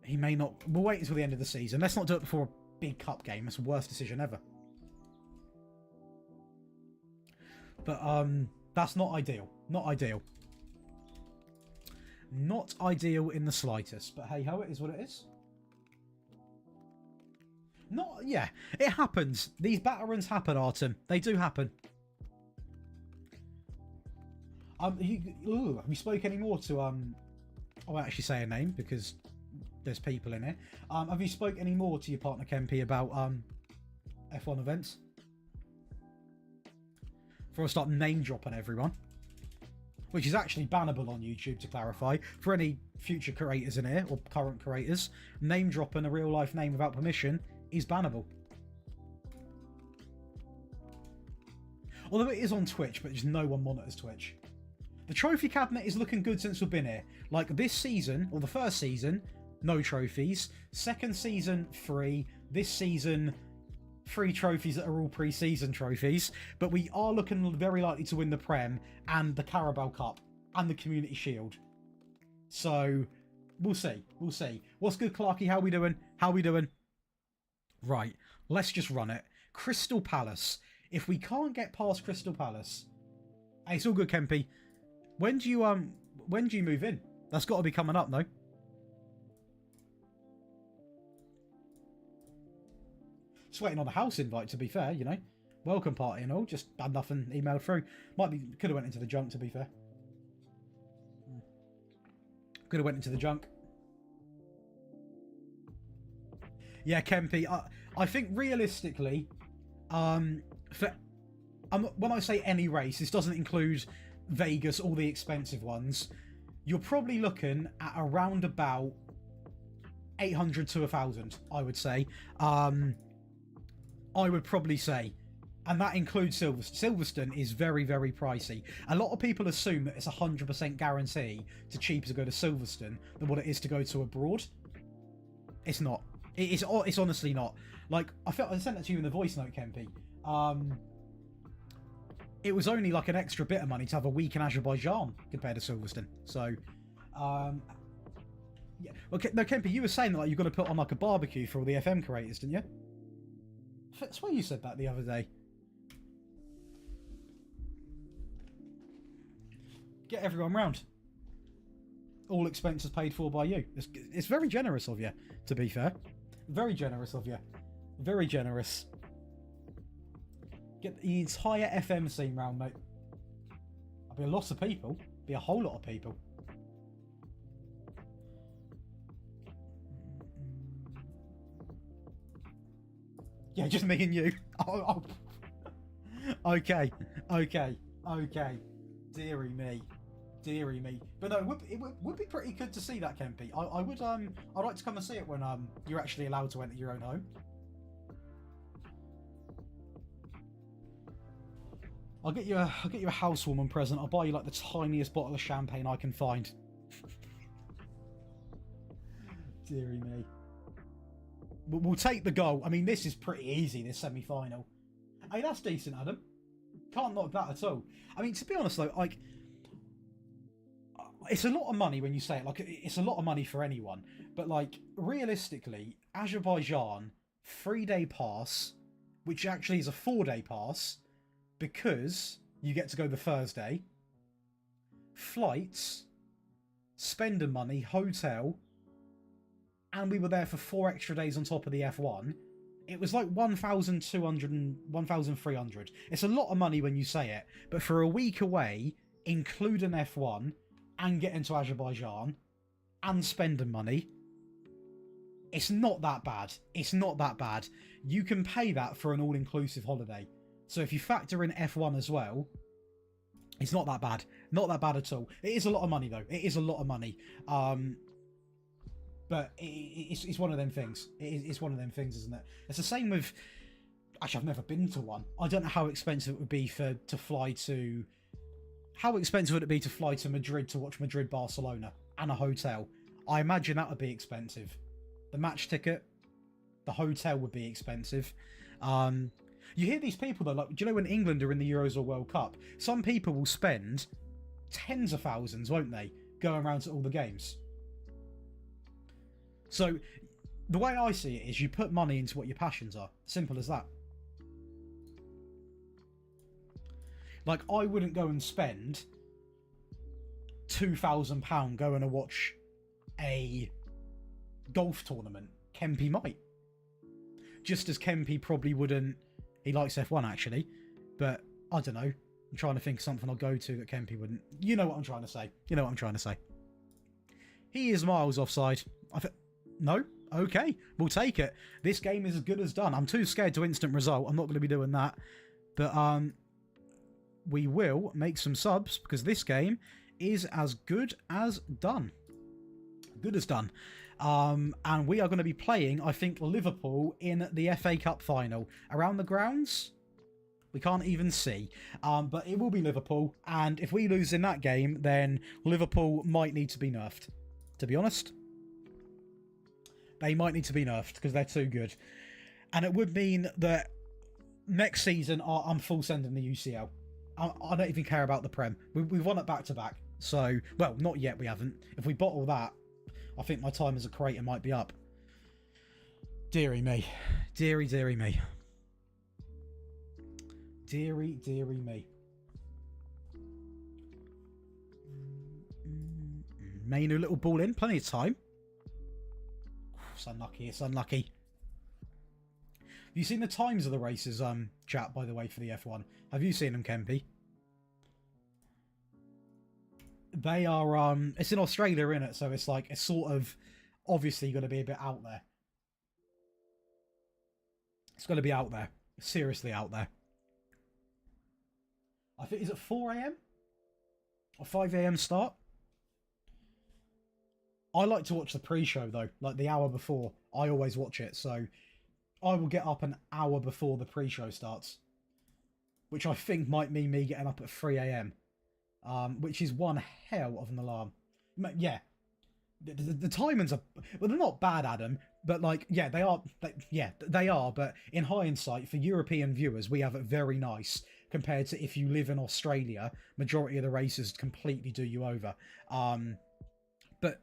He may not... We'll wait until the end of the season. Let's not do it before a big cup game. That's the worst decision ever. But that's not ideal. Not ideal. Not ideal in the slightest. But hey ho, it is what it is. Yeah, it happens. These batter runs happen, Artem. They do happen. Have you spoke any more to I won't actually say a name because there's people in here. Have you spoke any more to your partner Kempy about F1 events? Before I start name dropping everyone, which is actually bannable on YouTube, to clarify, for any future creators in here or current creators. Name dropping a real life name without permission is bannable. Although it is on Twitch, but just no one monitors Twitch. The trophy cabinet is looking good since we've been here. Like this season, or the first season, no trophies. Second season, 3. This season, 3 trophies that are all pre-season trophies, but we are looking very likely to win the Prem and the Carabao Cup and the Community Shield. So we'll see. We'll see. What's good, Clarky? How we doing? How we doing? Right, let's just run it. Crystal Palace. If we can't get past Crystal Palace, hey, it's all good, Kempy. When do you move in? That's got to be coming up, no? Just waiting on a house invite, to be fair, you know. Welcome party and all. Just had nothing emailed through. Could have went into the junk, to be fair. Could have went into the junk. Yeah, Kempy. I think realistically, when I say any race, this doesn't include Vegas, all the expensive ones. You're probably looking at around about 800 to 1,000, I would say. I would probably say. And that includes Silverstone. Silverstone is very, very pricey. A lot of people assume that it's 100% guarantee to cheaper to go to Silverstone than what it is to go to abroad. It's not. It's honestly not. Like, I sent that to you in the voice note, Kempy. It was only like an extra bit of money to have a week in Azerbaijan compared to Silverstone. So, yeah. Well, no, Kempy, you were saying that like, you've got to put on like a barbecue for all the FM creators, didn't you? I swear you said that the other day. Get everyone round. All expenses paid for by you. It's very generous of you, to be fair. Very generous of you. Very generous. Get the entire FM scene round, mate. That'll be a lot of people. Be a whole lot of people. Yeah, just me and you. Oh. Okay. Deary me. But no, it would be pretty good to see that, Kempy. I'd like to come and see it when you're actually allowed to enter your own home. I'll get you a housewarming present. I'll buy you like the tiniest bottle of champagne I can find. Deary me. We'll take the goal. I mean, this is pretty easy, this semi-final. Hey, that's decent, Adam. Can't knock that at all. I mean, to be honest, though, like, it's a lot of money when you say it. Like, it's a lot of money for anyone. But, like, realistically, Azerbaijan, 3-day pass, which actually is a 4-day pass, because you get to go the Thursday, flights, spending money, hotel, and we were there for 4 extra days on top of the F1. It was like 1,200 and 1,300. It's a lot of money when you say it, but for a week away, including F1 and getting to Azerbaijan and spending money, it's not that bad. It's not that bad. You can pay that for an all-inclusive holiday. So if you factor in F1 as well, it's not that bad. Not that bad at all. It is a lot of money, though. It is a lot of money. But it's one of them things. It's one of them things, isn't it? It's the same with... Actually, I've never been to one. I don't know how expensive it would be to fly to... How expensive would it be to fly to Madrid to watch Madrid-Barcelona and a hotel? I imagine that would be expensive. The match ticket, the hotel would be expensive. You hear these people, though, like, do you know when England are in the Euros or World Cup? Some people will spend tens of thousands, won't they, going around to all the games? So, the way I see it is you put money into what your passions are. Simple as that. Like, I wouldn't go and spend £2,000 going to watch a golf tournament. Kempy might. Just as Kempy probably wouldn't... He likes F1, actually. But, I don't know. I'm trying to think of something I'll go to that Kempy wouldn't. You know what I'm trying to say. You know what I'm trying to say. He is miles offside. No? Okay. We'll take it. This game is as good as done. I'm too scared to instant result. I'm not going to be doing that. But, we will make some subs because this game is as good as done. Good as done. And we are going to be playing, I think, Liverpool in the FA Cup final. Around the grounds? We can't even see. But it will be Liverpool. And if we lose in that game, then Liverpool might need to be nerfed. To be honest. They might need to be nerfed because they're too good. And it would mean that next season, I'm full sending the UCL. I don't even care about the Prem. We've won it back to back. So, well, not yet. We haven't. If we bottle that, I think my time as a creator might be up. Deary me, deary me, deary me. Mainu little ball in, plenty of time. It's unlucky. It's unlucky. Have you seen the times of the races, chat, by the way, for the F1? Have you seen them, Kempy? They are, it's in Australia, innit? So it's like, it's sort of obviously going to be a bit out there. It's going to be out there. Seriously out there. I think, is it 4 a.m? Or 5 a.m. start? I like to watch the pre-show, though. Like, the hour before. I always watch it, so I will get up an hour before the pre-show starts. Which I think might mean me getting up at 3 a.m. Which is one hell of an alarm. Yeah. The timings are... Well, they're not bad, Adam. But, like, yeah, they are. They are. But in hindsight, for European viewers, we have it very nice. Compared to if you live in Australia, majority of the races completely do you over. But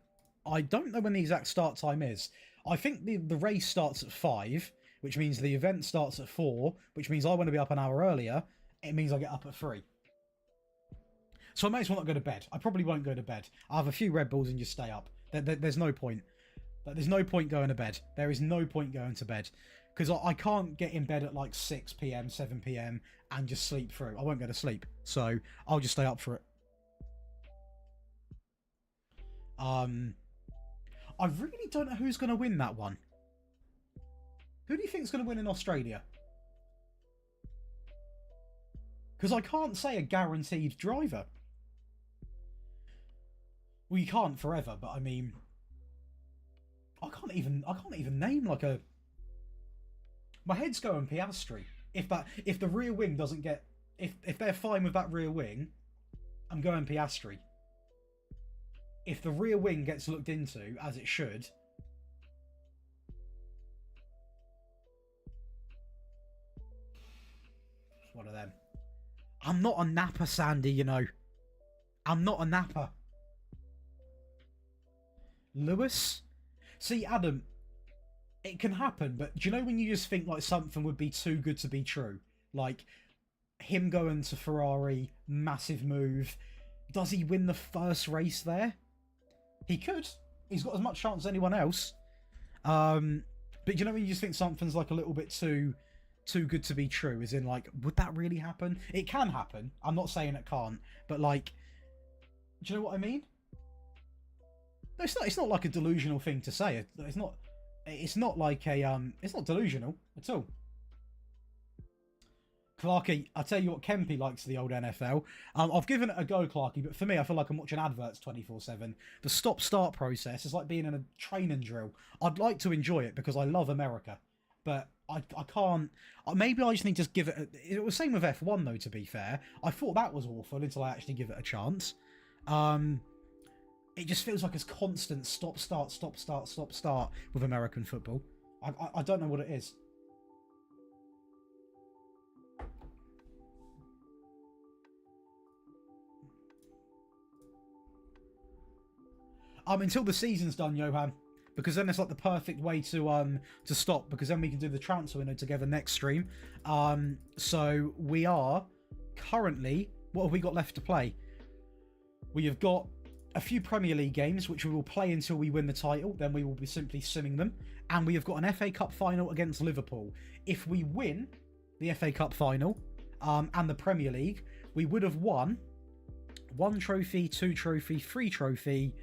I don't know when the exact start time is. I think the race starts at 5, which means the event starts at 4, which means I want to be up an hour earlier. It means I get up at 3. So I may as well not go to bed. I probably won't go to bed. I'll have a few Red Bulls and just stay up. There's no point. There's no point going to bed. There is no point going to bed. Because I can't get in bed at like 6 p.m, 7 p.m, and just sleep through. I won't go to sleep. So I'll just stay up for it. I really don't know who's going to win that one. Who do you think is going to win in Australia? Because I can't say a guaranteed driver. Well, you can't forever, but I mean, I can't even name like a. My head's going Piastri. If the rear wing doesn't get, if they're fine with that rear wing, I'm going Piastri. If the rear wing gets looked into, as it should, one of them. I'm not a napper, Sandy, you know. I'm not a napper. Lewis? See, Adam, it can happen, but do you know when you just think like something would be too good to be true? Like, him going to Ferrari, massive move. Does he win the first race there? He could. He's got as much chance as anyone else. But do you know when you just think something's like a little bit too good to be true? As in, like, would that really happen? It can happen. I'm not saying it can't. But, like, do you know what I mean? No, it's not like a delusional thing to say. It's not like a, it's not delusional at all. Clarky, I'll tell you what, Kempy likes the old NFL. I've given it a go, Clarky, but for me, I feel like I'm watching adverts 24/7. The stop-start process is like being in a training drill. I'd like to enjoy it because I love America, but I can't. Maybe I just need to give it. It was the same with F1 though. To be fair, I thought that was awful until I actually give it a chance. It just feels like it's constant stop-start with American football. I don't know what it is. Until the season's done, Johan, because then it's like the perfect way to stop, because then we can do the transfer window together next stream. So we are currently, what have we got left to play? We have got a few Premier League games, which we will play until we win the title. Then we will be simply simming them, and we have got an FA Cup final against Liverpool. If we win the FA Cup final and the Premier League, we would have won 1 trophy, 2 trophy, 3 trophy.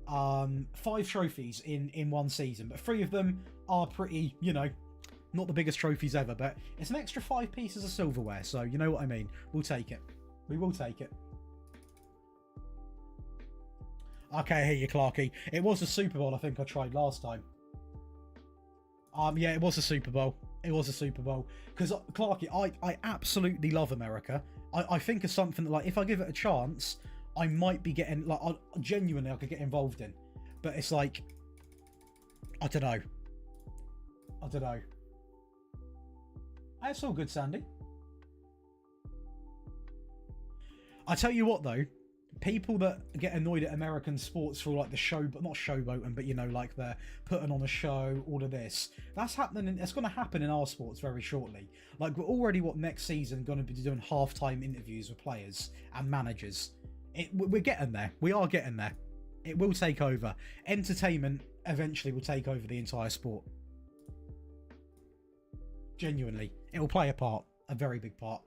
5 trophies in one season, but 3 of them are pretty, you know, not the biggest trophies ever, but it's an extra 5 pieces of silverware, so you know what I mean. We'll take it. We will take it. Okay, I hear you, Clarky. It was a Super Bowl I think I tried last time. Yeah, it was a Super Bowl. It was a Super Bowl. Because, Clarky, I absolutely love America. I think of something that, like, if I give it a chance, I might be getting, like, genuinely I could get involved in. But it's like, I don't know. That's all good, Sandy. I tell you what, though, people that get annoyed at American sports for like the show, but not showboating, but you know, like they're putting on a show, all of this. That's happening. It's going to happen in our sports very shortly. Like we're already next season going to be doing halftime interviews with players and managers. We're getting there. We are getting there. It will take over. Entertainment eventually will take over the entire sport. Genuinely, it will play a part, a very big part.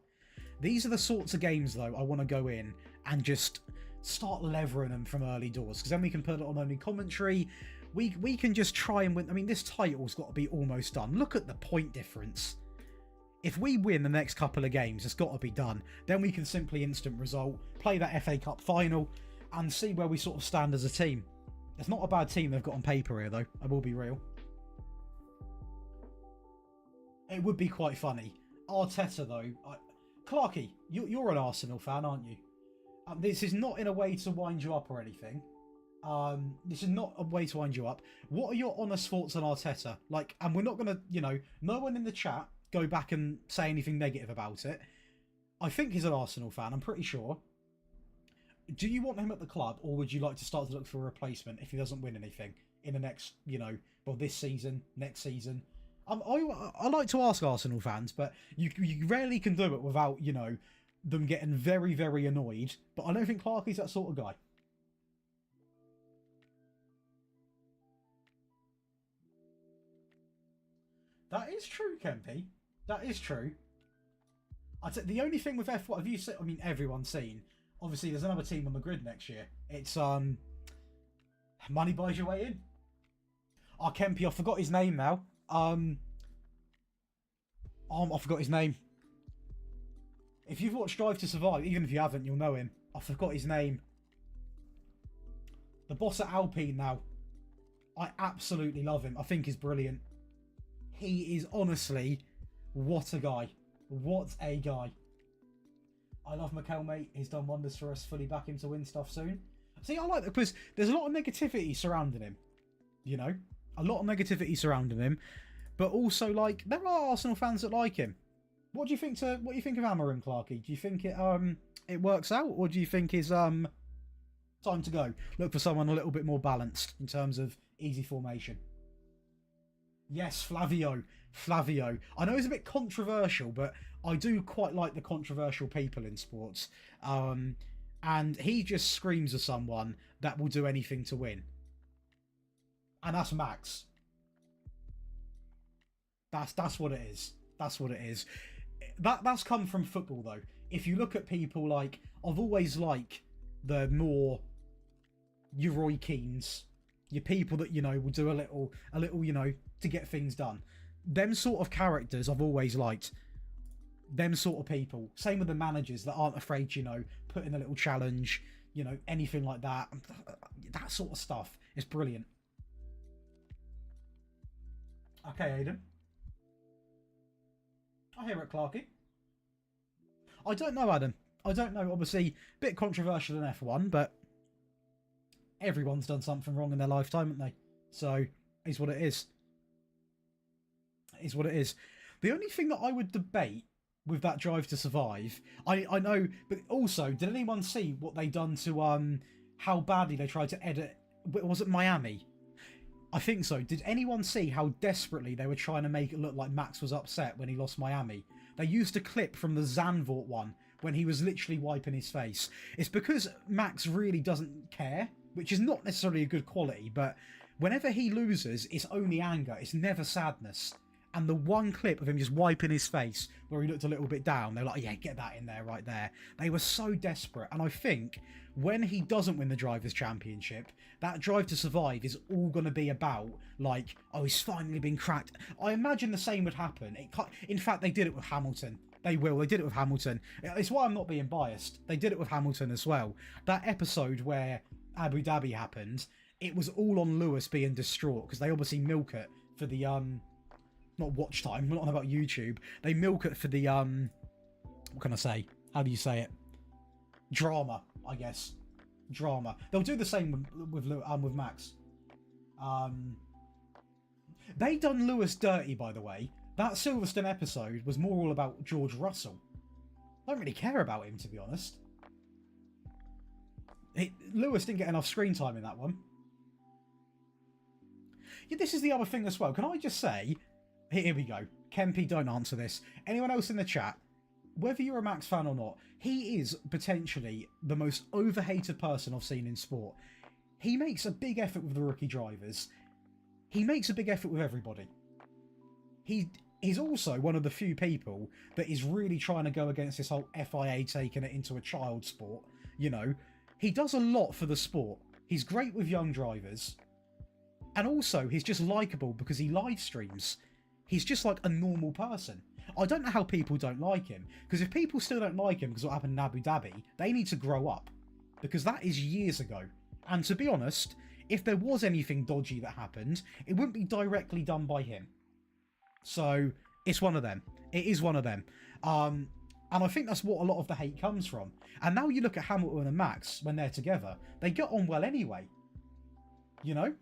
These are the sorts of games, though, I want to go in and just start levering them from early doors, because then we can put it on only commentary. We can just try and win. I mean, this title's got to be almost done. Look at the point difference. If we win the next couple of games, it's got to be done. Then we can simply instant result, play that FA Cup final, and see where we sort of stand as a team. It's not a bad team they've got on paper here, though. I will be real. It would be quite funny. Arteta, though... Clarky, you're an Arsenal fan, aren't you? This is not in a way to wind you up or anything. This is not a way to wind you up. What are your honest thoughts on Arteta? Like, and we're not going to, you know, no one in the chat go back and say anything negative about it. I think he's an Arsenal fan, I'm pretty sure. Do you want him at the club, or would you like to start to look for a replacement if he doesn't win anything in the next, you know, well, this season, next season? I like to ask Arsenal fans, but you rarely can do it without, you know, them getting very, very annoyed. But I don't think Clarkie's that sort of guy. That is true, Kempy. That is true. The only thing with F1, have you seen? I mean, everyone's seen. Obviously, there's another team on the grid next year. It's money buys your way in. Kempy, I forgot his name now. I forgot his name. If you've watched Drive to Survive, even if you haven't, you'll know him. I forgot his name. The boss at Alpine now. I absolutely love him. I think he's brilliant. He is honestly, what a guy. What a guy. I love Mikel, mate. He's done wonders for us. Fully back him to win stuff soon. See, I like that because there's a lot of negativity surrounding him. You know? A lot of negativity surrounding him. But also, like, there are Arsenal fans that like him. What do you think of Amarim, Clarky? Do you think it works out, or do you think it's time to go? Look for someone a little bit more balanced in terms of easy formation. Yes, Flavio. I know it's a bit controversial, but I do quite like the controversial people in sports. And he just screams of someone that will do anything to win. And that's Max. That's what it is. That's what it is. That's come from football, though. If you look at people like, I've always liked the more your Roy Keanes, your people that, you know, will do a little, you know, to get things done. Them sort of characters I've always liked. Them sort of people. Same with the managers that aren't afraid, you know, put in a little challenge, you know, anything like that. That sort of stuff is brilliant. Okay, Aiden. I hear it, Clarky. I don't know, Adam. I don't know. Obviously, a bit controversial in F1, but everyone's done something wrong in their lifetime, haven't they? So, it's what it is. It's what it is. The only thing that I would debate with that Drive to Survive, I know, but also, did anyone see what they done to how badly they tried to edit? Was it Miami? I think so. Did anyone see how desperately they were trying to make it look like Max was upset when he lost Miami? They used a clip from the Zandvoort one when he was literally wiping his face. It's because Max really doesn't care, which is not necessarily a good quality, but whenever he loses, it's only anger. It's never sadness. And the one clip of him just wiping his face where he looked a little bit down, they're like, yeah, get that in there right there. They were so desperate. And I think when he doesn't win the Drivers' Championship, that Drive to Survive is all going to be about, like, oh, he's finally been cracked. I imagine the same would happen. In fact, they did it with Hamilton. They did it with Hamilton. It's why I'm not being biased. They did it with Hamilton as well. That episode where Abu Dhabi happened, it was all on Lewis being distraught because they obviously milk it for the, not watch time, we're not on about YouTube. They milk it for the, what can I say? How do you say it? Drama, I guess. Drama. They'll do the same with Max. They done Lewis dirty, by the way. That Silverstone episode was more all about George Russell. I don't really care about him, to be honest. Lewis didn't get enough screen time in that one. Yeah, this is the other thing as well. Can I just say, here we go. Kempy, don't answer this. Anyone else in the chat, whether you're a Max fan or not, he is potentially the most overhated person I've seen in sport. He makes a big effort with the rookie drivers. He makes a big effort with everybody. He's also one of the few people that is really trying to go against this whole FIA taking it into a child sport. You know, he does a lot for the sport. He's great with young drivers. And also, he's just likeable because he live streams. He's just like a normal person. I don't know how people don't like him, because if people still don't like him because what happened in Abu Dhabi, they need to grow up, because that is years ago. And to be honest, if there was anything dodgy that happened, it wouldn't be directly done by him. So it's one of them. It is one of them. And I think that's what a lot of the hate comes from. And now you look at Hamilton and Max when they're together, they get on well anyway. You know?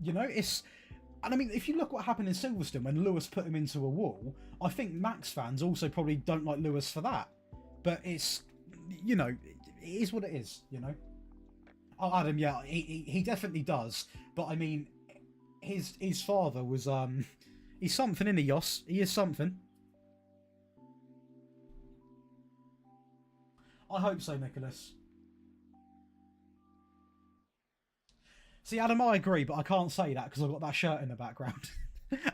You know, it's... And I mean, if you look what happened in Silverstone when Lewis put him into a wall, I think Max fans also probably don't like Lewis for that. But it's, you know, it is what it is, you know? Oh, Adam, yeah, he definitely does. But I mean, his father was, he's something, isn't he, Jos? He is something. I hope so, Nicholas. See, Adam, I agree, but I can't say that because I've got that shirt in the background.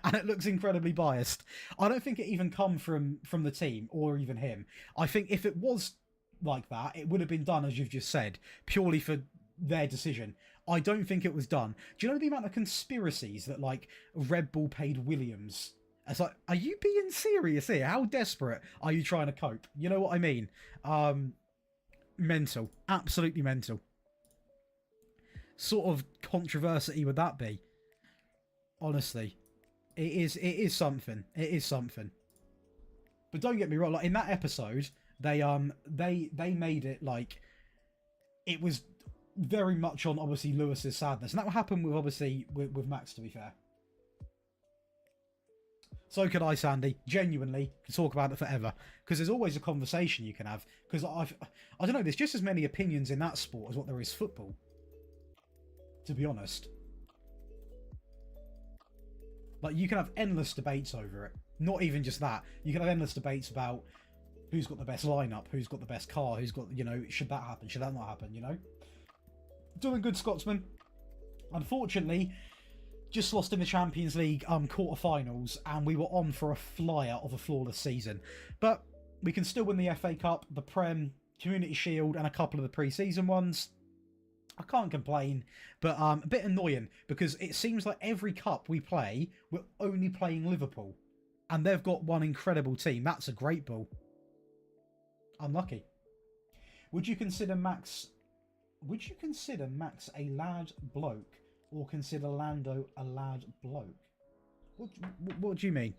And it looks incredibly biased. I don't think it even come from the team or even him. I think if it was like that, it would have been done, as you've just said, purely for their decision. I don't think it was done. Do you know the amount of conspiracies that, like, Red Bull paid Williams? It's like, are you being serious here? How desperate are you trying to cope? You know what I mean? Mental. Absolutely mental. Sort of controversy would that be? Honestly, it is something. It is something. But don't get me wrong. Like in that episode, they made it like it was very much on obviously Lewis's sadness, and that will happen with obviously with Max. To be fair, so could I, Sandy. Genuinely, could talk about it forever because there's always a conversation you can have. Because I don't know. There's just as many opinions in that sport as what there is football. To be honest, like you can have endless debates over it. Not even just that, you can have endless debates about who's got the best lineup, who's got the best car, who's got, you know, should that happen, should that not happen, you know? Doing good, Scotsman. Unfortunately, just lost in the Champions League quarterfinals, and we were on for a flyer of a flawless season. But we can still win the FA Cup, the Prem, Community Shield, and a couple of the pre-season ones. I can't complain, but a bit annoying because it seems like every cup we play, we're only playing Liverpool. And they've got one incredible team. That's a great ball. Unlucky. Would you consider Max a lad bloke or consider Lando a lad bloke? What do you mean?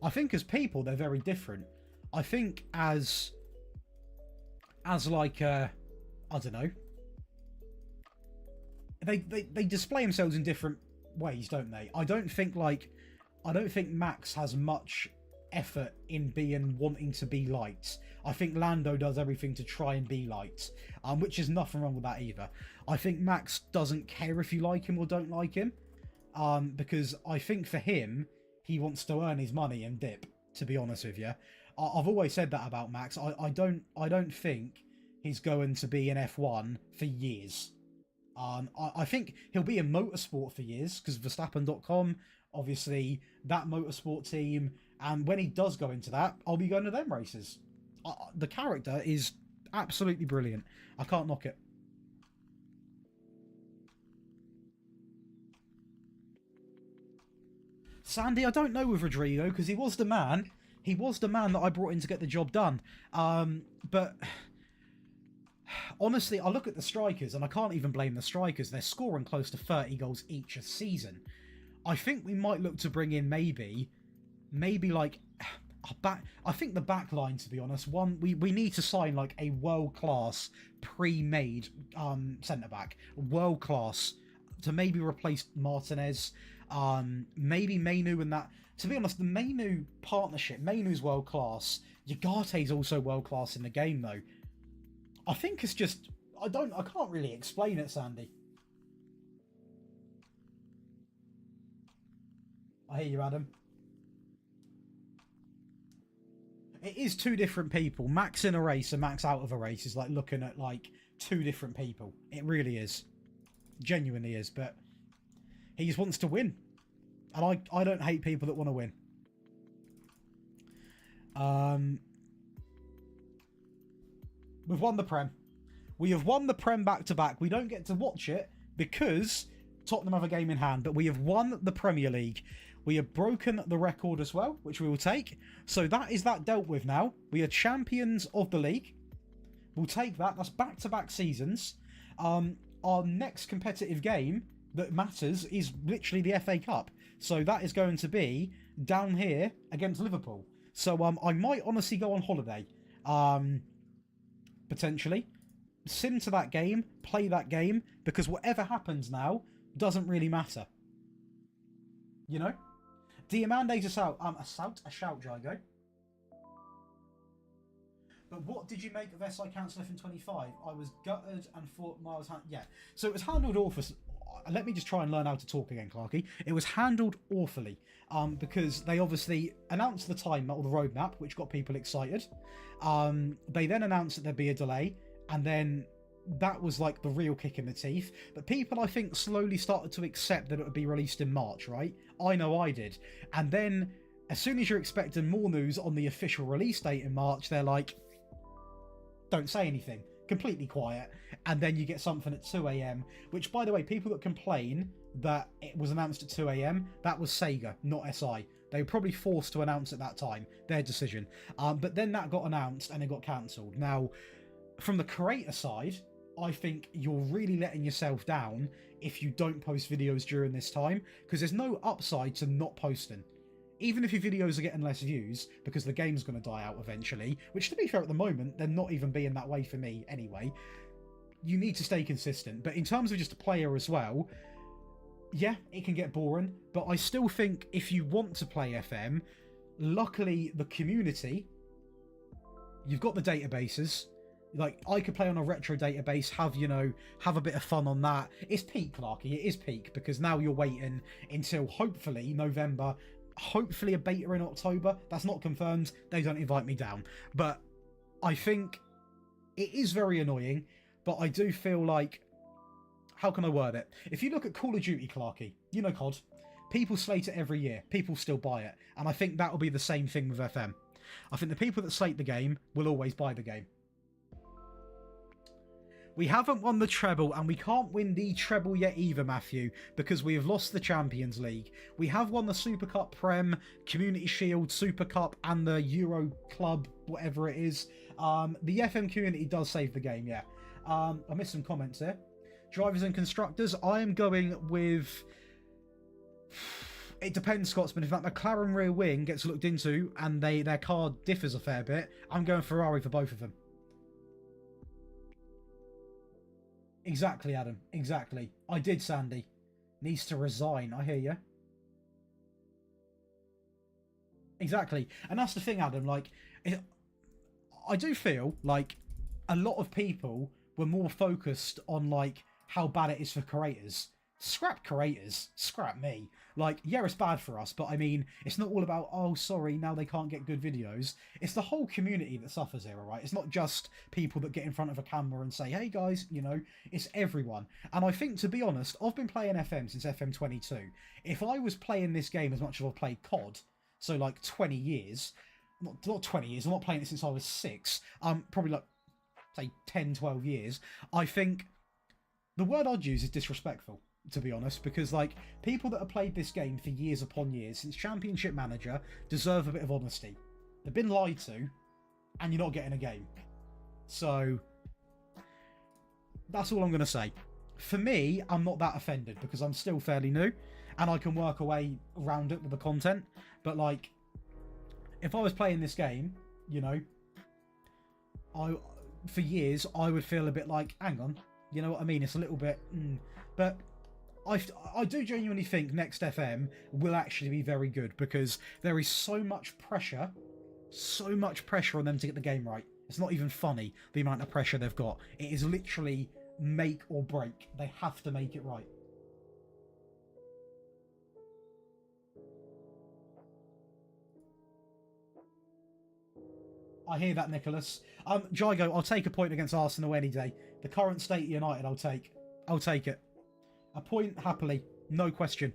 I think as people, they're very different. I think as like I don't know, they display themselves in different ways, don't they? I don't think Max has much effort in wanting to be liked. I think Lando does everything to try and be liked, which is nothing wrong with that either. I think Max doesn't care if you like him or don't like him, because I think for him, he wants to earn his money and dip, to be honest with you. I've always said that about Max. I don't think he's going to be in F1 for years. I think he'll be in motorsport for years because Verstappen.com, obviously that motorsport team, and when he does go into that, I'll be going to them races. The character is absolutely brilliant. I can't knock it. Sandy, I don't know with Rodrigo because he was the man. He was the man that I brought in to get the job done. But honestly, I look at the strikers and I can't even blame the strikers. They're scoring close to 30 goals each a season. I think we might look to bring in maybe like I think the back line, to be honest, we need to sign like a world-class pre-made centre-back. World-class to maybe replace Martinez, maybe Mainu and that. To be honest, the Mainu partnership, Mainu's world class. Ugarte's also world class in the game though. I think it's just I can't really explain it, Sandy. I hear you, Adam. It is two different people. Max in a race and Max out of a race is like looking at like two different people. It really is. Genuinely is, but he just wants to win. And I don't hate people that want to win. We've won the Prem. We have won the Prem back-to-back. We don't get to watch it because Tottenham have a game in hand, but we have won the Premier League. We have broken the record as well, which we will take. So that is that dealt with now. We are champions of the league. We'll take that. That's back-to-back seasons. Our next competitive game that matters is literally the FA Cup. So that is going to be down here against Liverpool. So I might honestly go on holiday. Potentially. Sim to that game, play that game, because whatever happens now doesn't really matter. You know? Diamande's a shout, Jago. But what did you make of SI Council FM25? I was gutted and thought Miles... Yeah. So it was handled awfully. Let me just try and learn how to talk again, Clarky. It was handled awfully. Because they obviously announced the time or the roadmap, which got people excited. They then announced that there'd be a delay. And then that was like the real kick in the teeth. But people, I think, slowly started to accept that it would be released in March, right? I know I did. And then as soon as you're expecting more news on the official release date in March, they're like, don't say anything. Completely quiet. And then you get something at 2 a.m. Which, by the way, people that complain that it was announced at 2 a.m, that was Sega, not SI. They were probably forced to announce at that time. Their decision. But then that got announced and it got cancelled. Now, from the creator side, I think you're really letting yourself down if you don't post videos during this time, because there's no upside to not posting. Even if your videos are getting less views, because the game's going to die out eventually, which to be fair at the moment, they're not even being that way for me anyway, you need to stay consistent. But in terms of just a player as well, yeah, it can get boring, but I still think if you want to play FM, luckily the community, you've got the databases. Like, I could play on a retro database, have a bit of fun on that. It's peak, Clarky. It is peak, because now you're waiting until, hopefully, November. Hopefully a beta in October. That's not confirmed. They don't invite me down. But I think it is very annoying, but I do feel like... How can I word it? If you look at Call of Duty, Clarky, you know COD, people slate it every year. People still buy it. And I think that will be the same thing with FM. I think the people that slate the game will always buy the game. We haven't won the treble, and we can't win the treble yet either, Matthew, because we have lost the Champions League. We have won the Super Cup Prem, Community Shield, Super Cup, and the Euro Club, whatever it is. The FM community does save the game, yeah. I missed some comments here. Drivers and constructors, I am going with... It depends, Scotsman. If that McLaren rear wing gets looked into, and their car differs a fair bit, I'm going Ferrari for both of them. Exactly, Adam. Exactly. I did, Sandy. Needs to resign. I hear you. Exactly. And that's the thing, Adam. Like, I do feel like a lot of people were more focused on, like, how bad it is for creators. Scrap creators. Scrap me. Like, yeah, it's bad for us, but I mean, it's not all about, oh, sorry, now they can't get good videos. It's the whole community that suffers here, all right? It's not just people that get in front of a camera and say, hey, guys, it's everyone. And I think, to be honest, I've been playing FM since FM22. If I was playing this game as much as I've played COD, so like 20 years, not 20 years, I'm not playing it since I was 6, probably like, say, 10, 12 years, I think the word I'd use is disrespectful, to be honest, because like people that have played this game for years upon years since Championship Manager deserve a bit of honesty. They've been lied to, and you're not getting a game. So that's all I'm going to say. For me, I'm not that offended because I'm still fairly new and I can work a way around it with the content. But like, if I was playing this game, for years I would feel a bit like, hang on, you know what I mean? It's a little bit, but I do genuinely think Next FM will actually be very good, because there is so much pressure on them to get the game right. It's not even funny, the amount of pressure they've got. It is literally make or break. They have to make it right. I hear that, Nicholas. Jigo, I'll take a point against Arsenal any day. The current state of United, I'll take. I'll take it. A point, happily. No question.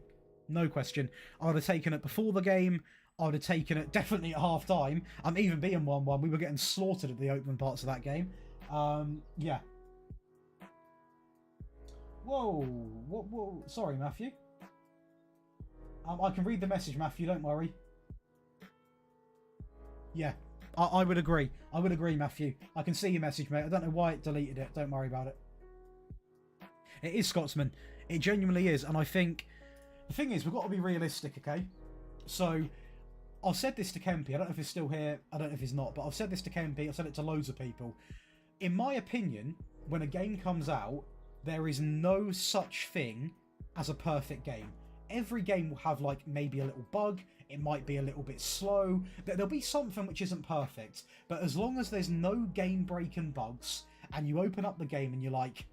No question. I would have taken it before the game. I would have taken it definitely at half-time. Even being 1-1, we were getting slaughtered at the opening parts of that game. Yeah. Whoa. Whoa. Sorry, Matthew. I can read the message, Matthew. Don't worry. Yeah. I would agree. I would agree, Matthew. I can see your message, mate. I don't know why it deleted it. Don't worry about it. It is Scotsman. It genuinely is. And I think... The thing is, we've got to be realistic, okay? So, I've said this to Kempy. I don't know if he's still here. I don't know if he's not. But I've said this to Kempy. I've said it to loads of people. In my opinion, when a game comes out, there is no such thing as a perfect game. Every game will have, like, maybe a little bug. It might be a little bit slow. There'll be something which isn't perfect. But as long as there's no game-breaking bugs, and you open up the game and you're like,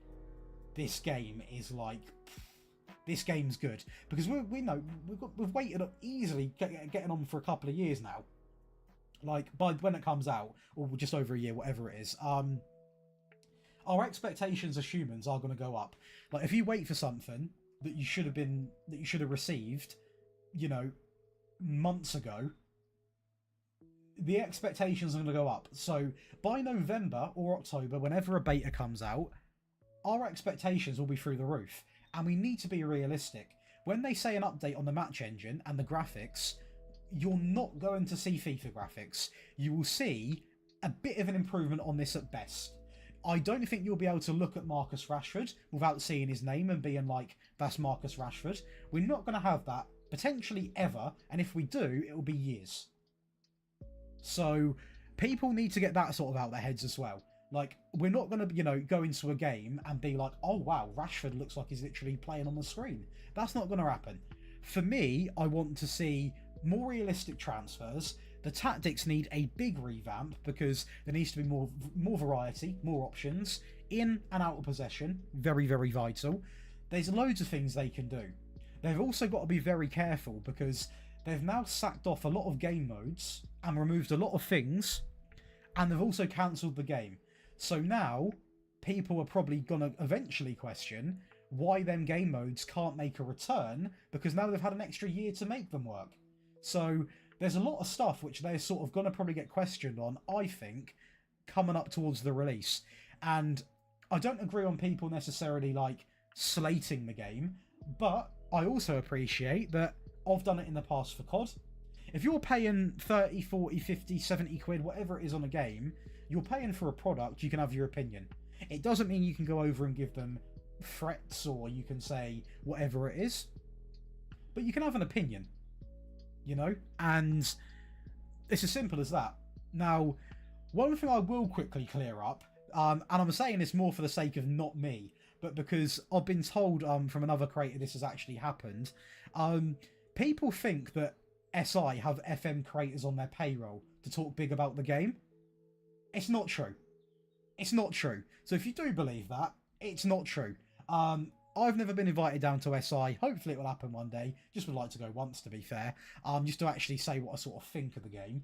this game is like... This game's good, because we know we've waited up easily getting on for a couple of years now. Like by when it comes out, or just over a year, whatever it is. Our expectations as humans are going to go up. Like if you wait for something that you should have received, you know, months ago, the expectations are going to go up. So by November or October, whenever a beta comes out, our expectations will be through the roof. And we need to be realistic. When they say an update on the match engine and the graphics, you're not going to see FIFA graphics. You will see a bit of an improvement on this at best. I don't think you'll be able to look at Marcus Rashford without seeing his name and being like, that's Marcus Rashford. We're not going to have that, potentially ever, and if we do, it will be years. So, people need to get that sort of out their heads as well. Like, we're not going to, you know, go into a game and be like, oh wow, Rashford looks like he's literally playing on the screen. That's not going to happen. For me, I want to see more realistic transfers. The tactics need a big revamp because there needs to be more variety, more options, in and out of possession. Very, very vital. There's loads of things they can do. They've also got to be very careful because they've now sacked off a lot of game modes and removed a lot of things, and they've also cancelled the game. So now, people are probably going to eventually question why them game modes can't make a return, because now they've had an extra year to make them work. So there's a lot of stuff which they're sort of going to probably get questioned on, I think, coming up towards the release. And I don't agree on people necessarily, like, slating the game, but I also appreciate that I've done it in the past for COD. If you're paying 30, 40, 50, 70 quid, whatever it is on a game, you're paying for a product, you can have your opinion. It doesn't mean you can go over and give them threats or you can say whatever it is, but you can have an opinion, you know? And it's as simple as that. Now, one thing I will quickly clear up, and I'm saying this more for the sake of not me, but because I've been told from another creator this has actually happened. People think that SI have FM creators on their payroll to talk big about the game. It's not true. It's not true. So if you do believe that, it's not true. I've never been invited down to SI. Hopefully it will happen one day. Just would like to go once, to be fair. Just to actually say what I sort of think of the game.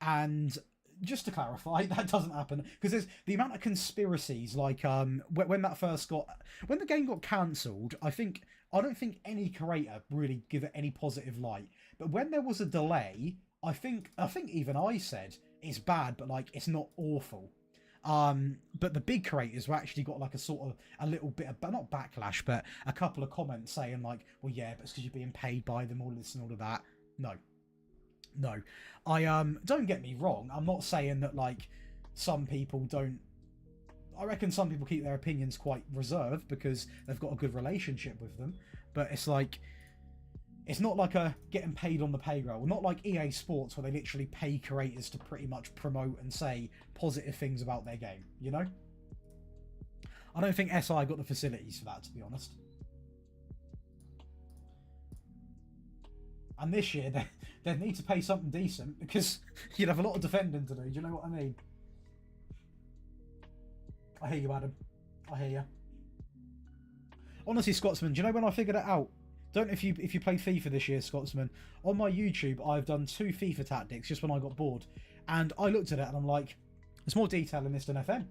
And just to clarify, that doesn't happen. Because there's the amount of conspiracies, like when the game got cancelled, I don't think any creator really give it any positive light. But when there was a delay, I think even I said it's bad, but like it's not awful. But the big creators were actually got like a little bit of, not backlash, but a couple of comments saying like, well, yeah, but it's because you're being paid by them, all this and all of that. No, I don't get me wrong. I'm not saying that like some people don't. I reckon some people keep their opinions quite reserved because they've got a good relationship with them. But it's like, it's not like a getting paid on the payroll. Not like EA Sports where they literally pay creators to pretty much promote and say positive things about their game, you know? I don't think SI got the facilities for that, to be honest. And this year, they need to pay something decent because you'd have a lot of defending to do. Do you know what I mean? I hear you, Adam. I hear you. Honestly, Scotsman, do you know when I figured it out? Don't know if you played FIFA this year, Scotsman. On my YouTube, I've done 2 FIFA tactics just when I got bored. And I looked at it and I'm like, there's more detail in this than FM.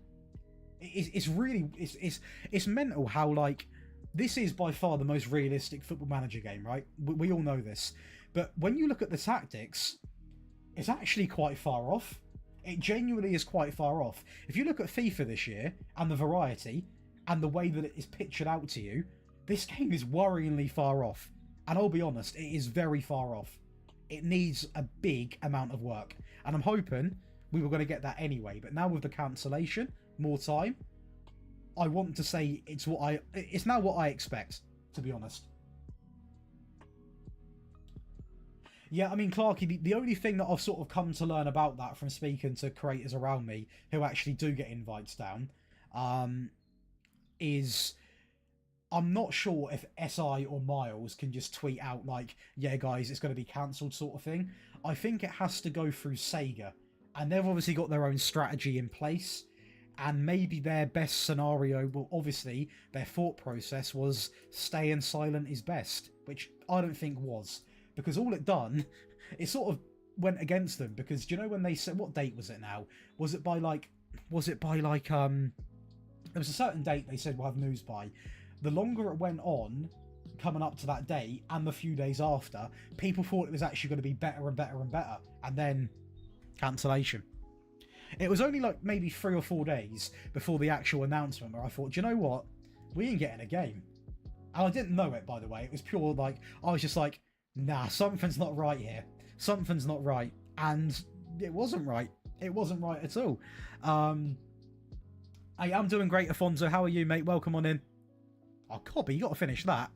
It's really, it's mental how, like, this is by far the most realistic Football Manager game, right? We all know this. But when you look at the tactics, it's actually quite far off. It genuinely is quite far off. If you look at FIFA this year, and the variety, and the way that it is pictured out to you, this game is worryingly far off. And I'll be honest, it is very far off. It needs a big amount of work. And I'm hoping we were going to get that anyway. But now with the cancellation, more time, I want to say it's now what I expect, to be honest. Yeah, I mean, Clarky, the only thing that I've sort of come to learn about that from speaking to creators around me who actually do get invites down, is I'm not sure if SI or Miles can just tweet out like, yeah, guys, it's going to be cancelled sort of thing. I think it has to go through Sega, and they've obviously got their own strategy in place, and maybe their best scenario, well, obviously, their thought process was staying silent is best, which I don't think was. Because all it done, it sort of went against them. Because do you know when they said, what date was it now? Was it by like, there was a certain date they said we'll have news by. The longer it went on, coming up to that date, and the few days after, people thought it was actually going to be better and better and better. And then, cancellation. It was only like maybe 3 or 4 days before the actual announcement where I thought, do you know what? We ain't getting a game. And I didn't know it, by the way. It was pure like, I was just like, nah, something's not right here. Something's not right. And it wasn't right. It wasn't right at all. Hey, I'm doing great, Afonso. How are you, mate? Welcome on in. Oh, Cobby, you got to finish that.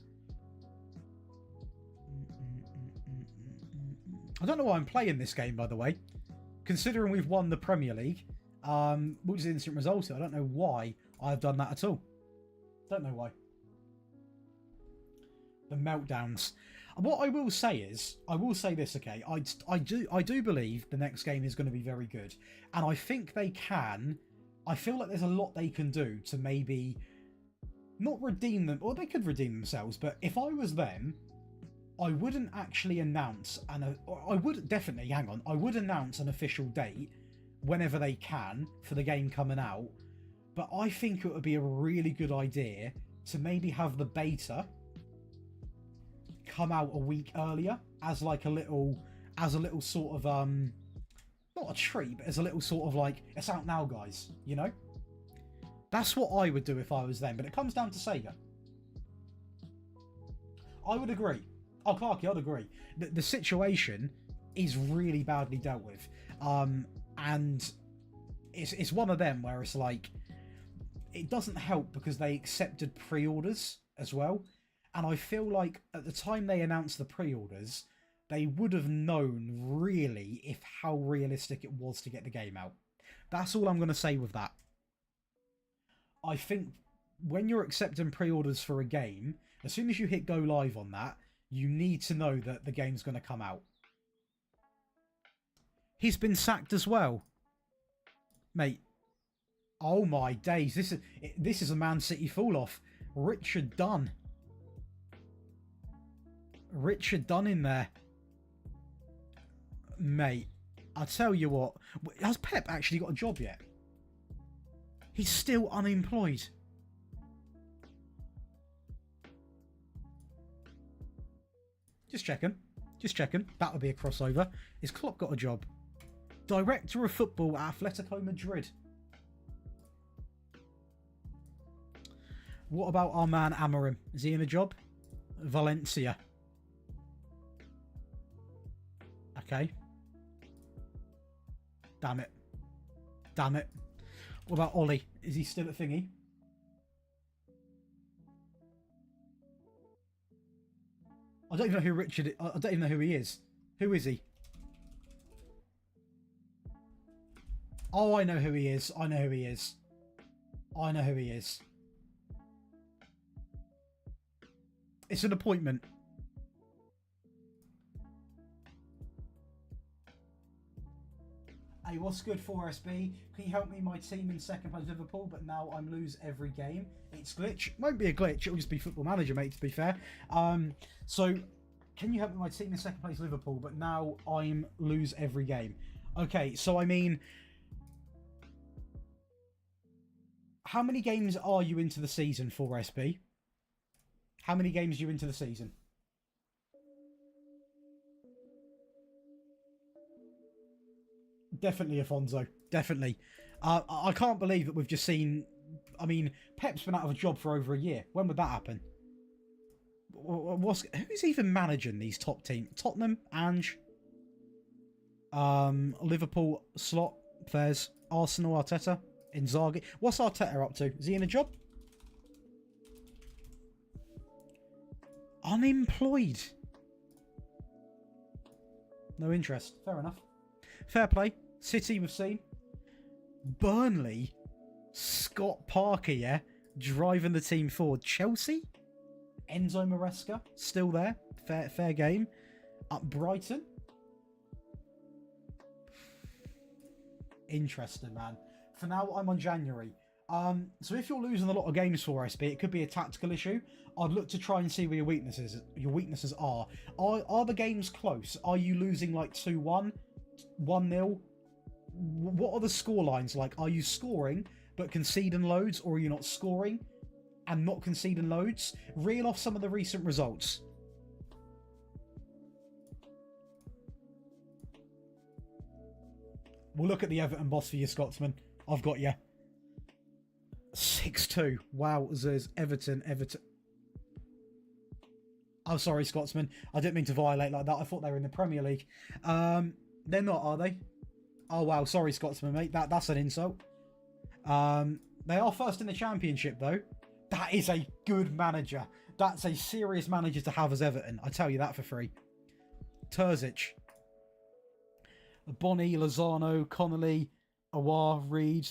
I don't know why I'm playing this game, by the way. Considering we've won the Premier League, which is instant result, I don't know why I've done that at all. Don't know why. The meltdowns. What I will say is, I will say this, okay? I do believe the next game is going to be very good, and I think they can. I feel like there's a lot they can do to maybe not redeem them, or they could redeem themselves. But if I was them, I wouldn't actually announce, and I would definitely hang on. I would announce an official date whenever they can for the game coming out. But I think it would be a really good idea to maybe have the beta come out a week earlier as like a little sort of not a treat, but as a little sort of like, it's out now, guys, you know? That's what I would do if I was them, but it comes down to Sega. I would agree. Oh, Clarky, I'd agree. The situation is really badly dealt with, and it's one of them where it's like, it doesn't help because they accepted pre-orders as well. And I feel like at the time they announced the pre-orders, they would have known really if how realistic it was to get the game out. That's all I'm going to say with that. I think when you're accepting pre-orders for a game, as soon as you hit go live on that, you need to know that the game's going to come out. He's been sacked as well. Mate. Oh my days. This is a Man City fall-off. Richard Dunn. Richard Dunn in there. Mate, I'll tell you what. Has Pep actually got a job yet? He's still unemployed. Just checking. Just checking. That would be a crossover. Has Klopp got a job? Director of football at Atletico Madrid. What about our man Amorim? Is he in a job? Valencia. Okay. Damn it. Damn it. What about Ollie? Is he still at thingy? I don't even know who Richard is. I don't even know who he is. Who is he? Oh, I know who he is. I know who he is. I know who he is. It's an appointment. what's good for SB? Can you help me? My team in second place Liverpool, but now I'm lose every game. It's glitch. Won't be a glitch. It'll just be Football Manager, mate. To be fair. So can you help me? My team in second place Liverpool, but now I'm lose every game. Okay, so I mean, how many games are you into the season for SB? How many games are you into the season? Definitely, Afonso. Definitely. I can't believe that we've just seen... I mean, Pep's been out of a job for over a year. When would that happen? Who's even managing these top teams? Tottenham, Ange, Liverpool, Slot, Fez, Arsenal, Arteta, Inzaghi. What's Arteta up to? Is he in a job? Unemployed. No interest. Fair enough. Fair play. City we've seen. Burnley. Scott Parker, yeah? Driving the team forward. Chelsea? Enzo Maresca. Still there. Fair game. Brighton. Interesting, man. For now, I'm on January. So if you're losing a lot of games for SB, it could be a tactical issue. I'd look to try and see where your weaknesses are. Are the games close? Are you losing like 2-1, 1-0? What are the score lines like? Are you scoring but conceding loads, or are you not scoring and not conceding loads? Reel off some of the recent results. We'll look at the Everton boss for you, Scotsman. I've got you. 6-2. Wow, there's Everton. Oh, sorry, Scotsman. I didn't mean to violate like that. I thought they were in the Premier League. They're not, are they? Oh, wow. Sorry, Scotsman, mate. That's an insult. They are first in the Championship, though. That is a good manager. That's a serious manager to have as Everton. I tell you that for free. Terzic. Bonnie, Lozano, Connolly, Awar, Reed,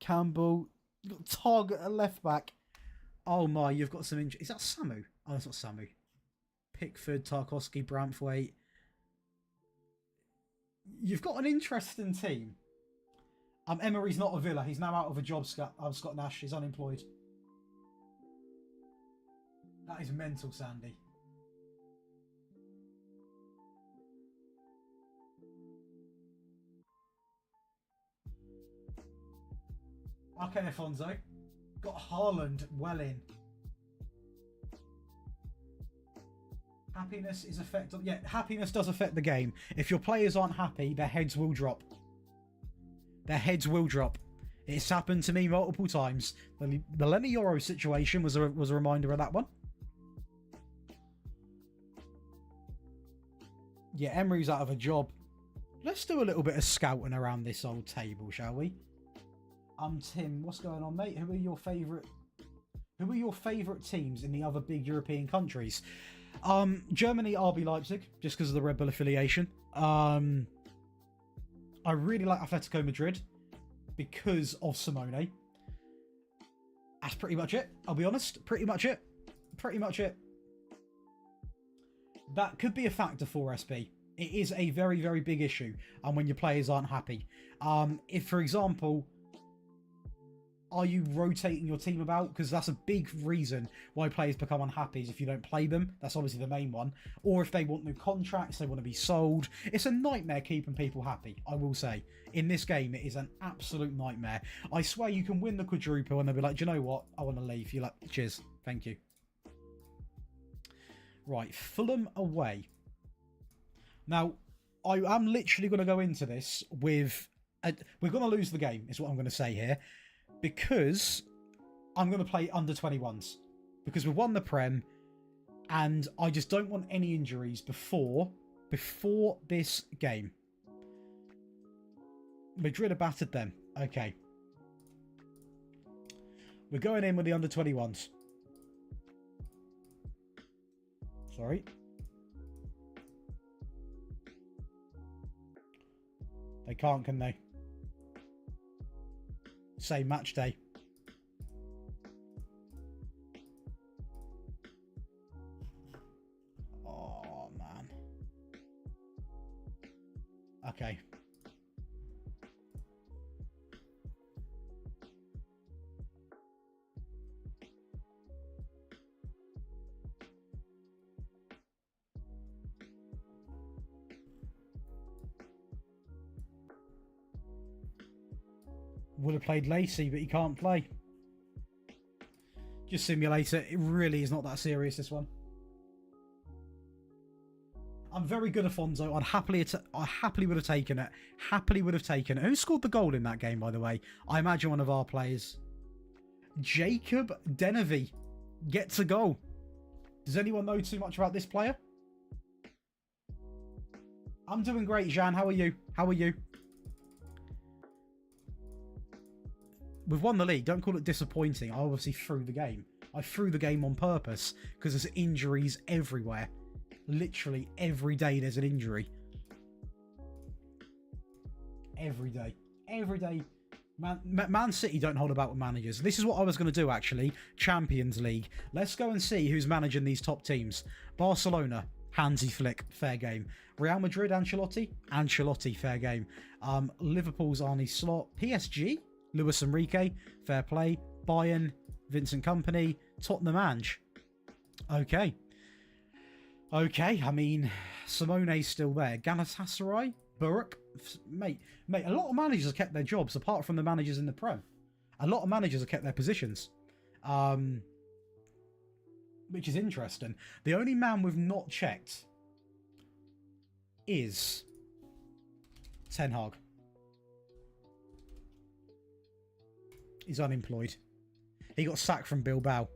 Campbell. You've got Target at left back. Oh my, you've got some injuries. Is that Samu? Oh, that's not Samu. Pickford, Tarkowski, Branthwaite. You've got an interesting team. Emery's not a Villa. He's now out of a job, Scott Nash. He's unemployed. That is mental, Sandy. Okay, Afonso. Got Haaland well in. Happiness is affected. Yeah, happiness does affect the game. If your players aren't happy, their heads will drop. Their heads will drop. It's happened to me multiple times. The Lenny Yoro situation was a reminder of that one. Yeah, Emery's out of a job. Let's do a little bit of scouting around this old table, shall we? Tim, what's going on, mate? Who are your favourite teams in the other big European countries? Germany, RB Leipzig, just because of the Red Bull affiliation. I really like Atletico Madrid because of Simone. That's pretty much it. I'll be honest. Pretty much it. That could be a factor for SB. It is a very, very big issue. And when your players aren't happy. If, for example, are you rotating your team about? Because that's a big reason why players become unhappy is if you don't play them. That's obviously the main one. Or if they want new contracts, they want to be sold. It's a nightmare keeping people happy, I will say. In this game, it is an absolute nightmare. I swear you can win the quadruple and they'll be like, do you know what? I want to leave. You're like, cheers. Thank you. Right, Fulham away. Now, I am literally going to go into this with... we're going to lose the game, is what I'm going to say here. Because I'm going to play under 21s. Because we've won the Prem. And I just don't want any injuries before this game. Madrid have battered them. Okay. We're going in with the under 21s. Sorry. They can't, can they? Same match day. Oh, man. Okay. Would have played Lacey, but he can't play. Just simulator. It really is not that serious, this one. I'm very good, Afonso. I happily would have taken it. Happily would have taken it. Who scored the goal in that game, by the way? I imagine one of our players. Jacob Denevy gets a goal. Does anyone know too much about this player? I'm doing great, Jean. How are you? How are you? We've won the league. Don't call it disappointing. I obviously threw the game. I threw the game on purpose because there's injuries everywhere. Literally every day there's an injury. Every day. Every day. Man City don't hold about with managers. This is what I was going to do, actually. Champions League. Let's go and see who's managing these top teams. Barcelona, Hansi Flick, fair game. Real Madrid, Ancelotti, fair game. Liverpool's Arne Slot. PSG, Luis Enrique, fair play. Bayern, Vincent Kompany. Tottenham, Ange. Okay. Okay, I mean, Simone's still there. Galatasaray, Buruk. Mate, a lot of managers have kept their jobs, apart from the managers in the Prem. A lot of managers have kept their positions. Which is interesting. The only man we've not checked is Ten Hag. He's unemployed. He got sacked from Bilbao.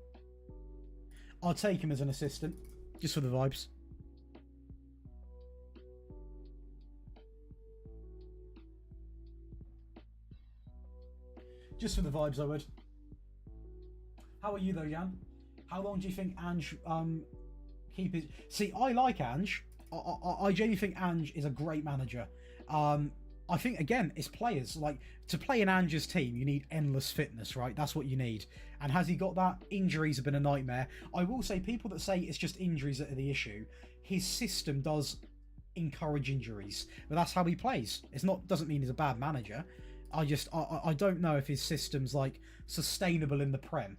I'll take him as an assistant, just for the vibes. Just for the vibes, I would. How are you though, Jan? How long do you think Ange keep his... See, I like Ange. I genuinely think Ange is a great manager. I think, again, it's players. Like, to play in Ange's team, you need endless fitness, right? That's what you need. And has he got that? Injuries have been a nightmare. I will say, people that say it's just injuries that are the issue, his system does encourage injuries. But that's how he plays. Doesn't mean he's a bad manager. I don't know if his system's, like, sustainable in the Prem.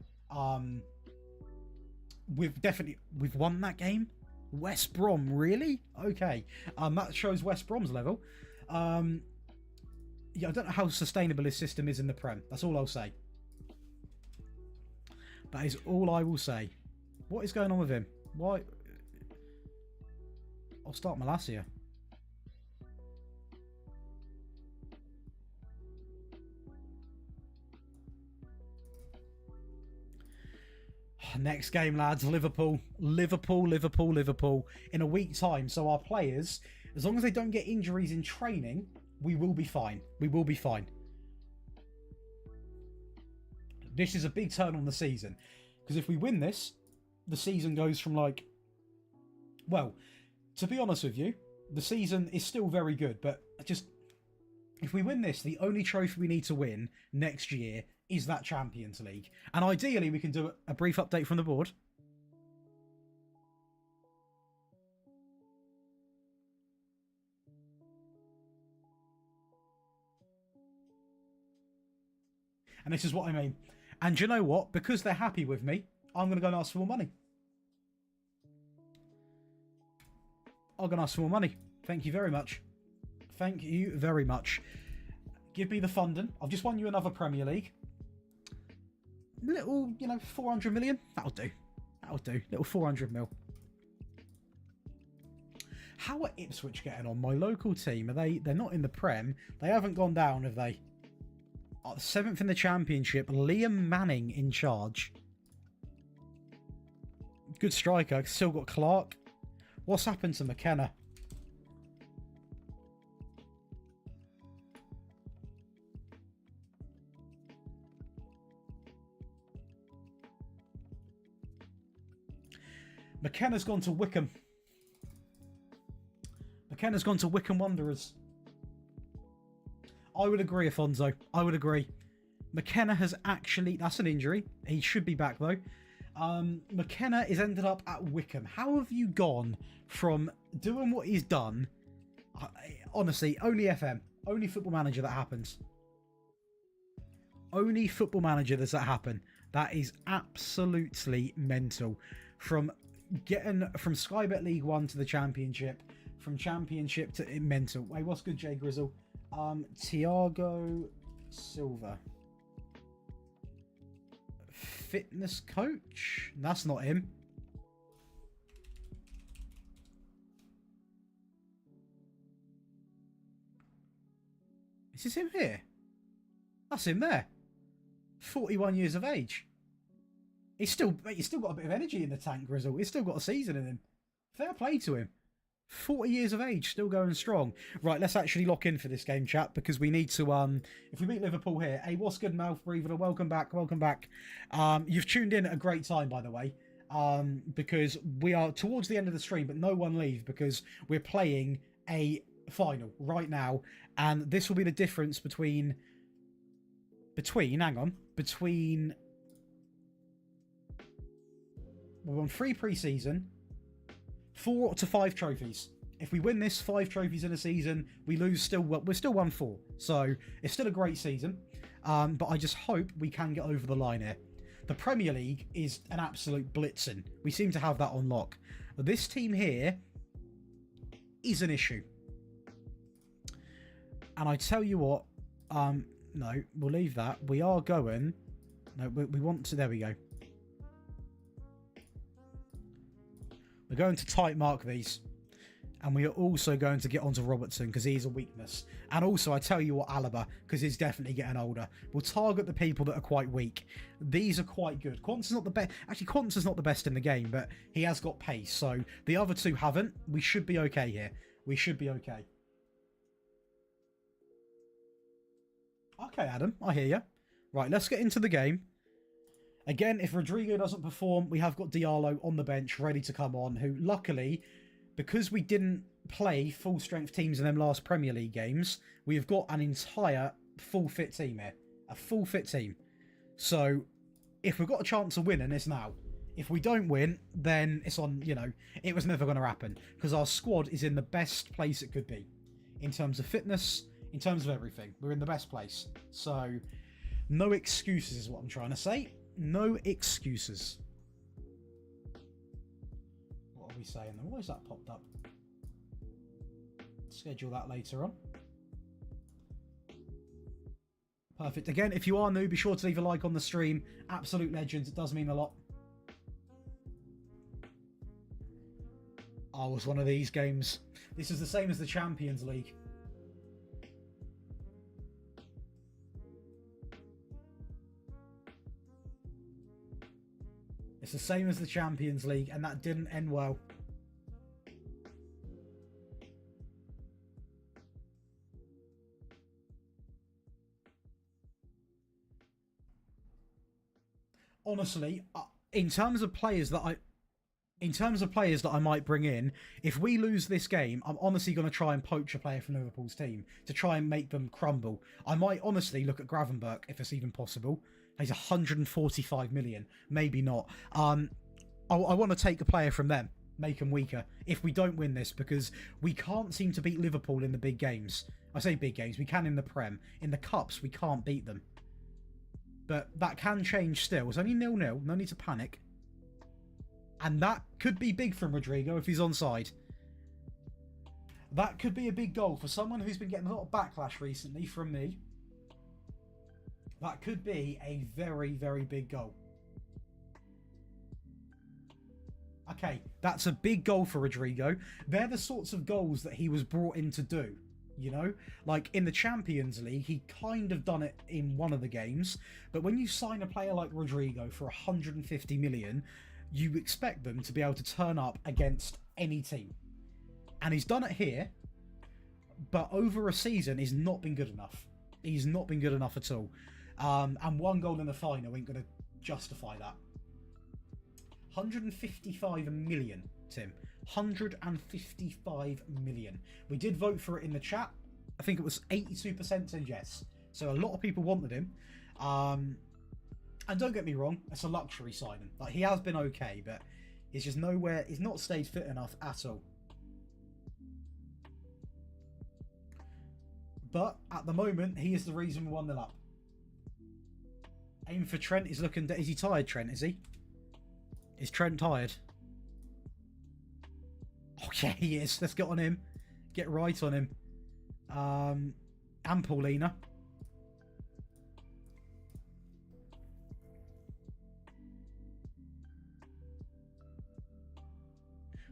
We've won that game. West Brom, really? Okay. That shows West Brom's level. Yeah, I don't know how sustainable his system is in the Prem. That's all I'll say. That is all I will say. What is going on with him? Why? I'll start Malacia. Next game, lads. Liverpool. In a week's time. So our players, as long as they don't get injuries in training, we will be fine. We will be fine. This is a big turn on the season. Because if we win this, the season goes from like... Well, to be honest with you, the season is still very good. But just... If we win this, the only trophy we need to win next year is that Champions League. And ideally, we can do a brief update from the board. And this is what I mean. And you know what? Because they're happy with me, I'm going to go and ask for more money. I'm going to ask for more money. Thank you very much. Thank you very much. Give me the funding. I've just won you another Premier League. Little, 400 million. That'll do. That'll do. Little 400 mil. How are Ipswich getting on? My local team, they're not in the Prem. They haven't gone down, have they? 7th in the Championship. Liam Manning in charge. Good striker. Still got Clark. What's happened to McKenna? McKenna's gone to Wycombe. McKenna's gone to Wycombe Wanderers. I would agree, Afonso. I would agree. McKenna has actually... That's an injury. He should be back, though. McKenna is ended up at Wycombe. How have you gone from doing what he's done? Honestly, only FM. Only Football Manager that happens. Only Football Manager does that happen. That is absolutely mental. From getting from Sky Bet League 1 to the Championship, from Championship to mental. Wait, what's good, Jay Grizzle? Thiago Silva. fitness coach. That's not him. Is this him here? That's him there. 41 years of age. He's still got a bit of energy in the tank, Grizzle. He's still got a season in him. Fair play to him. 40 years of age, still going strong. Right, let's actually lock in for this game, chat, because we need to, if we beat Liverpool here. Hey, what's good, Mouth Breather? Welcome back, welcome back. You've tuned in at a great time, by the way, because we are towards the end of the stream, but no one leave, because we're playing a final right now, and this will be the difference between we won 3 pre-season, 4 to 5 trophies. If we win this 5 trophies in a season, we lose we're still 1-4. So it's still a great season. But I just hope we can get over the line here. The Premier League is an absolute blitzing. We seem to have that on lock. But this team here is an issue. And I tell you what, no, we'll leave that. We are going. No, we want to. There we go. We're going to tight mark these. And we are also going to get onto Robertson because he's a weakness. And also, I tell you what, Alaba, because he's definitely getting older. We'll target the people that are quite weak. These are quite good. Quanta's not the best. Actually, Quanta's not the best in the game, but he has got pace. So the other two haven't. We should be okay here. We should be okay. Okay, Adam, I hear you. Right, let's get into the game. Again, if Rodrigo doesn't perform, we have got Diallo on the bench ready to come on, who luckily, because we didn't play full-strength teams in them last Premier League games, we have got an entire full-fit team here. A full-fit team. So, if we've got a chance of winning, it's now. If we don't win, then it's on, you know, it was never going to happen. Because our squad is in the best place it could be. In terms of fitness, in terms of everything. We're in the best place. So, no excuses is what I'm trying to say. No excuses. What are we saying then? Why is that popped up? Schedule that later on. Perfect. Again, if you are new, be sure to leave a like on the stream. Absolute legends. It does mean a lot. Oh, it's one of these games. This is the same as the Champions League. It's the same as the Champions League, and that didn't end well. Honestly, in terms of players that I might bring in, if we lose this game, I'm honestly going to try and poach a player from Liverpool's team to try and make them crumble. I might honestly look at Gravenberch if it's even possible. He's 145 million. Maybe not. I want to take a player from them, make them weaker if we don't win this, because we can't seem to beat Liverpool in the big games. I say big games. We can in the Prem. In the Cups, we can't beat them. But that can change still. It's only 0-0. No need to panic. And that could be big from Rodrigo if he's onside. That could be a big goal for someone who's been getting a lot of backlash recently from me. That could be a very, very big goal. Okay, that's a big goal for Rodrigo. They're the sorts of goals that he was brought in to do, you know? Like, in the Champions League, he kind of done it in one of the games. But when you sign a player like Rodrigo for 150 million, you expect them to be able to turn up against any team. And he's done it here, but over a season, he's not been good enough. He's not been good enough at all. And one goal in the final ain't going to justify that. 155 million, Tim. 155 million. We did vote for it in the chat. I think it was 82% said yes. So a lot of people wanted him. And don't get me wrong, it's a luxury signing. Like, he has been okay, but he's just nowhere. He's not stayed fit enough at all. But at the moment, he is the reason we're 1-0 up. Aim for Trent. Is looking. Is he tired, Trent? Is he? Is Trent tired? Oh yeah, he is. Let's get on him. Get right on him. And Paulina.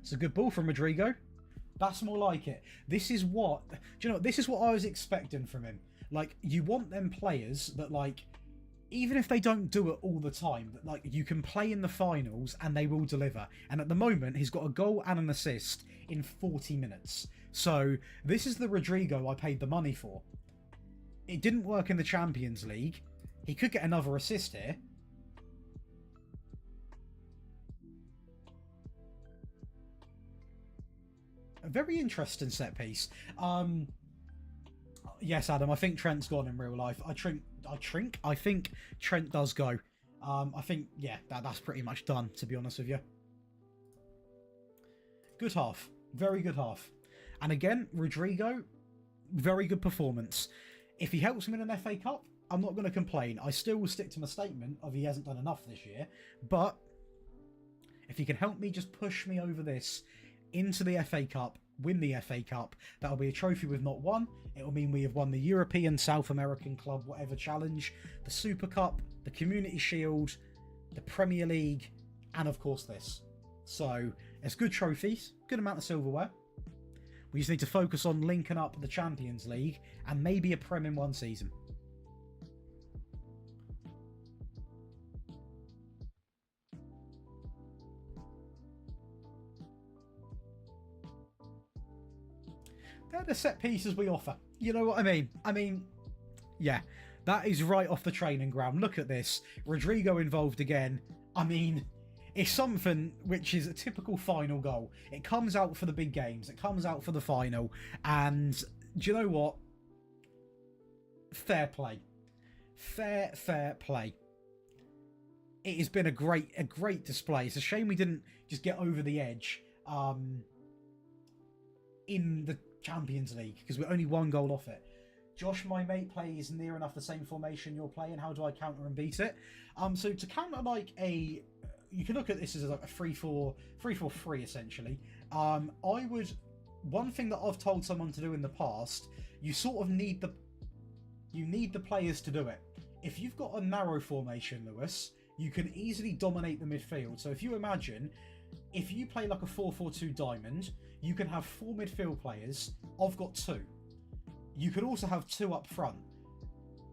It's a good ball from Rodrigo. That's more like it. This is what... Do you know what? This is what I was expecting from him. Like, you want them players that, like... Even if they don't do it all the time, that like you can play in the finals and they will deliver. And at the moment, he's got a goal and an assist in 40 minutes. So this is the Rodrigo I paid the money for. It didn't work in the Champions League. He could get another assist here. A very interesting set piece. Yes, Adam, I think Trent's gone in real life. I think Trent does go. I think, yeah, that's pretty much done, to be honest with you. Good half. Very good half. And again, Rodrigo, very good performance. If he helps me in an FA Cup, I'm not going to complain. I still will stick to my statement of he hasn't done enough this year. But if he can help me just push me over this into the FA Cup, win the FA Cup, that'll be a trophy we've not won. It'll mean we have won the European, South American club, whatever challenge, the Super Cup, the Community Shield, the Premier League, and of course this. So it's good trophies, good amount of silverware. We just need to focus on linking up the Champions League and maybe a Prem in one season. They're the set pieces we offer. You know what I mean? I mean, yeah, that is right off the training ground. Look at this. Rodrigo involved again. I mean, it's something which is a typical final goal. It comes out for the big games. It comes out for the final. And do you know what? Fair play. Fair play. It has been a great display. It's a shame we didn't just get over the edge in the Champions League, because we're only one goal off it. Josh, my mate, plays near enough the same formation you're playing. How do I counter and beat it? So to counter like a... You can look at this as like a 3-4-3 essentially. I would... One thing that I've told someone to do in the past, you sort of need the... You need the players to do it. If you've got a narrow formation, Lewis, you can easily dominate the midfield. So if you imagine... If you play like a 4-4-2 diamond, you can have 4 midfield players. I've got 2. You could also have 2 up front.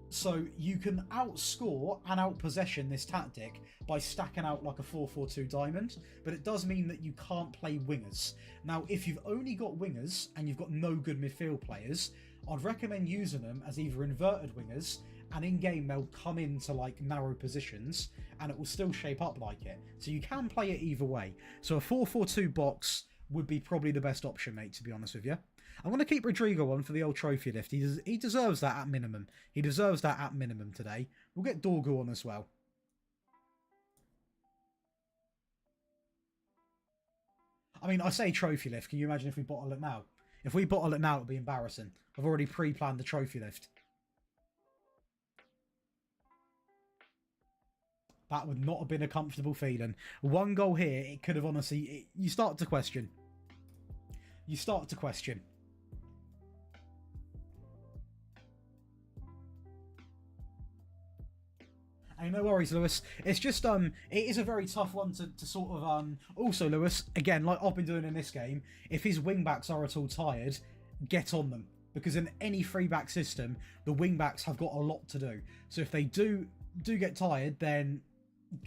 So you can outscore and outpossession this tactic by stacking out like a 4-4-2 diamond, but it does mean that you can't play wingers. Now, if you've only got wingers and you've got no good midfield players, I'd recommend using them as either inverted wingers, and in game they'll come into like narrow positions and it will still shape up like it. So you can play it either way. So a 4-4-2 box would be probably the best option, mate, to be honest with you. I'm going to keep Rodrigo on for the old trophy lift. He deserves that at minimum. He deserves that at minimum today. We'll get Dorgu on as well. I mean, I say trophy lift. Can you imagine if we bottle it now? If we bottle it now, it'll be embarrassing. I've already pre-planned the trophy lift. That would not have been a comfortable feeling. One goal here, it could have honestly... you start to question. You start to question. Hey, no worries, Lewis. It's just, it is a very tough one to sort of, also, Lewis, again, like I've been doing in this game, if his wing-backs are at all tired, get on them. Because in any three-back system, the wing-backs have got a lot to do. So if they do get tired, then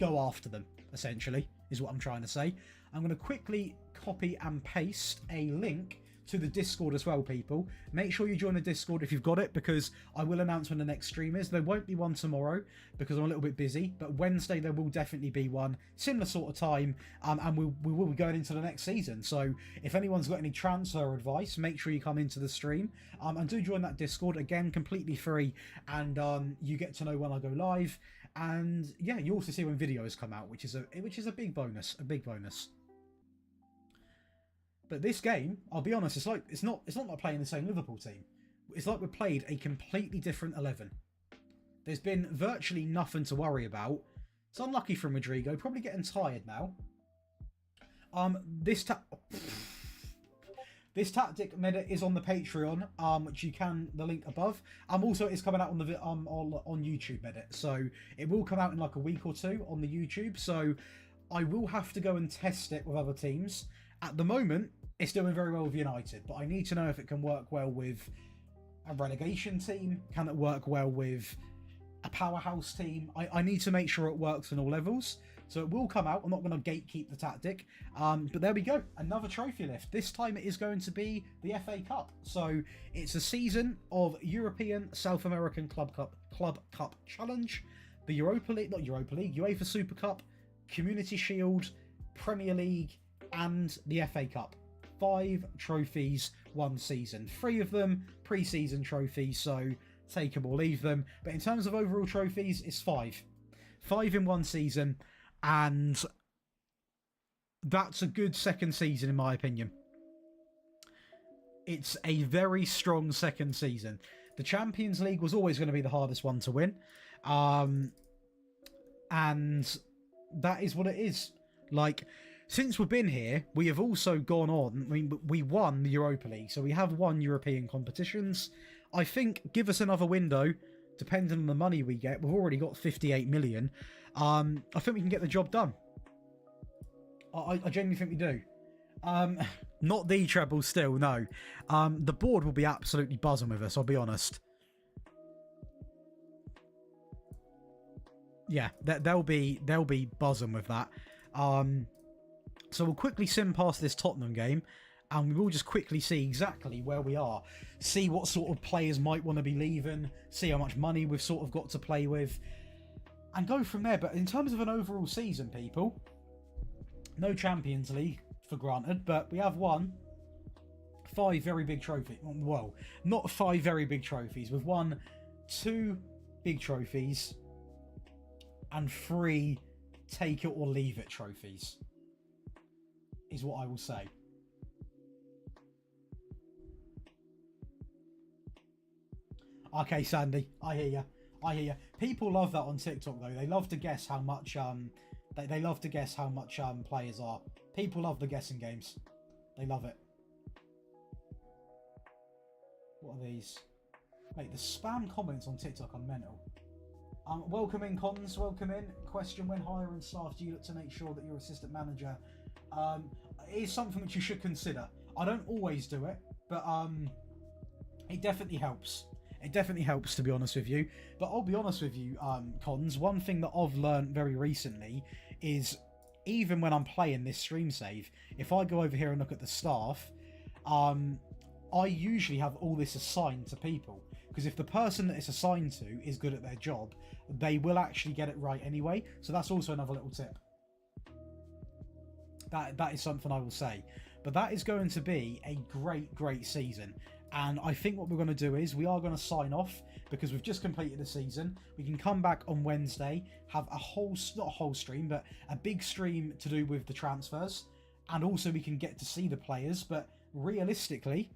go after them, essentially, is what I'm trying to say. I'm going to quickly copy and paste a link to the Discord as well, people. Make sure you join the Discord if you've got it, because I will announce when the next stream is. There won't be one tomorrow because I'm a little bit busy, but Wednesday there will definitely be one, similar sort of time, and we will be going into the next season. So if anyone's got any transfer advice, make sure you come into the stream, and do join that Discord. Again, completely free, and you get to know when I go live, and yeah, you also see when videos come out, which is a big bonus, But this game, I'll be honest, it's not like playing the same Liverpool team. It's like we played a completely different 11. There's been virtually nothing to worry about. It's unlucky from Rodrigo, probably getting tired now. This tactic meta is on the Patreon, which you can, the link above. Also, it's coming out on the on YouTube meta, so it will come out in like a week or two on the YouTube. So I will have to go and test it with other teams. At the moment, it's doing very well with United, but I need to know if it can work well with a relegation team. Can it work well with a powerhouse team? I need to make sure it works on all levels. So it will come out. I'm not going to gatekeep the tactic. But there we go. Another trophy lift. This time it is going to be the FA Cup. So it's a season of European South American Club Cup Challenge, the Europa League, not Europa League, UEFA Super Cup, Community Shield, Premier League, and the FA Cup. 5 trophies, 1 season. 3 of them pre-season trophies, so take them or leave them. But in terms of overall trophies, it's 5. 5 in 1 season, and that's a good second season in my opinion. It's a very strong second season. The Champions League was always going to be the hardest one to win. And that is what it is. Like, since we've been here, we have also gone on. I mean, we won the Europa League, so we have won European competitions. I think, give us another window, depending on the money we get. We've already got 58 million. I think we can get the job done. I genuinely think we do. Not the treble still, no. The board will be absolutely buzzing with us, I'll be honest. Yeah, they'll be buzzing with that. So we'll quickly sim past this Tottenham game, and we will just quickly see exactly where we are. See what sort of players might want to be leaving, see how much money we've sort of got to play with, and go from there. But in terms of an overall season, people, no Champions League for granted, but we have won 5 very big trophies. Well, not 5 very big trophies. We've won 2 big trophies and 3 take it or leave it trophies, is what I will say. Okay, Sandy, I hear you. I hear you. People love that on TikTok though. They love to guess how much they love to guess how much players are. People love the guessing games. They love it. What are these? Mate, the spam comments on TikTok are mental. Welcome in, Cons. Welcome in. Question: when hiring staff, do you look to make sure that your assistant manager is something that you should consider? I don't always do it, but it definitely helps. It definitely helps, to be honest with you. But I'll be honest with you, Cons. One thing that I've learned very recently is, even when I'm playing this stream save, if I go over here and look at the staff, I usually have all this assigned to people. Because if the person that it's assigned to is good at their job, they will actually get it right anyway. So that's also another little tip. That is something I will say. But that is going to be a great season. And I think what we're going to do is we are going to sign off, because we've just completed the season. We can come back on Wednesday, have a whole, not a whole stream, but a big stream to do with the transfers. And also we can get to see the players. But realistically,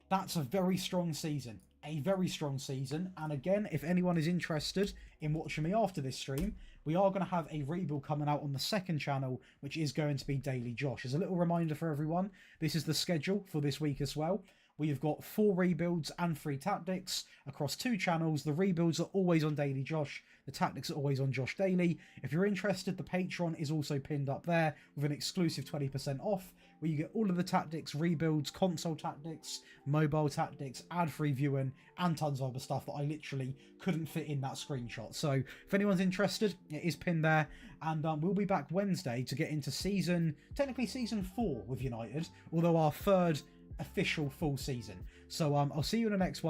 that's a very strong season. A very strong season. And again, if anyone is interested in watching me after this stream, we are going to have a rebuild coming out on the second channel, which is going to be Daily Josh. As a little reminder for everyone, this is the schedule for this week as well. We've got 4 rebuilds and 3 tactics across 2 channels. The rebuilds are always on Daily Josh. The tactics are always on JoshDaly. If you're interested, the Patreon is also pinned up there with an exclusive 20% off, where you get all of the tactics, rebuilds, console tactics, mobile tactics, ad-free viewing, and tons of other stuff that I literally couldn't fit in that screenshot. So if anyone's interested, it is pinned there. And we'll be back Wednesday to get into technically season 4 with United, although our 3rd official full season. So I'll see you in the next one.